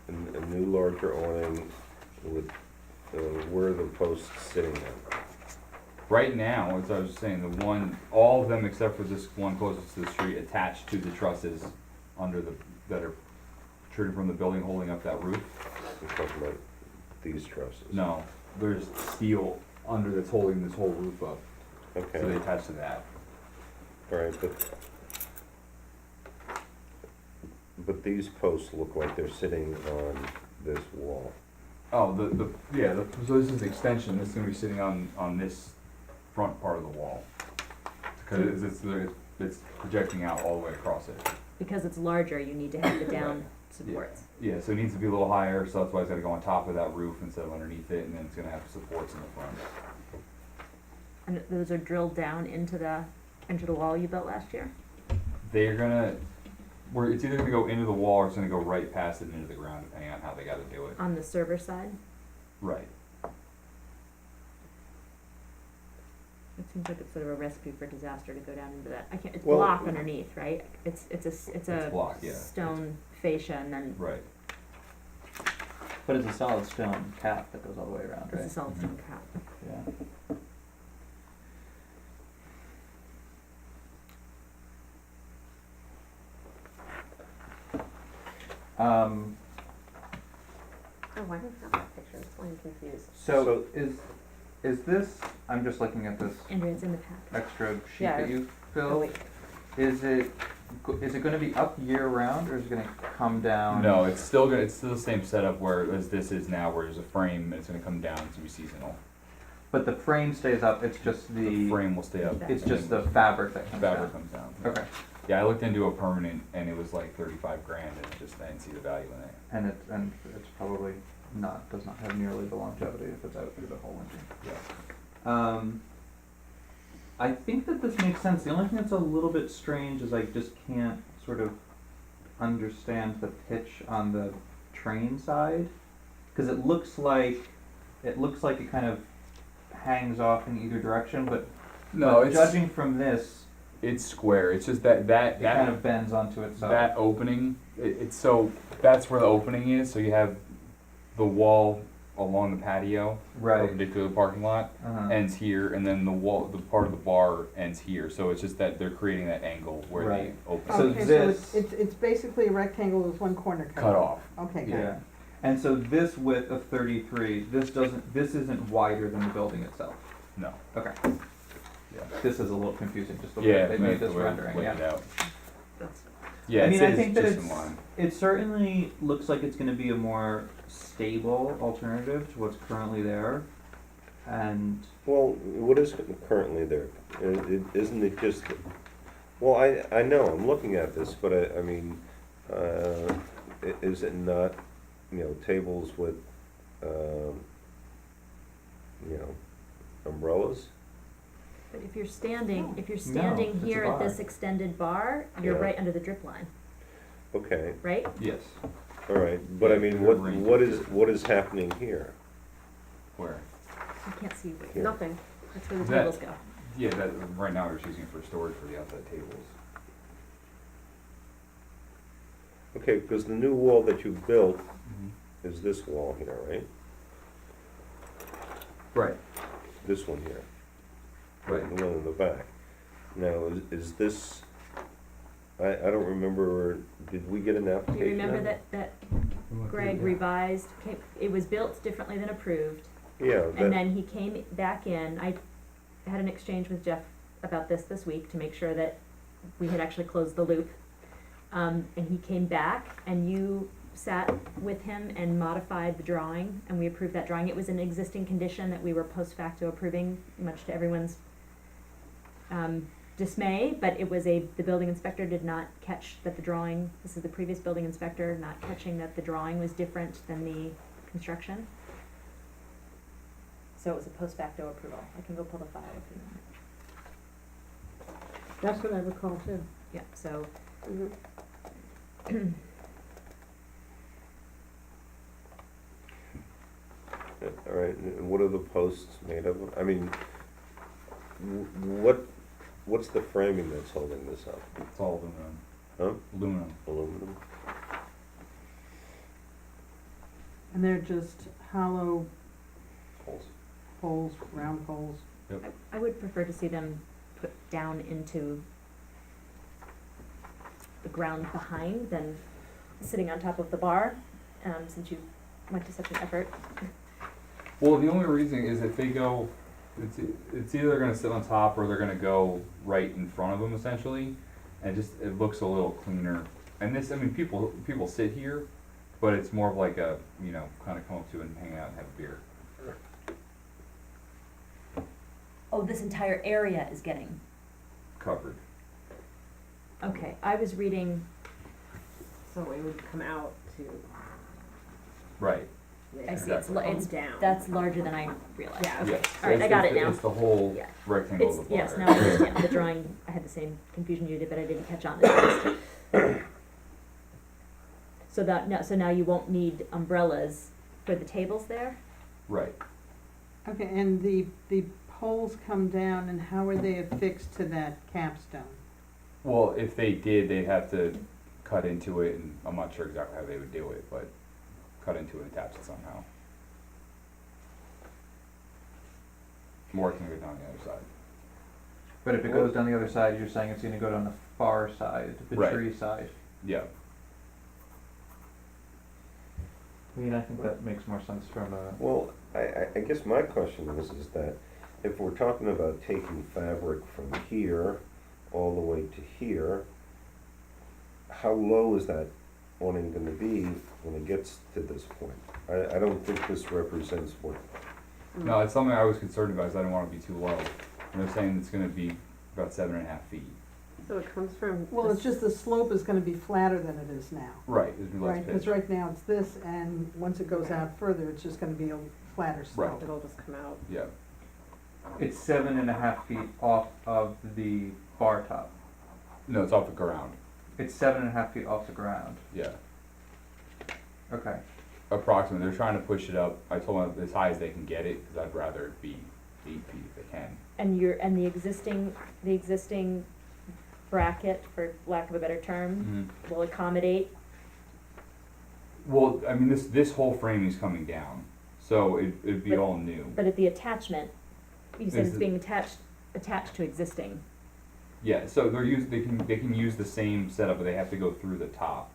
A new larger awning with, where are the posts sitting at? Right now, as I was saying, all of them except for this one closest to the street, attached to the trusses that are protruding from the building, holding up that roof. You're talking about these trusses? No, there's steel under that's holding this whole roof up, so they Okay, attach to that. alright, but these posts look like they're sitting on this wall. Oh, so this is the extension, this is gonna be sitting on this front part of the wall. Cause it's projecting out all the way across it. Because it's larger, you need to have the down supports. Yeah, so it needs to be a little higher, so that's why it's gotta go on top of that roof instead of underneath it, and then it's gonna have supports in the front. And those are drilled down into the wall you built last year? They're gonna, it's either gonna go into the wall or it's gonna go right past it into the ground, depending on how they gotta do it. On the server side? Right. It seems like it's sort of a recipe for disaster to go down into that. It's Well- block underneath, right? It's a block, yeah. stone fascia and then Right. But it's a solid stone cap that goes all the way around, it's a right? solid stone cap. Yeah. Oh, I don't have that picture, that's why I'm confused. So is this, I'm just looking at this Andrea, it's in the pack. extra sheet Yeah. that you Oh, filled. wait. Is it gonna be up year round or is it gonna come down? No, it's still the same setup where, as this is now, where there's a frame, and it's gonna come down to be seasonal. But the frame stays up, it's just The frame will stay up. it's just the fabric that comes fabric down. comes down. Okay, Yeah, I looked into a permanent, and it was like 35 grand, and I didn't see the value in it. and it's probably does not have nearly the longevity if it's out through the whole winter. Yeah. I think that this makes sense. The only thing that's a little bit strange is I just can't sort of understand the pitch on the train side, because it looks like it kind of hangs off in either direction, but judging from this, it's square. It's just that it kind of bends onto itself. that opening. It's so that's where the opening is. So you have the wall along the patio, Right. perpendicular to the parking lot, Uh-huh. ends here, and then the part of the bar ends here. So it's just that they're creating that angle where Right. they open. So Okay, so this- it's basically a rectangle with one corner cut off. Okay, got it. Yeah. And so this width of 33, this isn't wider than the building itself. No. Okay. Yeah. This is a little confusing, just the way Yeah. they made this the way rendering, laid yeah. it out. That's Yeah. I mean, it I says think that just it's, in line. it certainly looks like it's gonna be a more stable alternative to what's currently there. And, Well, what is currently there? Isn't it just, well, I know, I'm looking at this, but I mean, is it not, tables with, umbrellas? But if you're standing it's a here at this bar. extended bar, you're Yeah. right under the drip line, Okay, right? Yes. all right, but I mean, what is happening here? Where? You can't see Here. Nothing. that's where the That- tables go. Yeah. That right now they're just using it for storage for the outside tables. Okay, because the new wall that you built is this wall here, right? Right. This one here. Right. The one in the back. Now, is this, I don't remember, did we get an Do application? you remember on it? that Greg revised, it was built differently than approved, Yeah, and that, then he came back in, I had an exchange with Jeff about this week to make sure that we had actually closed the loop. And he came back and you sat with him and modified the drawing and we approved that drawing. It was an existing condition that we were post facto approving, much to everyone's dismay, but it was the building inspector did not catch that the drawing, this is the previous building inspector, not catching that the drawing was different than the construction. So it was a post facto approval. I can go pull the file if you want. That's what I recall too. Yeah, so all right, and what are the posts made of? I mean, what's the framing that's holding this up? It's all aluminum. Huh? Aluminum. Aluminum? And they're just hollow Poles. poles, round poles. I would prefer to see them put down into the ground behind than sitting on top of the bar, since you went to such an effort. Well, the only reason is if they go, it's either gonna sit on top or they're gonna go right in front of them essentially, and it looks a little cleaner. And this, I mean, people sit here, but it's more of like a, you know, kinda come up to and hang out and have a beer. Oh, this entire area is getting, Covered. okay, I was reading, So it would come out to Right. there. I see, it's, it's, down. that's larger than I realized, Yeah. okay, Yes. alright, I got it now. It's the whole Yeah. rectangle It's, of the bar. yes, now I understand, the drawing, I had the same confusion you did, but I didn't catch on to this. So now you won't need umbrellas for the tables there? Right. Okay, and the poles come down, and how are they affixed to that capstone? Well, if they did, they'd have to cut into it, and I'm not sure exactly how they would do it, but cut into it and attach it somehow. I'm working with it on the other side. But if it goes down the other side, you're saying it's gonna go down the far side, the Right. tree side. Yeah. I mean, I think that makes more sense from a, Well, I guess my question is that if we're talking about taking fabric from here all the way to here, how low is that awning gonna be when it gets to this point? I don't think this represents what, No, it's something I was concerned about, because I didn't want it to be too low. And they're saying it's gonna be about 7.5 feet. So it comes from. Well, it's just the slope is gonna be flatter than it is now, Right, there's less right? Because pitch. right now it's this, and once it goes out further, it's just gonna be a flatter slope. It'll just come out. Yeah. it's 7.5 feet off of the bar top. No, it's off the ground. It's 7.5 feet off the ground. Yeah. Okay. Approximately. They're trying to push it up. I told them as high as they can get it, because I'd rather it be 8 feet if they can. And the existing bracket, for lack of a better term, will accommodate, Well, I mean, this whole frame is coming down, so it'd be But- all new. but at the attachment, you said Is it's it- being attached to existing. Yeah, so they can use the same setup, but they have to go through the top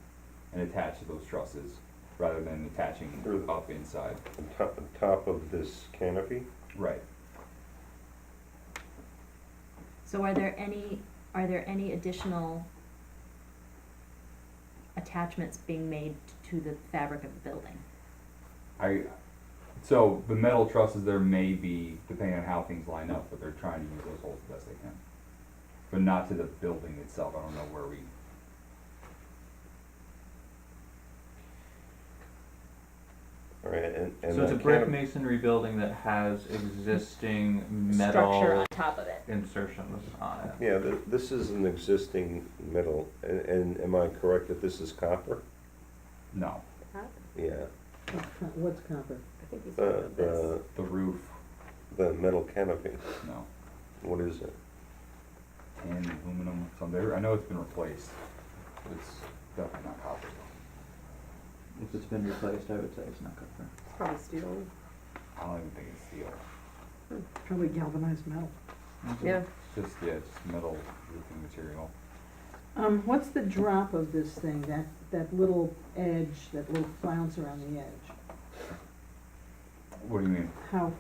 and attach to those trusses, rather than attaching Through the- up inside. on top of this canopy? Right. So are there any additional attachments being made to the fabric of the building? So the metal trusses there may be, depending on how things line up, but they're trying to use those holes the best they can. But not to the building itself. I don't know where we. All right, and So it's a that brick canopy, masonry building that has existing Structure metal on top of it. insertions on it. yeah, this is an existing metal, and am I correct that this is copper? No. Yeah, What's copper? I think he's talking about this. The roof, the metal canopy, no. what is it? Tin, aluminum, something. I know it's been replaced. But it's definitely not copper. If it's been replaced, I would say it's not copper. It's probably steel. I don't even think it's steel. Probably galvanized metal. Yeah. It's just metal roofing material. What's the drop of this thing, that little edge, that little flounce around the edge? What do you mean? How,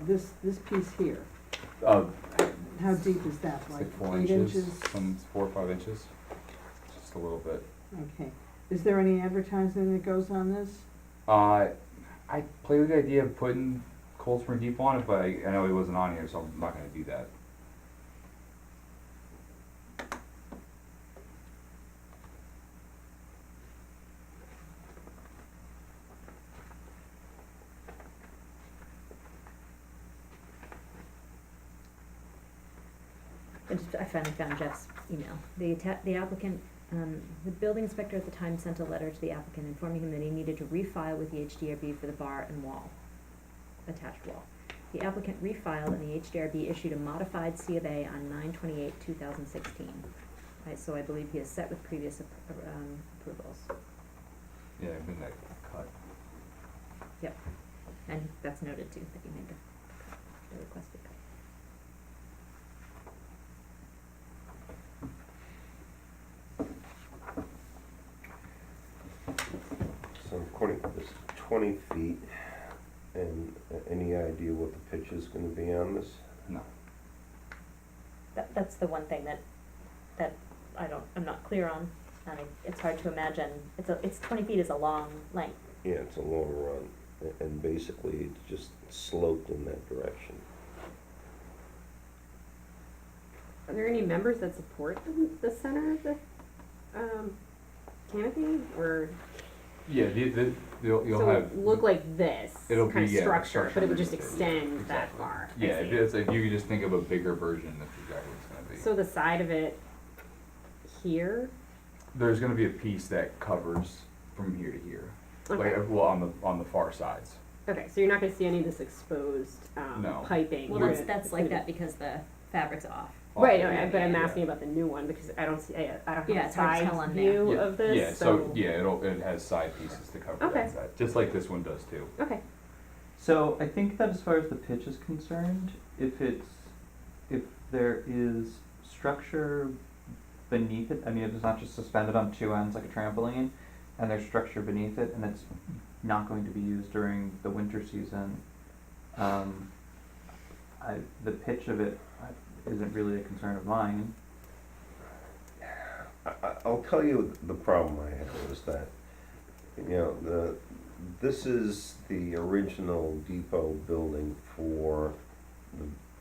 this piece here, Uh, how deep is that, it's like like 4 8 inches, inches? some 4 or 5 inches. Just a little bit. Okay, is there any advertising that goes on this? I played with the idea of putting Cold Spring Depot on it, but I know he wasn't on here, so I'm not gonna do that. I finally found Jeff's email. The applicant, the building inspector at the time sent a letter to the applicant informing him that he needed to refile with the HDRB for the bar and wall, attached wall. The applicant refiled and the HDRB issued a modified C of A on 9/28/2016. So I believe he is set with previous approvals. Yeah, I've been that cut. Yep, and that's noted too, that you made the requested cut. So according to this, 20 feet, and any idea what the pitch is gonna be on this? No. That's the one thing that I'm not clear on. And it's hard to imagine, it's 20 feet is a long length. Yeah, it's a long run, and basically it's just sloped in that direction. Are there any members that support the center of the, canopy, or? Yeah, you'll So have. it look like this It'll kind be, of yeah, structure, but it would just structure. extend that Exactly. far. I Yeah, see. it's like, you could just think of a bigger version, that's exactly what it's gonna be. So the side of it here, There's gonna be a piece that covers from here to here, okay, like, well, on the far sides. okay, so you're not gonna see any of this exposed, No. piping? Well, You're that's gonna- like that because the fabric's off. Right, no, Yeah, but I'm yeah, asking about the new one, because I don't see, I don't Yeah, have a it's hard to side tell on there. view Yeah, of this, yeah, so, yeah, it has side pieces to cover Okay. that side, just like this one does too. Okay, So I think that as far as the pitch is concerned, if there is structure beneath it, I mean, if it's not just suspended on two ends like a trampoline, and there's structure beneath it, and it's not going to be used during the winter season, the pitch of it isn't really a concern of mine. I'll tell you the problem I have is that, you know, this is the original depot building for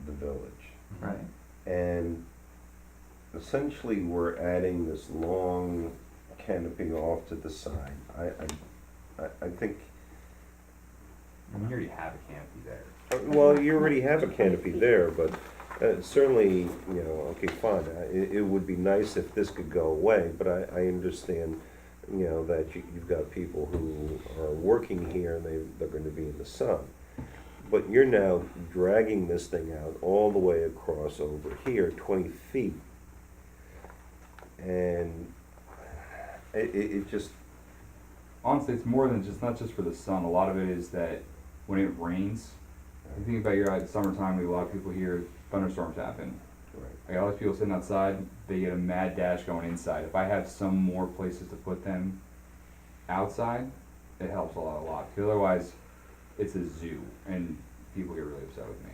the village. Right. And essentially, we're adding this long canopy off to the side. I think, I mean, you already have a canopy there. well, you already have a canopy there, but certainly, you know, okay, fine. It would be nice if this could go away, but I understand, you know, that you've got people who are working here and they're going to be in the sun. But you're now dragging this thing out all the way across over here, 20 feet. And it just, Honestly, it's more than just, not just for the sun, a lot of it is that when it rains, you think about your summertime, we have a lot of people here, thunderstorms happen. right. Like all these people sitting outside, they get a mad dash going inside. If I have some more places to put them outside, it helps a lot. Because otherwise, it's a zoo, and people get really upset with me.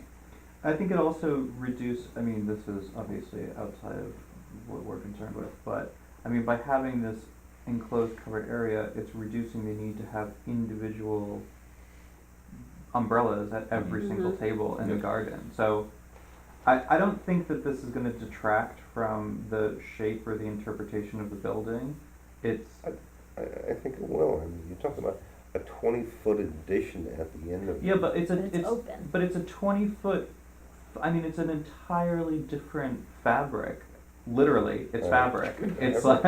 I think it also I mean, this is obviously outside of what we're concerned with, but, I mean, by having this enclosed covered area, it's reducing the need to have individual umbrellas at every Mhm. single table in the Yep. garden. So, I don't think that this is gonna detract from the shape or the interpretation of the building. It's, I think it will. I mean, you're talking about a 20-foot addition at the end of. yeah, but it's But it's open. But it's a 20-foot, I mean, it's an entirely different fabric. Literally, it's Right. fabric. It's like,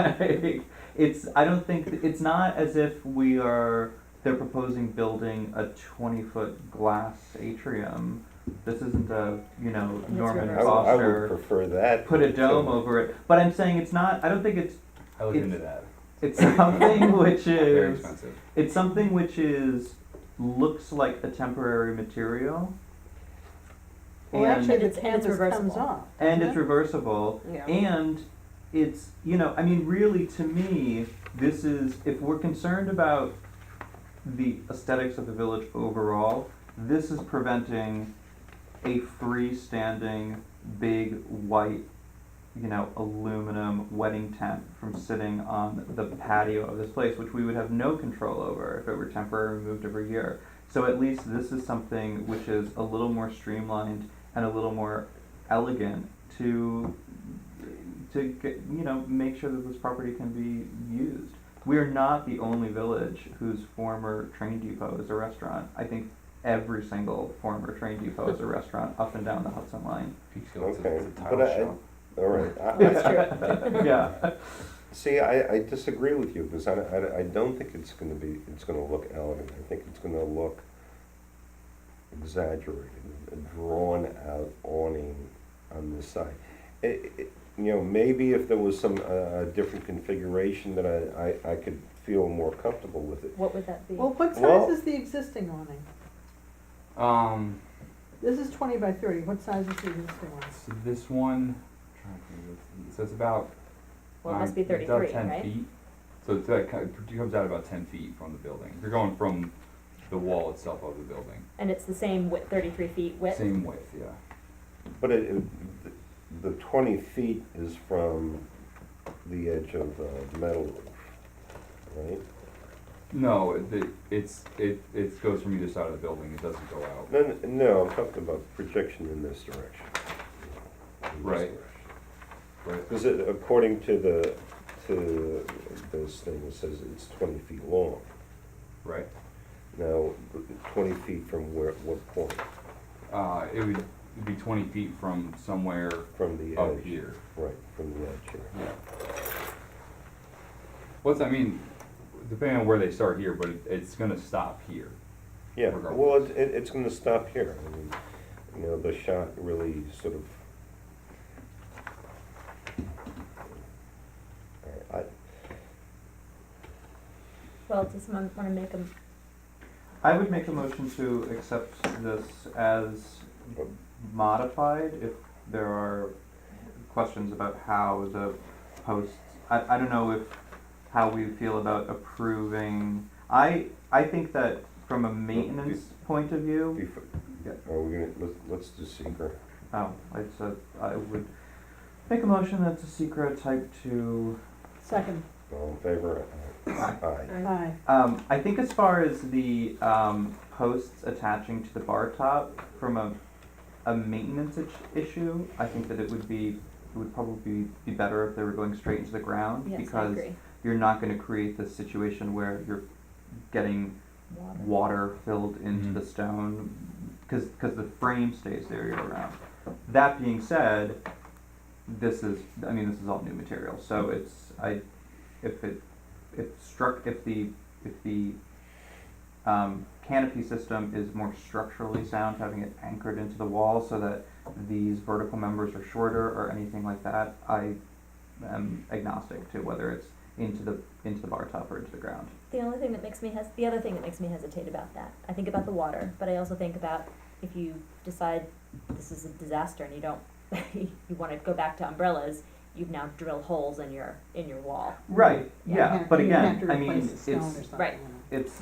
I don't think, it's not as if they're proposing building a 20-foot glass atrium. This isn't a, you know, it's Norman reversible. I would Foster, prefer that. put a dome over it. But I'm saying it's not, I don't think I looked It's- into that. it's something which Very is, expensive. it's something which looks like a temporary material. Well, And- actually, And the it's canvas comes reversible. off. And doesn't it's it? reversible, yeah. and it's, you know, I mean, really, to me, this is, if we're concerned about the aesthetics of the village overall, this is preventing a freestanding, big, white, you know, aluminum wedding tent from sitting on the patio of this place, which we would have no control over if it were temporarily removed every year. So at least this is something which is a little more streamlined and a little more elegant to get, you know, make sure that this property can be used. We are not the only village whose former train depot is a restaurant. I think every single former train depot is a restaurant up and down the Hudson line. Peekskill, Okay, it's a but tile I- shop. All right. That's true. Yeah. See, I disagree with you, because I don't think it's gonna look elegant. I think it's gonna look exaggerated, a drawn out awning on this side. You know, maybe if there was some, different configuration that I could feel more comfortable with it. What would that be? Well, what Well- size is the existing awning? This is 20 by 30, what size is the existing one? So this one, trying to think so it's about. Well, it must be it's about 33, 10 right? feet. So it's like, it comes out about 10 feet from the building. You're going from the wall itself of the building. And it's the same width, 33 feet width? Same width, yeah. But the 20 feet is from the edge of the metal roof, right? No, it goes from either side of the building, it doesn't go out. No, I'm talking about projection in this direction. In this Right. direction. Right. Because according to this thing, it says it's 20 feet long. Right. Now, 20 feet from where, what point? It would be 20 feet from somewhere From the up edge? here. Right, from the edge here. Yeah. What's, I mean, depending on where they start here, but it's gonna stop here. Yeah, Regardless. well, it's gonna stop here. I mean, you know, the shot really sort of. All right, Well, does someone wanna make a, I would make a motion to accept this as modified if there are questions about how the posts, I don't know if, how we feel about approving. I think that from a maintenance point of view, before, Yeah. are we gonna, let's do secret. oh, I said, I would make a motion that the secret type 2. Second, All in favor? Aye. aye. I think as far as the posts attaching to the bar top, from a maintenance issue, I think that it would probably be better if they were going straight into the ground, yes, I because agree. you're not gonna create this situation where you're getting water filled into Mhm. the stone, cause the frame stays there year round. That being said, this is all new material, so if the canopy system is more structurally sound, having it anchored into the wall so that these vertical members are shorter or anything like that, I am agnostic to whether it's into the bar top or into the ground. The other thing that makes me hesitate about that, I think about the water, but I also think about if you decide this is a disaster and you don't, you wanna go back to umbrellas, you've now drilled holes in your wall. Right, You yeah, have- but you again, have to I mean, replace the stone or it's, something, Right.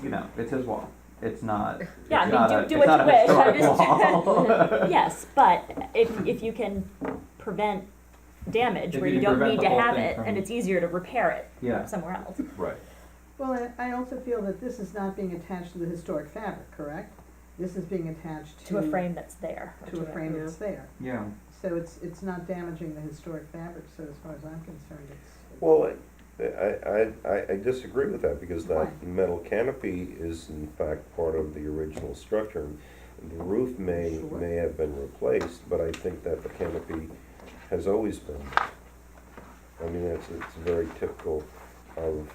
you know. it's his wall, it's not, Yeah, I it's mean, not do- a, do it's what not you a wish, I'm historic wall. Yes, but if you can prevent damage If where you you can don't prevent need the to whole have thing it, from- and it's easier to repair it Yeah. somewhere else. Right. Well, I also feel that this is not being attached to the historic fabric, correct? This is being attached To a frame that's there. or To a frame that's there. Yeah, So it's not damaging the historic fabric, so as far as I'm concerned, it's. Well, I disagree with that, because Why? that metal canopy is in fact part of the original structure. The roof may Sure. have been replaced, but I think that the canopy has always been. I mean, it's very typical of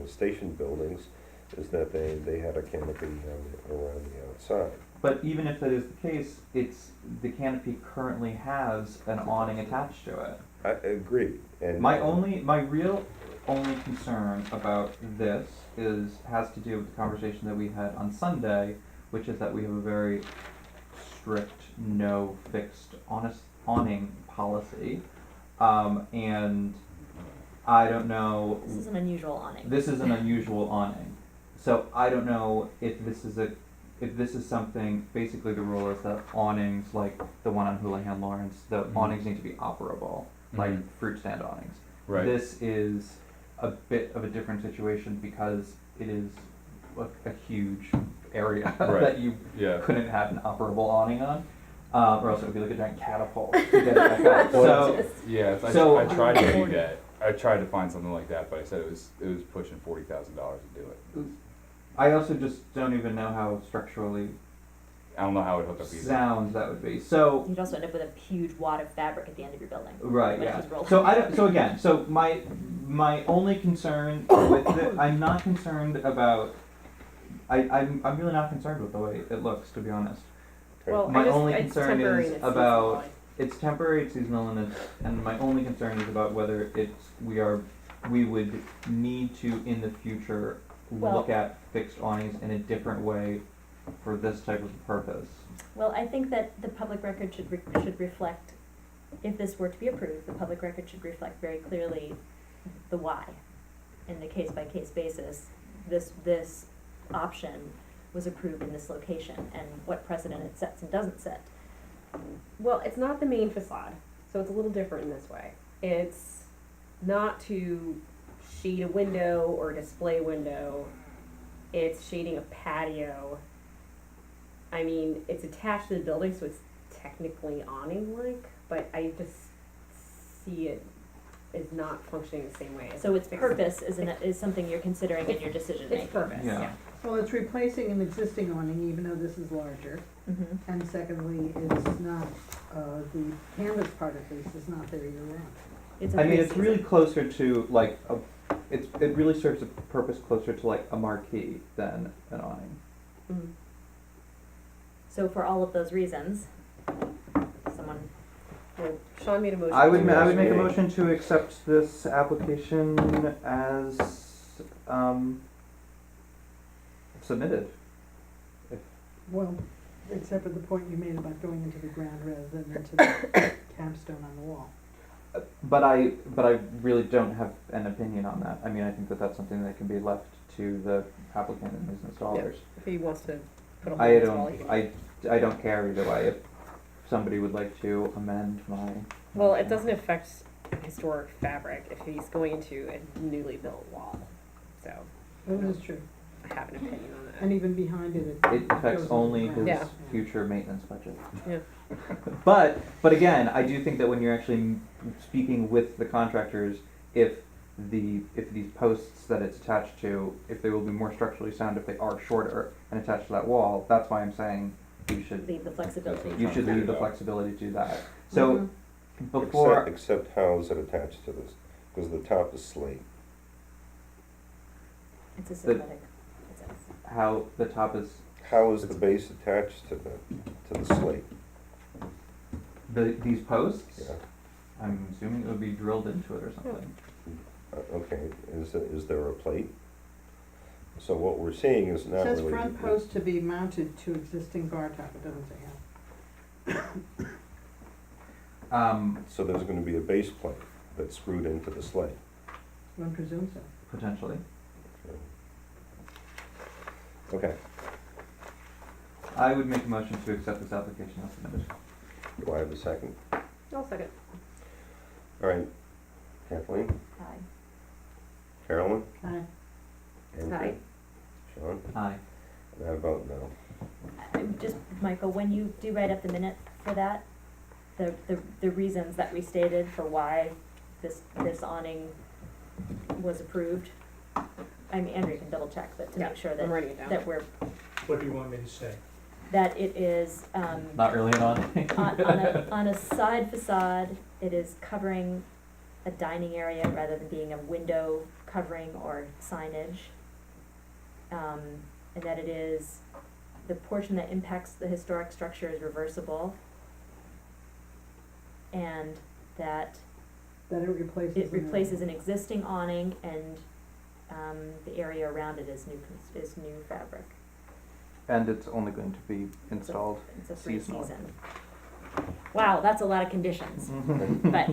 station buildings, is that they had a canopy around the outside. but even if that is the case, the canopy currently has an awning attached to it. I agree, and. My real only concern about this has to do with the conversation that we had on Sunday, which is that we have a very strict no fixed awning policy. And I don't know. This is an unusual awning. This is an unusual awning. So I don't know if this is something, basically the rule is that awnings, like the one on Houlihan Lawrence, the Mhm. awnings need to be operable, like Mhm. fruit stand awnings. Right. This is a bit of a different situation because it is a huge area Right. that you Yeah. couldn't have an operable awning on, or else it would be like a giant catapult to get it back up. Well, So, Yeah, So- I tried to do that. I tried to find something like that, but I said it was pushing $40,000 to do it. I also just don't even know how structurally I don't know how it would hook up either. sound that would be. So, You'd also end up with a huge wad of fabric at the end of your building. right, Which yeah. is rolled. So I don't, so again, so my only concern with I'm not concerned about, I'm really not concerned with the way it looks, to be honest. Well, My I just, only it's concern temporary is and it's about- seasonal. It's temporary, it's seasonal, and my only concern is about whether we would need to, in the future, look Well- at fixed awnings in a different way for this type of purpose. Well, I think that the public record should reflect, if this were to be approved, the public record should reflect very clearly the why. In the case-by-case basis, this option was approved in this location, and what precedent it sets and doesn't set. Well, it's not the main facade. So it's a little different in this way. It's not to shade a window or display window. It's shading a patio. I mean, it's attached to the building, so it's technically awning-like, but I just see it as not functioning the same way as So its fixed. purpose is something you're considering in your decision making. Its purpose, Yeah. yeah. Well, it's replacing an existing awning, even though this is larger. Mm-hmm. And secondly, it's not, the canvas part at least is not there year round. It's a I mean, free it's season. really closer to like it really serves a purpose closer to like a marquee than an awning. Mm. So for all of those reasons, someone, Well, Sean made a motion. I would Yes, make a me. motion to accept this application as submitted. Well, except for the point you made about going into the ground rather than into the capstone on the wall. But I really don't have an opinion on that. I mean, I think that that's something that can be left to the applicant and his installers. If he wants to put a hole I in his wall, he don't, can. I don't care either way. If somebody would like to amend my. Well, it motion. doesn't affect historic fabric if he's going into a newly built wall. So That is true. I have an opinion on that. And even behind it, It affects goes only underground. his Yeah. future maintenance budget. Yeah. But again, I do think that when you're actually speaking with the contractors, if these posts that it's attached to, if they will be more structurally sound if they are shorter and attached to that wall, that's why I'm saying you should leave the flexibility. leave the flexibility to do that. So Mhm. before Except how is it attached to this? Because the top is slate. It's a synthetic, it says. how the top is How is the base attached to the slate? these posts, Yeah. I'm assuming it would be drilled into it or something. Okay, is there a plate? So what we're seeing is It not says really. front post to be mounted to existing bar top, it doesn't say how. So there's gonna be a base plate that's screwed into the slate. One presumes so. Potentially. Okay, I would make a motion to accept this application as submitted. do I have a second? I'll second. All right, Kathleen, Aye. Carolyn, Aye. Andrew, Aye. Sean, Aye. and I vote no. Just, Michael, when you do write up the minute for that, the reasons that we stated for why this awning was approved, I mean, Andrew can double check, but to Yeah, make sure I'm writing it down. that we're, What do you want me to say? that it is, Not really an awning. on a side facade, it is covering a dining area rather than being a window covering or signage. And that it is, the portion that impacts the historic structure is reversible. And that That it replaces. it replaces an existing awning and, the area around it is new fabric. And it's only going to be installed It's a free seasonally. season. Wow, that's a lot of conditions, but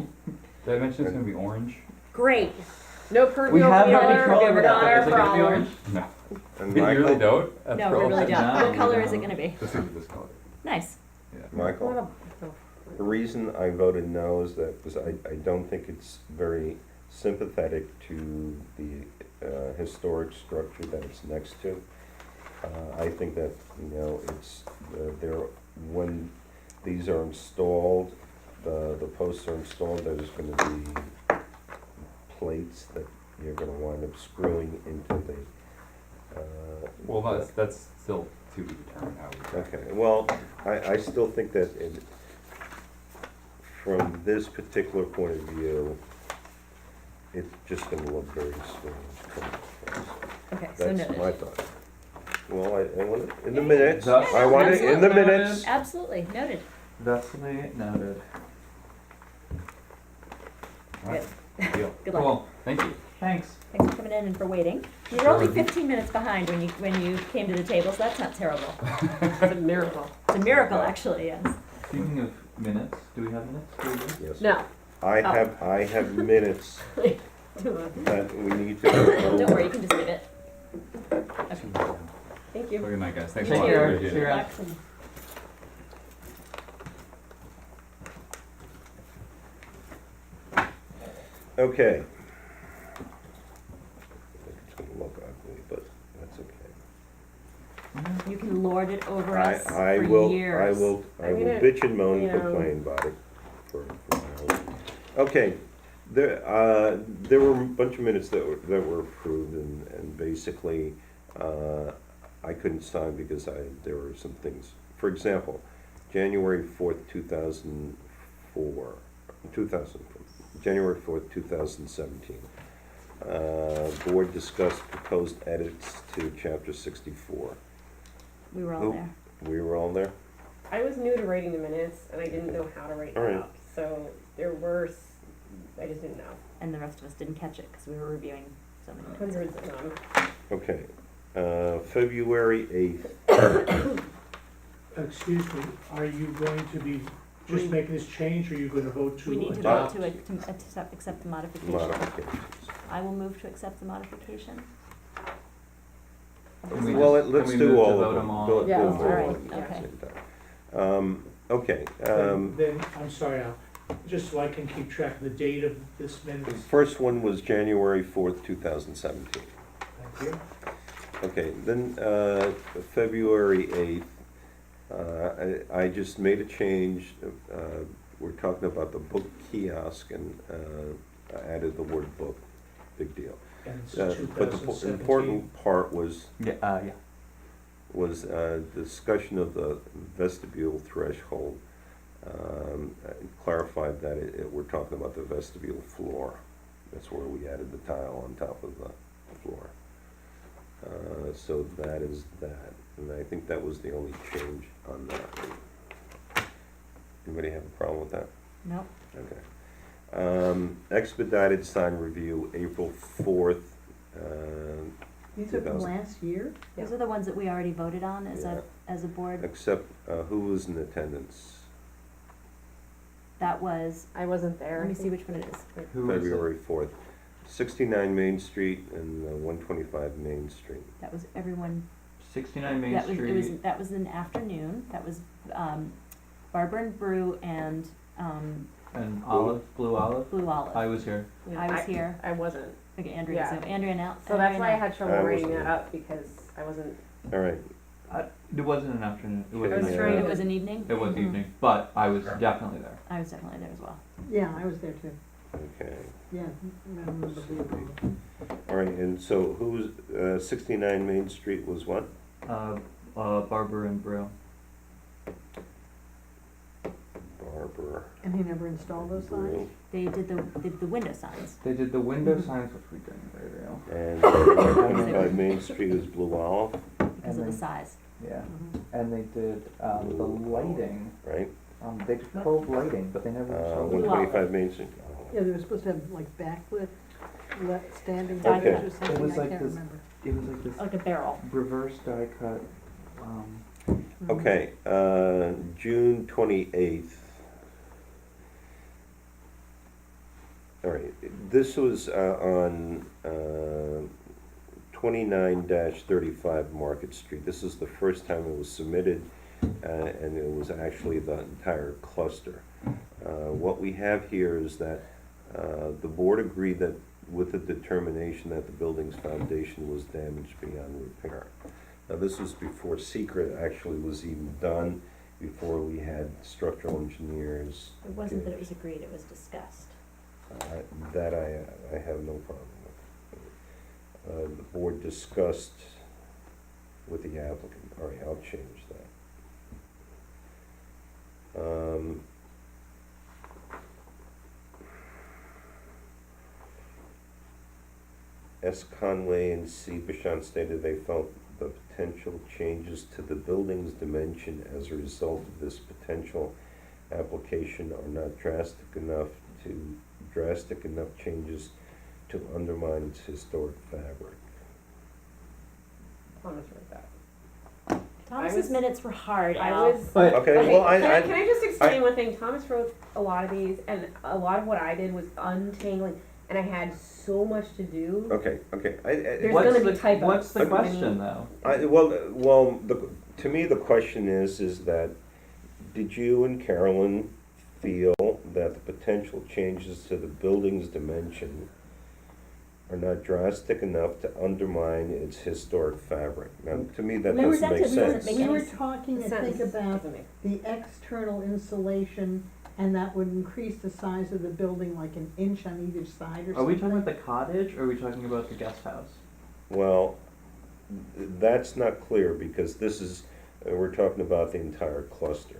Did I mention it's gonna be orange? great. No We permeable have no color, control over not that, our though. Is it gonna be problem. orange? No. And You really Michael, don't? That's No, we really don't. No, What color we is it don't. gonna be? This is this color. Nice. Yeah. Michael, the reason I voted no is that, because I don't think it's very sympathetic to the historic structure that it's next to. I think that, it's, when these are installed, the posts are installed, there's gonna be plates that you're gonna wind up screwing into the, Well, that's still to be determined how we. Okay, well, I still think that from this particular point of view, it's just gonna look very strange coming across. Okay, so That's noted. my thought. Well, I want it in the minutes, Thus- I want it in the Absolutely. minutes. Absolutely, noted. Thusly noted. Alright, deal. Good luck. Cool. Thank you. Thanks. Thanks for coming in and for waiting. You were only 15 minutes behind when you came to the table, so that's not terrible. It's a miracle. It's a miracle, actually, yes. Speaking of minutes, do we have minutes? Do we do? Yes. No. I have minutes that we need to go over. Don't worry, you can just leave it. Thank you. Have a good night, guys. Thanks a Take lot. care. Appreciate See it. you around. Relax and- Okay. I think it's gonna look ugly, but that's okay. You can lord it over us I for will, years. I will bitch and moan and complain about it for miles. Okay, there were a bunch of minutes that were approved, and basically, I couldn't sign because there were some things. For example, January 4th, 2004, January 4th, 2017. Board discussed proposed edits to chapter 64. We were all Who- there. We were all there? I was new to writing the minutes and I didn't know how to write All them right. up, so there were, I just didn't know, And the rest of us didn't catch it because we were reviewing so many minutes. hundreds of them. Okay. February 8th. Excuse me, are you going to be just making this change, or are you gonna vote to We need to adopt? vote to accept the modification. Modifications. I will move to accept the modification. Can we Well, just- let's can we do move to all vote of them them. all? Do it Yeah, all let's do at all once of them, at the okay. same time. Okay, Then, I'm sorry, Al, just so I can keep track of the date of this the minute. first one was January 4th, 2017. Thank you. Okay, then, February 8th, I just made a change. We're talking about the book kiosk, and I added the word book, big deal. And it's But the 2017. important part was Yeah. discussion of the vestibule threshold. Clarified that we're talking about the vestibule floor. That's where we added the tile on top of the floor. So that is that, and I think that was the only change on that. Anybody have a problem with that? Nope. Okay. Expedited sign review, April 4th. These are from 2000. last year? Those are the ones that we already voted on as Yeah. as a board. Except, who was in attendance? That was, I wasn't there. let me see which one it is. Who is it? February 4th. 69 Main Street and 125 Main Street. That was everyone, 69 Main that was, Street. it was, that was an afternoon. That was, Barbara and Brew and, And Olive, Blue Olive. Blue Olive. I was here. I was here. I wasn't, Okay, Andrea, Yeah. so Andrea and Al. so that's Andrea why I and had trouble I writing wasn't that up, because I wasn't, All right. It wasn't an afternoon. It was, I was an- trying Al. It was an evening? It was Mhm. evening, but I was definitely there. I was definitely there as well. Yeah, I was there too. Okay. Yeah, I remember being there. All right, and so who was, 69 Main Street was what? Barbara and Brew. Barbara. And he never installed those signs? Brew, They did the window signs. They did the window signs, which we didn't very well. And 125 Main Street is Blue Olive, Because of the then- size. Yeah, Mhm. and they did the lighting. right? They did probe lighting, but they never installed the 125 Main Street. Yeah, they were supposed to have like backlit, standing Okay. lights or It something, was I like can't this- remember. It was like this Like a barrel. reverse die cut. Mhm. Okay, June 28th. All right, this was on 29-35 Market Street. This is the first time it was submitted, and it was actually the entire cluster. What we have here is that the board agreed that with the determination that the building's foundation was damaged beyond repair. Now, this was before secret actually was even done, before we had structural engineers. It wasn't that it was agreed, it was discussed. That I have no problem with. The board discussed with the applicant, all right, I'll change that. S. Conway and C. Bichon stated they felt the potential changes to the building's dimension as a result of this potential application are not drastic enough changes to undermine its historic fabric. Thomas wrote that. Thomas's was- minutes were hard, I Al. was, But Okay, well, can I just explain one thing? Thomas wrote a lot of these, and a lot of what I did was untangling, and I had so much to do. Okay. There's what's gonna be the typos. what's the Okay. question though? To me, the question is that, did you and Carolyn feel that the potential changes to the building's dimension are not drastic enough to undermine its historic fabric. Now, to me, that Remember, doesn't that make just doesn't sense. make We any were sense. talking, The I think, sentence about doesn't make- the external insulation, and that would increase the size of the building like an inch on either side or something. Are we talking about the cottage, or are we talking about the guest house? Well, that's not clear, because this is, we're talking about the entire cluster.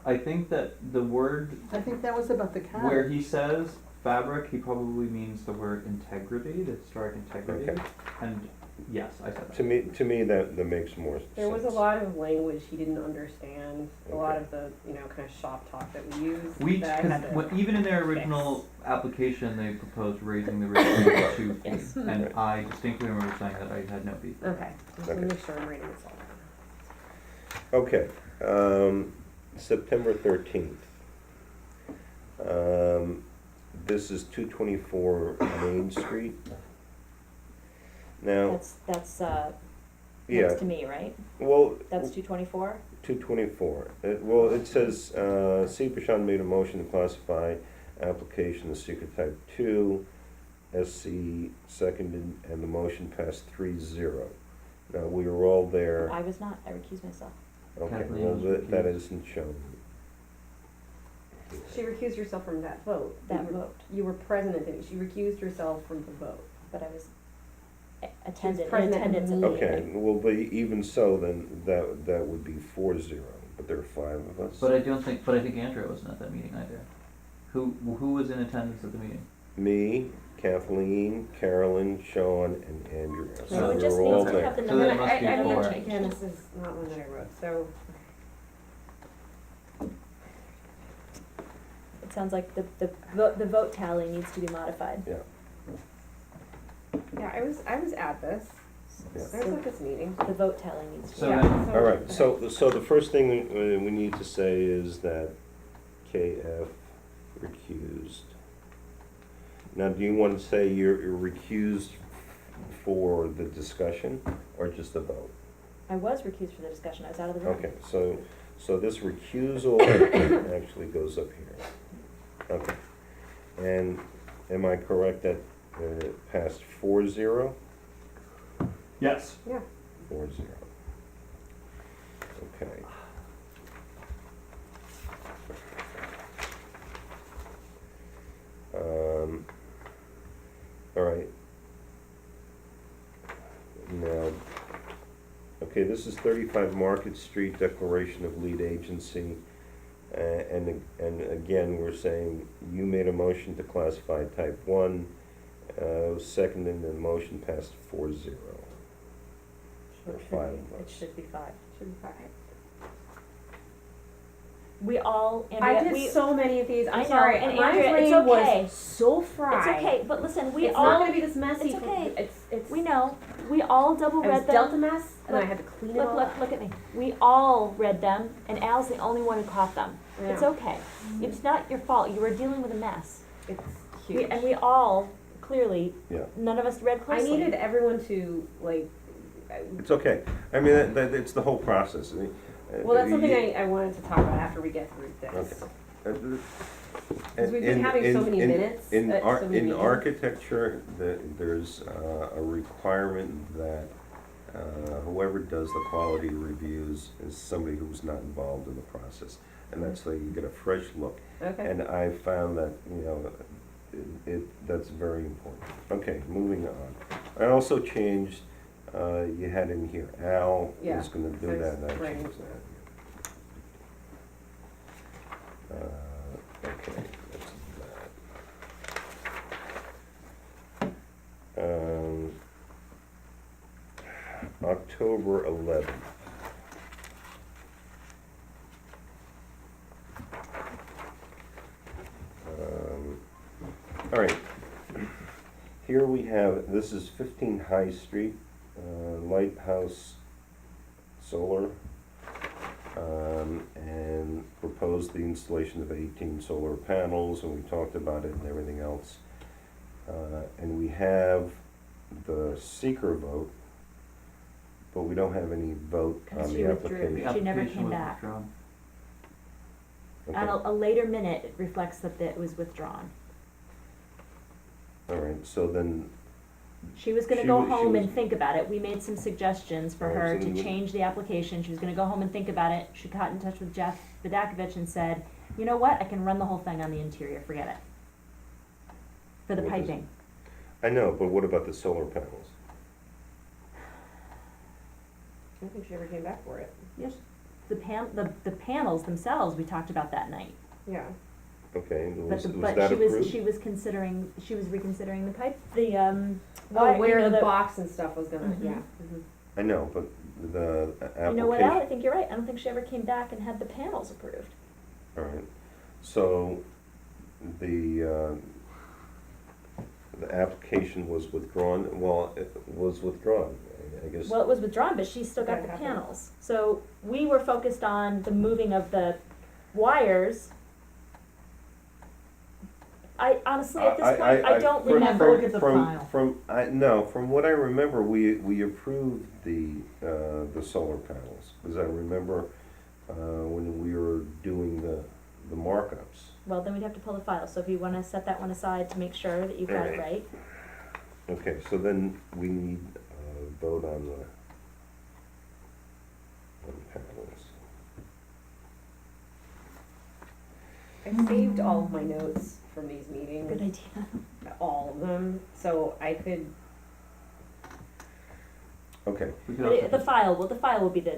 I think that the word I think that was about the cottage. where he says fabric, he probably means the word integrity, the historic integrity. Okay. And yes, I said that. To me, that makes more sense. There was a lot of language he didn't understand, a lot Okay. of the, kind of shop talk that we use. We, that I had to- even in their original application, they proposed raising the rate to 2 feet. Yes. And Right. I distinctly remember saying that I had no beef. Okay, just Okay. to make sure I'm reading this all down. Okay, September 13th. This is 224 Main Street. Now, That's, yeah, next to me, right? well, That's 224? 224. Well, it says, C. Bashan made a motion to classify application as secret type 2. SC seconded, and the motion passed 3-0. Now, we were all there. I was not, I recused myself. Okay, Kathleen well, was that recused. isn't shown. She recused herself from that vote. That You were- vote, You were present at it, she recused herself from the vote. but I was attended, in present at the attendance at the meeting. Okay, well, but even so, then that would be 4-0, but there are 5 of us. But I think Andrea wasn't at that meeting either. Who was in attendance at the meeting? Me, Kathleen, Carolyn, Sean, and Andrea. So So we we just were need all to have the there. So number. that must be I mean, four. again, this is not one that I wrote, so, It sounds like the vote tally needs to be modified. Yeah, yeah, I was at this. Yeah. I was at this meeting. The vote tally needs to be. So Yeah, then- all right, so the first thing we need to say is that KF recused. Now, do you want to say you're recused for the discussion, or just the vote? I was recused for the discussion, I was out of the room. Okay, so this recusal actually goes up here. Okay, and am I correct that it passed 4-0? Yes. 4-0. Okay. All right. Now, okay, this is 35 Market Street, declaration of lead agency. And again, we're saying you made a motion to classify type 1, seconded, and the motion passed 4-0. Or It should 5 be- of It us. should be 5. Should be fine. We all, Andrea, I did we, so many of these, I I'm know, sorry, and my Andrea, it's brain okay. was so fried. it's okay, but listen, we It's all, not gonna be this messy. it's okay. It's, we know, we all double I was read dealt a them. mess, and I Look, had to clean it all Look, up. look at me. We all read them, and Al's the only one who caught them. I It's know. okay. It's not your fault. You were dealing with a mess. It's We, huge. and we all, clearly, Yeah. none of us read I closely. needed everyone to, like, It's okay. I mean, it's the whole process. I mean, well, that's something you- I wanted to talk about after we get through this. Okay. Because we've been having so many minutes In at so many in meetings. architecture, there's a requirement that whoever does the quality reviews is somebody who's not involved in the process. And that's so you get a fresh look. Okay. And I found that, that's very important. Okay, moving on. I also changed, you had in here, Al Yeah, was gonna do so that, and I it's right. changed that. Okay, that's that. October 11th. All right, here we have, this is 15 High Street, Lighthouse Solar, and proposed the installation of 18 solar panels, and we talked about it and everything else. And we have the seeker vote, but we don't have any vote Because on she the withdrew. application. She never Application came was back. withdrawn. At Okay. a later minute, it reflects that it was withdrawn. All right, so then, She was gonna She go was- she home was- and think about it. We made some suggestions for Oh, her so to you would- change the application. She was gonna go home and think about it. She got in touch with Jeff Vidakovich and said, you know what, I can run the whole thing on the interior, forget it. For the What is- piping. I know, but what about the solar panels? I don't think she ever came back for it. Yes. The panels themselves, we talked about that night. Yeah. Okay, was But that she approved? was reconsidering the pipe, Oh, where you know, the box and stuff was gonna, Mhm. yeah. Mhm. I know, but the application. You know what, Al, I think you're right. I don't think she ever came back and had the panels approved. All right, so the application was withdrawn, well, it was withdrawn, I guess. Well, it was withdrawn, but she still got the That happened. panels. So we were focused on the moving of the wires. I honestly, at this point, I don't from- remember. Look at the from- file. From what I remember, we approved the solar panels, because I remember, when we were doing the markups. Well, then we'd have to pull the file. So if you wanna set that one aside to make sure that you got it right. Okay, so then we need a vote on the panels. I saved all of my notes from these meetings. Good idea. All of them, so I could, Okay, We could But also, the file will be the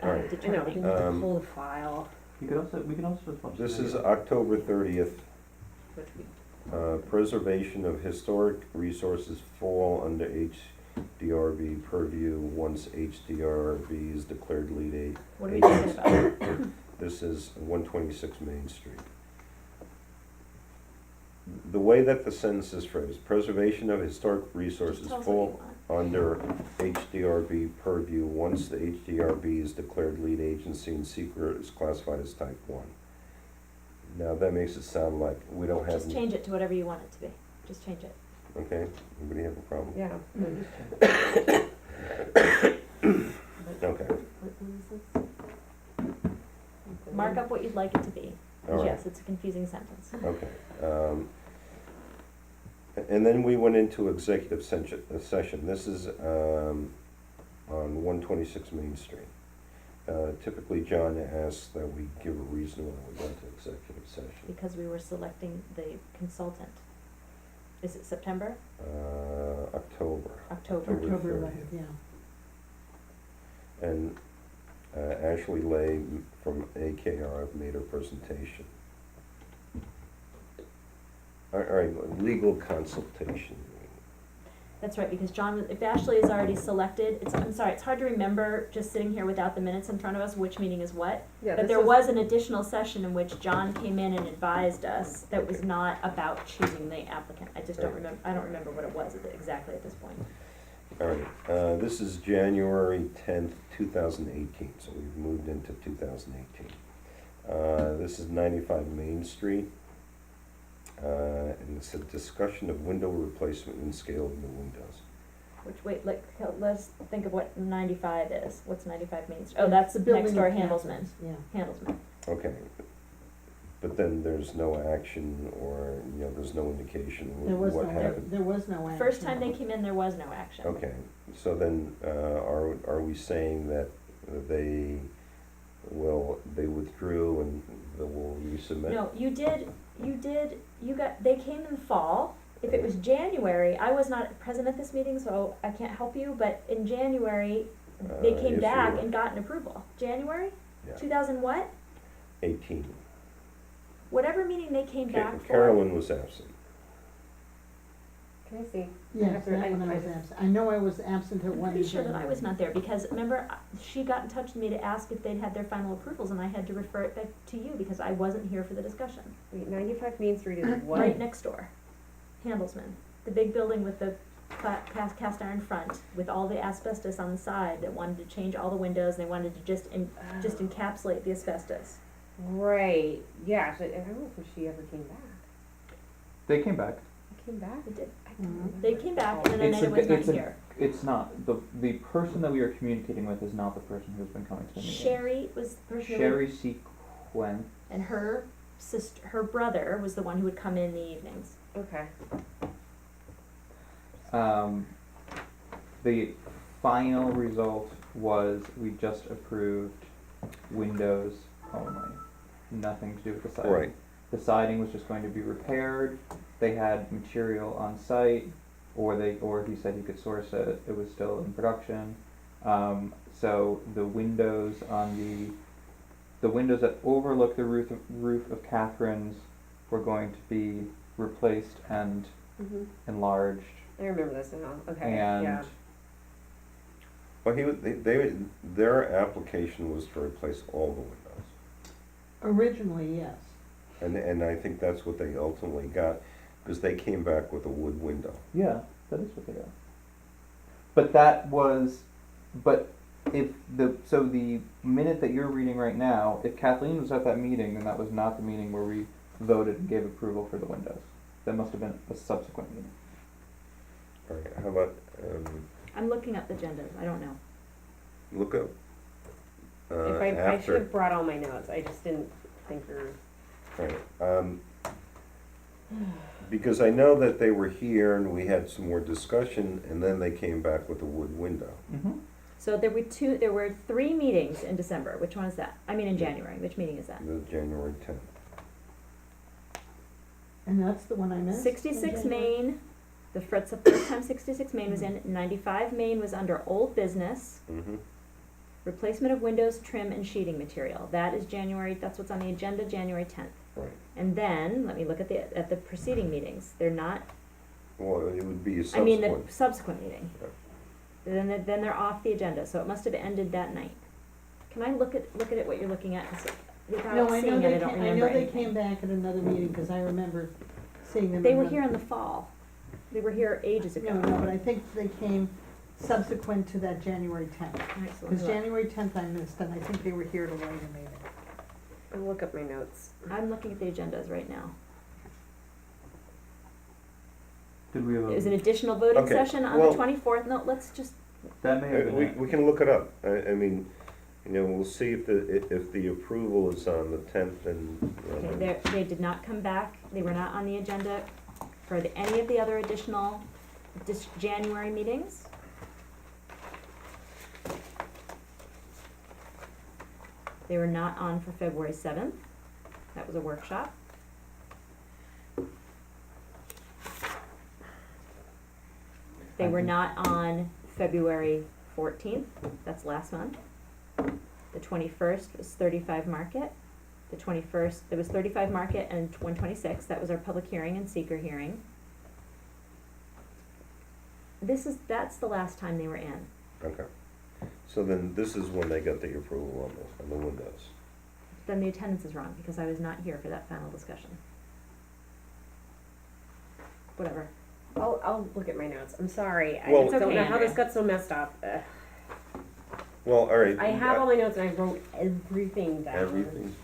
All right. I know, we determining. can pull the file, we could also just watch the this is video. October 30th. which we, Preservation of historic resources fall under HDRB purview once HDRB is declared lead aid. What are we talking about? This is 126 Main Street. The way that the sentence is phrased, preservation of historic Just resources tell us what you fall want. under HDRB purview once the HDRB is declared lead agency and secret is classified as type 1. Now, that makes it sound like we don't have. Just change it to whatever you want it to be. Just change it. Okay, anybody have a problem? yeah. Okay, What is this? Mark up what you'd like it to be. all right, Yes, it's a confusing sentence. okay. And then we went into executive session. This is on 126 Main Street. Typically, John asks that we give a reason why we went to executive session. Because we were selecting the consultant. Is it September? October. October. October 30th. 11th, yeah. And Ashley Lay from AKR made her presentation. All right, legal consultation. That's right, because John, if Ashley is already selected, I'm sorry, it's hard to remember just sitting here without the minutes in front of us, which meeting is what. Yeah, But this there was an additional session in which John came in and advised us that was not about choosing the applicant. I just don't remember, I don't remember what it was exactly at this point. All right, this is January 10th, 2018, so we've moved into 2018. This is 95 Main Street, and it's a discussion of window replacement and scale of new windows. Which, wait, let's think of what 95 is. What's 95 Main Street? Oh, that's the Building next door of Handelsman. houses, Yeah. Handelsman. Okay, but then there's no action or, there's no indication There was what no, happened. there was no action. First time they came in, there was no action. Okay, so then, are we saying that they withdrew and they will resubmit? No, they came in the fall. If it was January, I was not present at this meeting, so I can't help you, but in January, they Yes, came you back were. and got an approval. January? Yeah. 2000 what? 18. Whatever meeting they came back for. Carolyn was absent. Can I see? Yes, that one I was absent. I know I was absent at I'm one. pretty sure that I was not there, because remember, she got in touch with me to ask if they'd had their final approvals, and I had to refer it back to you, because I wasn't here for the discussion. Wait, 95 Main Street is what? Right next door, Handelsman, the big building with the cast iron front, with all the asbestos on the side, that wanted to change all the windows, and they wanted to just encapsulate the asbestos. Right, yeah, so I don't know if she ever came back. They came back. Came back? They did. I can't remember. They came back, and then It's Annette was not it's a- here. It's not, the person that we are communicating with is not the person who's been coming to the meeting. Sherry was the person who. Sherry C. When? and her her brother was the one who would come in the evenings. Okay. The final result was we just approved windows only, nothing to do with the siding. Right. The siding was just going to be repaired, they had material on site, or he said he could source it, it was still in production. So the windows on the windows that overlook the roof of Catherine's were going to be replaced and Mhm. enlarged, I remember this now. Okay. and Yeah. Well, their application was to replace all the windows. Originally, yes. And I think that's what they ultimately got, because they came back with a wood window. yeah, that is what they got. But that was, but if so the minute that you're reading right now, if Kathleen was at that meeting, then that was not the meeting where we voted and gave approval for the windows. That must have been a subsequent meeting. All right, how about, I'm looking up the agendas, I don't know. look up, If I should after, have brought all my notes. I just didn't think or. right, because I know that they were here and we had some more discussion, and then they came back with a wood window. Mm-hmm. So there were 3 meetings in December, which one is that? I mean in January, which meeting is that? The January 10th. And that's the one I missed? 66 Main, the first time 66 Main was in, 95 Main was under old business, Mm-hmm. replacement of windows, trim, and sheeting material. That is January, that's what's on the agenda, January 10th. Right. And then, let me look at the preceding meetings. They're not, Well, it would be a I mean, the subsequent. subsequent meeting. Right. Then they're off the agenda, so it must have ended that night. Can I look at it, what you're looking at? 'Cause without No, I know seeing it, they I don't came, remember I know they anything. came back at another meeting, cause I remember seeing them. They in were the- here in the fall. They were here ages ago. No, but I think they came subsequent to that January tenth. All right, so let me Cause look. January tenth I missed, and I think they were here to later meeting. I'll look up my notes. I'm looking at the agendas right now. Did we have It was an a, additional voting Okay, session on well- the 24th. No, let's just, that may have been We, it. we can look it up. I mean, we'll see if the approval is on the 10th and. okay, they did not come back. They were not on the agenda for any of the other additional January meetings. They were not on for February 7th. That was a workshop. They were not on February 14th, that's last month. The 21st was 35 Market. The 21st, there was 35 Market and 126, that was our public hearing and seeker hearing. That's the last time they were in. Okay. So then this is when they got the approval on the windows. Then the attendance is wrong, because I was not here for that final discussion. Whatever. I'll look at my notes. I'm sorry. I Well- just don't Okay, know how this Andrea. got so messed up. Well, all right. I have all my notes and I wrote everything down. Everything?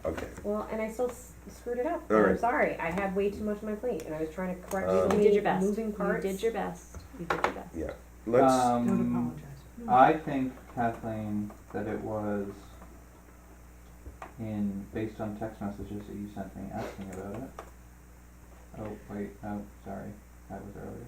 Okay. Well, and I still screwed it up. All I'm right. sorry. I had way too much on my plate and I was trying to correct so You You many did your best. moving parts. You did your best. You did your best. Yeah. Let's, Don't apologize. I think, Kathleen, that it was based on text messages that you sent me asking about it. Oh, wait, no, sorry, that was earlier.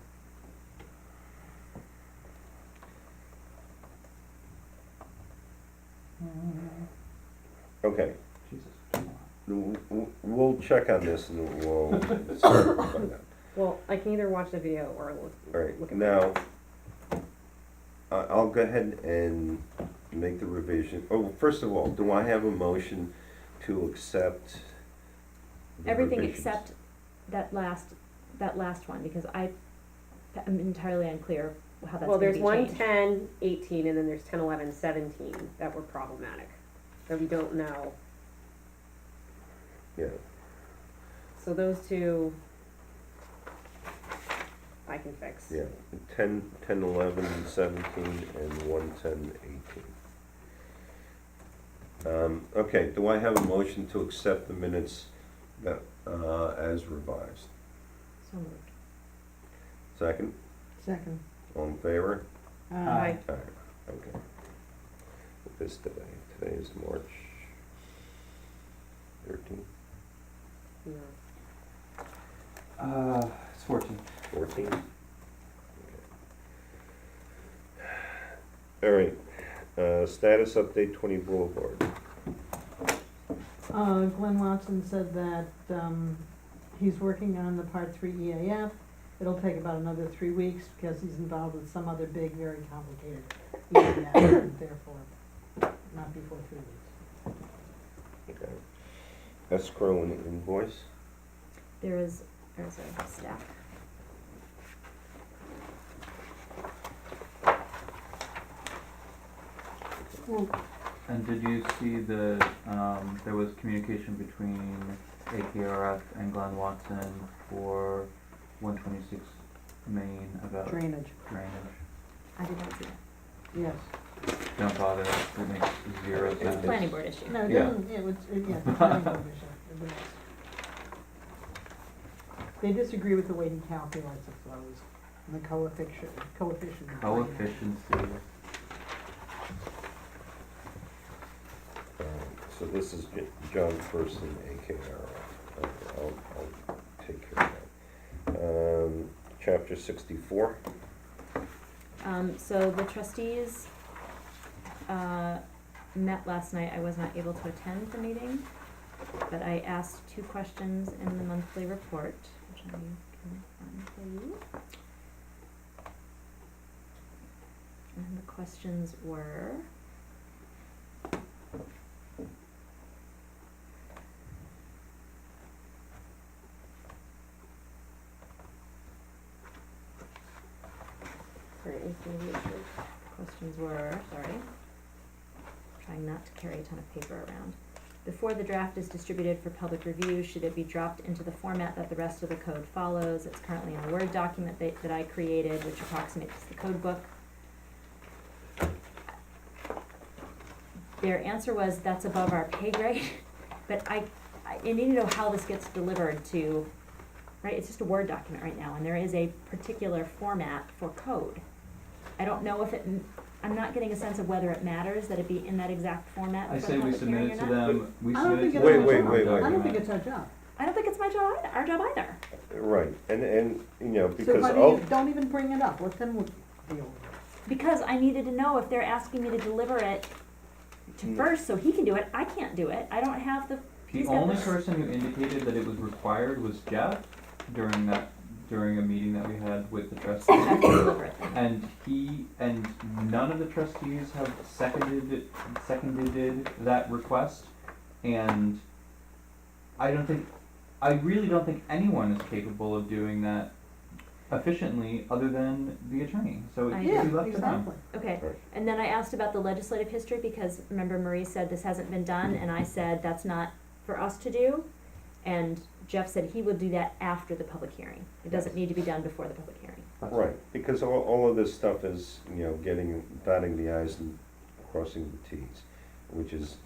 okay. Jesus, come on. We'll check on this and we'll find out. Well, I can either watch the video or look. All right, look at my now, notes. I'll go ahead and make the revision. Oh, first of all, do I have a motion to accept the Everything revisions? except that last one, because I'm entirely unclear how that's Well, gonna there's be 1, changed. 10, 18, and then there's 10, 11, 17 that were problematic. That we don't know. Yeah, So those two, I can fix. yeah, 10, 11, 17, and 1, 10, 18. Okay, do I have a motion to accept the minutes that, as revised? So moved. Second, Second. all in favor? Aye. Aye, okay. This today is March. 13? No. It's 14. 14? All right, status update 20 Boulevard. Glenn Watson said that, he's working on the Part 3 EAF. It'll take about another 3 weeks because he's involved with some other big, very complicated EAF, and therefore, not before 3 weeks. Okay. Escrow and invoice. There's a stack. And did you see there was communication between AKRF and Glenn Watson for 126 Main about Drainage, drainage? I did not see that. yes. Don't bother, it makes zero It's a sense. planning board issue. No, it Yeah. doesn't, it was, yeah, the planning board issue, it was. They disagree with the way he calculates the flows, and the coefficient. Coefficiency. So this is John Person, AKRF. Okay, I'll take care of that. Chapter 64. So the trustees, met last night. I was not able to attend the meeting, but I asked 2 questions in the monthly report, which I can find for you. And the questions were, trying not to carry a ton of paper around. Before the draft is distributed for public review, should it be dropped into the format that the rest of the code follows? It's currently in a Word document that I created, which approximates the code book. Their answer was, that's above our pay grade, but I need to know how this gets delivered to, right, it's just a Word document right now, and there is a particular format for code. I don't know if I'm not getting a sense of whether it matters that it be in that exact format I for say the we public submit hearing it or to not. them, we I don't submit it think to it's them. our Wait, job. wait, wait. I don't think it's our job. I don't think it's our job either. Right, and you know, So because why don't even bring it up, let them deal with it. Because I needed to know if they're asking me to deliver it to first so he can do it, I can't do it, I don't have the, The he's got only the. person who indicated that it was required was Jeff during a meeting that we had with the trustees. I have to deliver it then. And none of the trustees have seconded that request, and I really don't think anyone is capable of doing that efficiently other than the attorney, so it I- should be Yeah, left to them. exactly. Okay, Right. and then I asked about the legislative history, because remember Marie said this hasn't been done, and I said that's not for us to do. And Jeff said he would do that after the public hearing. It doesn't need to be done before the public hearing. right, because all of this stuff is, you know, dotting the i's and crossing the t's, which is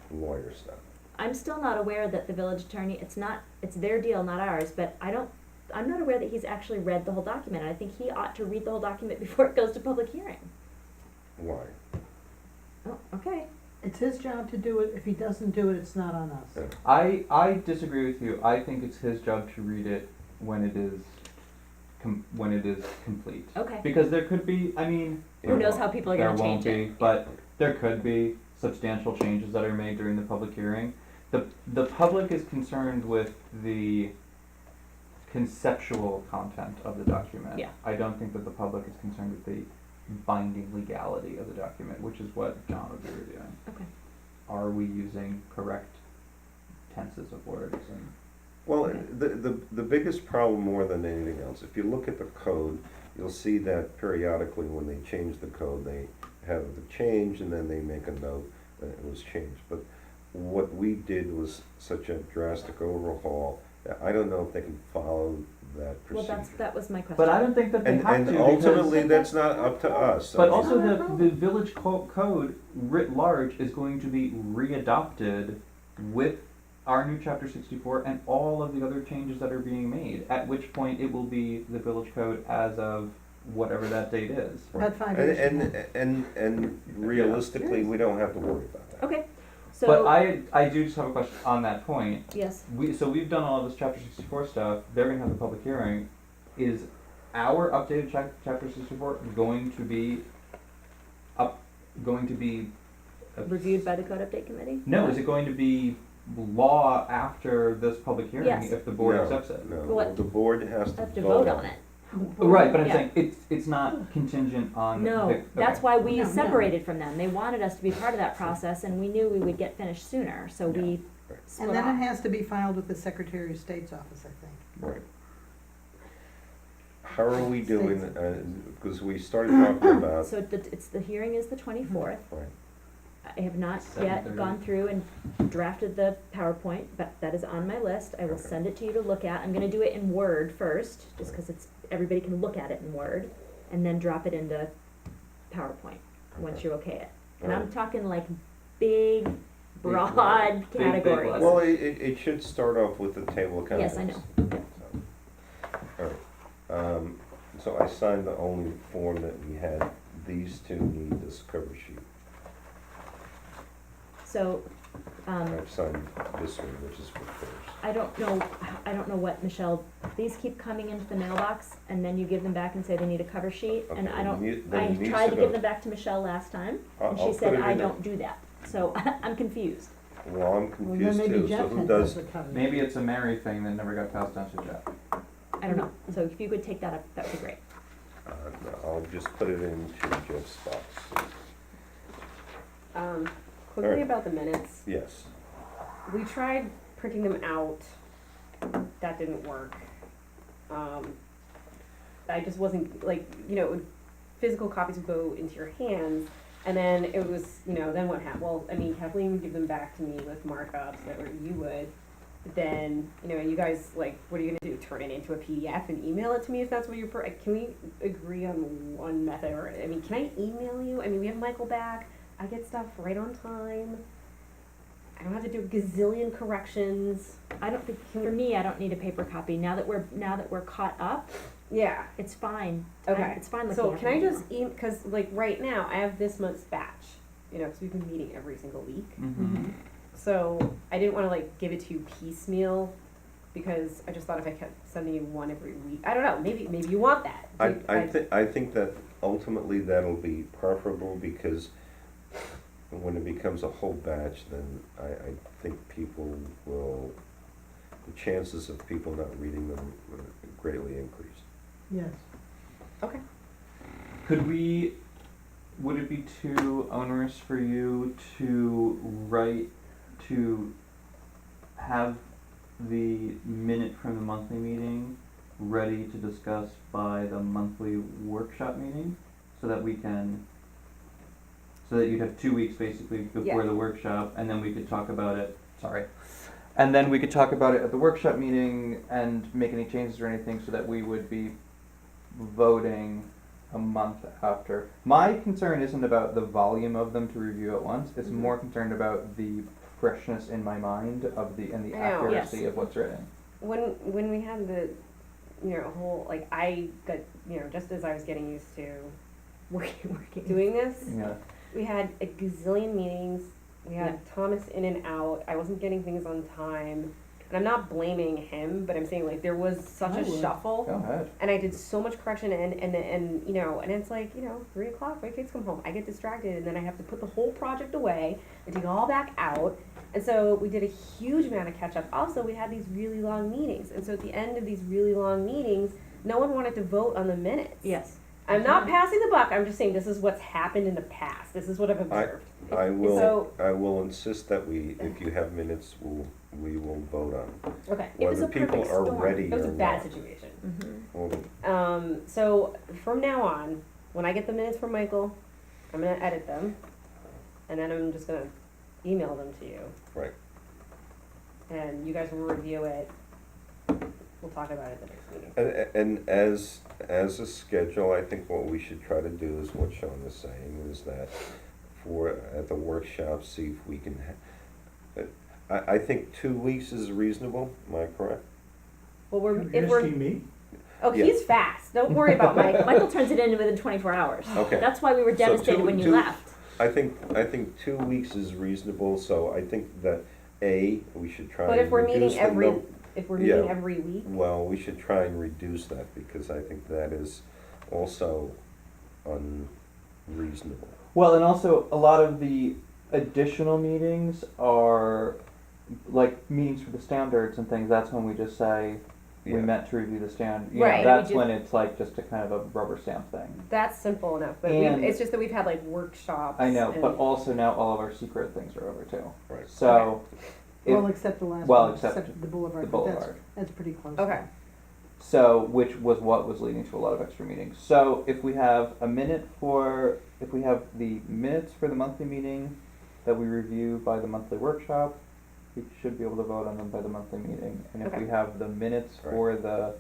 lawyer stuff. I'm still not aware that the village attorney, it's their deal, not ours, but I'm not aware that he's actually read the whole document. And I think he ought to read the whole document before it goes to public hearing. Why? Oh, okay. It's his job to do it, if he doesn't do it, it's not on us. Yeah. I disagree with you. I think it's his job to read it when it is complete. Okay. Because there could be, I mean, Who knows how people are there gonna won't change be, it. but there could be substantial changes that are made during the public hearing. The public is concerned with the conceptual content of the document. Yeah. I don't think that the public is concerned with the binding legality of the document, which is what John would be reviewing. Okay. Are we using correct tenses of words and Well, the biggest problem more than anything else, if you look at the code, you'll see that periodically when they change the code, they have the change and then they make a note that it was changed. But what we did was such a drastic overhaul that I don't know if they can follow that Well, procedure. that was my question. But I don't think that they have And to ultimately, because, that's not up to us. but I mean, also the village code writ large is going to be readopted with our new chapter 64 and all of the other changes that are being made, at which point it will be the village code as of whatever that date is. About 5 years from now. And realistically, we don't have to worry about that. Okay, So, But I do just have a question on that point. yes, So we've done all of this chapter 64 stuff, they're gonna have a public hearing. Is our updated chapter 64 going to be reviewed by the code update committee? No, is it going to be law after this public hearing Yes. if the board No, accepts it? No, What? the board has I to have to vote on it. Right, but I'm Yeah. saying it's not contingent on No, the, that's okay. why we No, no. separated from them. They wanted us to be part of that process, and we knew we would get finished sooner, so we split And then it off. has to be filed with the Secretary of State's office, I think. Right. How are we doing, because we started talking about, So the hearing is the 24th. right, I have not yet 7:30. gone through and drafted the PowerPoint, but that is on my list. I will Okay. send it to you to look at. I'm gonna do it in Word first, just because everybody can look at it in Word, and then drop it into PowerPoint, once Okay. you okay it. And I'm Alright. talking like big, broad big, big categories. letters. well, it should start off with the table of contents. Yes, I know. Alright, so I signed the only form that we had, these two need this cover sheet. So, I've signed this one, which is for first. I don't know what, Michelle, these keep coming into the mailbox, and then you give them back and say they need a cover sheet, and Okay, I don't, then I it needs tried to go- give them back to Michelle last time, and I'll she put said, it I in there. don't do that, so I'm confused. Well, I'm Well, then confused maybe too, so Jeff who had does, the cover. Maybe it's a Mary thing that never got passed down to Jeff. I don't know, so if you could take that up, that would be great. I'll just put it into Jeff's box. Quickly Alright. about the minutes. Yes, We tried printing them out. That didn't work. I just wasn't like, physical copies would go into your hands, and then it was, then what happened? Well, I mean, Kathleen would give them back to me with markups that were, you would. But then, you guys, like, what are you gonna do? Turn it into a PDF and email it to me if that's what you're, can we agree on one method? Or, I mean, can I email you? I mean, we have Michael back. I get stuff right on time. I don't have to do a gazillion corrections. I don't think, for me, I don't need a paper copy, now that we're caught up, Yeah. it's fine. Okay. It's fine looking So at can I them. just cause like right now, I have this month's batch, cause we've been meeting every single week. Mm-hmm. So I didn't wanna like give it to you piecemeal, because I just thought if I kept sending you one every week, I don't know, maybe you want that. I think that ultimately that'll be preferable, because when it becomes a whole batch, then I think people will, the chances of people not reading them greatly increase. Yes. Would it be too onerous for you to have the minute from the monthly meeting ready to discuss by the monthly workshop meeting, so that you'd have 2 weeks basically before Yeah. the workshop, and then we could talk about it, and then we could talk about it at the workshop meeting and make any changes or anything, so that we would be voting a month after. My concern isn't about the volume of them to review at once, it's Mhm. more concerned about the freshness in my mind of the I know. accuracy Yes. of what's written. When we had the, whole, like I got, just as I was getting used to Working. doing this, Yeah. we had a gazillion meetings. We had Thomas in and out. I wasn't getting things on time. And I'm not blaming him, but I'm saying like there was such I a would. shuffle. Go ahead. And I did so much correction and it's like, 3:00, my kids come home. I get distracted and then I have to put the whole project away and take it all back out. And so we did a huge amount of catch up. Also, we had these really long meetings. And so at the end of these really long meetings, no one wanted to vote on the minutes. Yes. I'm not passing the buck. I'm just saying this is what's happened in the past. This is what I've observed. I So- will insist that if you have minutes, we will vote on them. Okay. It was Whether a people perfect are storm. ready It was a or bad not. situation. Mm-hmm. So from now on, when I get the minutes from Michael, I'm gonna edit them, and then I'm just gonna email them to you. Right. And you guys will review it. We'll talk about it at the next meeting. And as a schedule, I think what we should try to do is what Sean is saying, is that at the workshop, see if we can, I think 2 weeks is reasonable, am I correct? Well, You're asking me? Yeah. he's fast. Don't worry about Mike. Michael turns it in within 24 hours. Okay. That's why we were So devastated when you left. I think 2 weeks is reasonable, so I think that, we should try But and if we're reduce meeting the every, if we're meeting Yeah. every week, Well, we should try and reduce that, because I think that is also unreasonable. Well, and also a lot of the additional meetings are like meetings for the standards and things. That's when we just say we Yeah. met to review the stand. You Right, know, we that's just- when it's like just a kind of a rubber stamp thing. that's simple enough, but And- it's just that we've had like workshops. I know, but and- also now all of our secret things are over too. Right. So, Well, if, except the last well, one, except except the boulevard, the but boulevard. that's pretty close. Okay. So, which was what was leading to a lot of extra meetings. So, if we have if we have the minutes for the monthly meeting that we review by the monthly workshop, we should be able to vote on them by the monthly meeting. And if we Okay. have the minutes Right. for the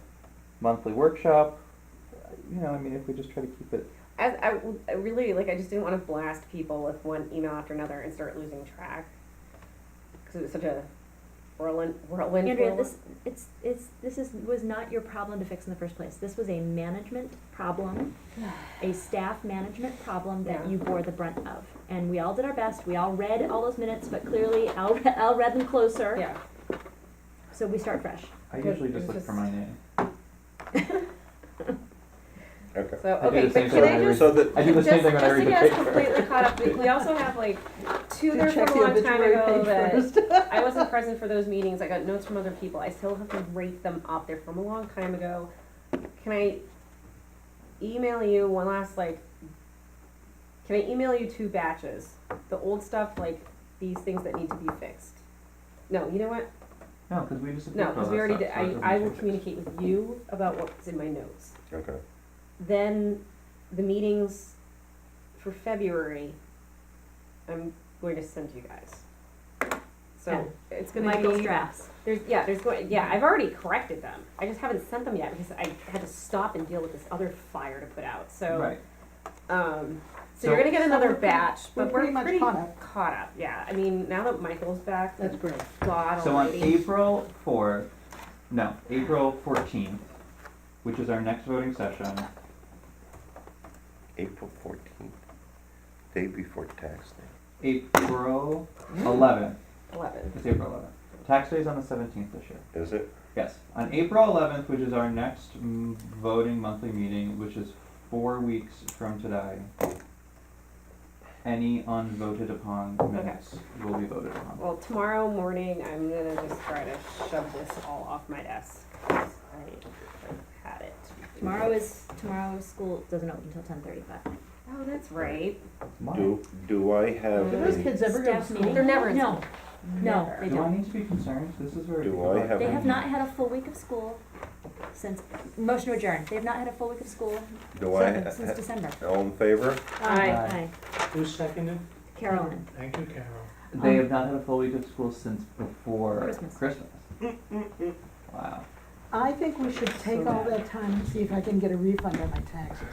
monthly workshop, you know, I mean, if we just try to keep it, I really, like, I just didn't wanna blast people with one email after another and start losing track. Cause it was such a whirlwind. Andrea, this was not your problem to fix in the first place. This was a management problem, a staff management problem that Yeah. you bore the brunt of. And we all did our best. We all read all those minutes, but clearly Al read them closer. Yeah. So we start fresh. I Good. usually It just was look for just- my name. Okay. So, I do okay, the but same can thing I when I just, So that, I do the same thing when I read the just to get us paper. completely caught up, we also have like two Do there check from a the long time obituary ago page that first. I wasn't present for those meetings, I got notes from other people, I still have to rate them up, they're from a long time ago. Can I email you one last, like, can I email you 2 batches? The old stuff, like, these things that need to be fixed. No, you know what? No, because we just No, approved all because we that already stuff, did, so it doesn't I will change. communicate with you about what's in my notes. okay. Then the meetings for February, I'm going to send you guys. So it's gonna be. Michael's drafts. I've already corrected them. I just haven't sent them yet because I had to stop and deal with this other fire to put out, so. Right. So you're gonna get So another we're pretty- batch, but we're we're pretty much caught up. yeah. I mean, now that Michael's back, That's great. God So on almighty. April 14th, which is our next voting session, April 14th, day before tax day. April 11th, 11. it's April 11th. Tax day is on the 17th this year. Is it? Yes, on April 11th, which is our next voting monthly meeting, which is 4 weeks from today, any unvoted upon minutes will be voted upon. Well, tomorrow morning, I'm gonna just try to shove this all off my desk. 'Cause I had it. Tomorrow school doesn't open until 10:35. Oh, that's right. Why? Do I have Do those any, kids ever go to Staff school? meeting. They're never in No, school. no, Never. they Do I don't. need to be concerned? This is very. Do I have They any- have not had a full week of school since, motion to adjourn. They have not had a full week of school do I, since December. all in favor? Aye. Aye. Who seconded? Carolyn. Thank you, Carol. They have not had a full week of school since before Christmas. Wow. I think we should take all that time and see if I can get a refund on my taxes.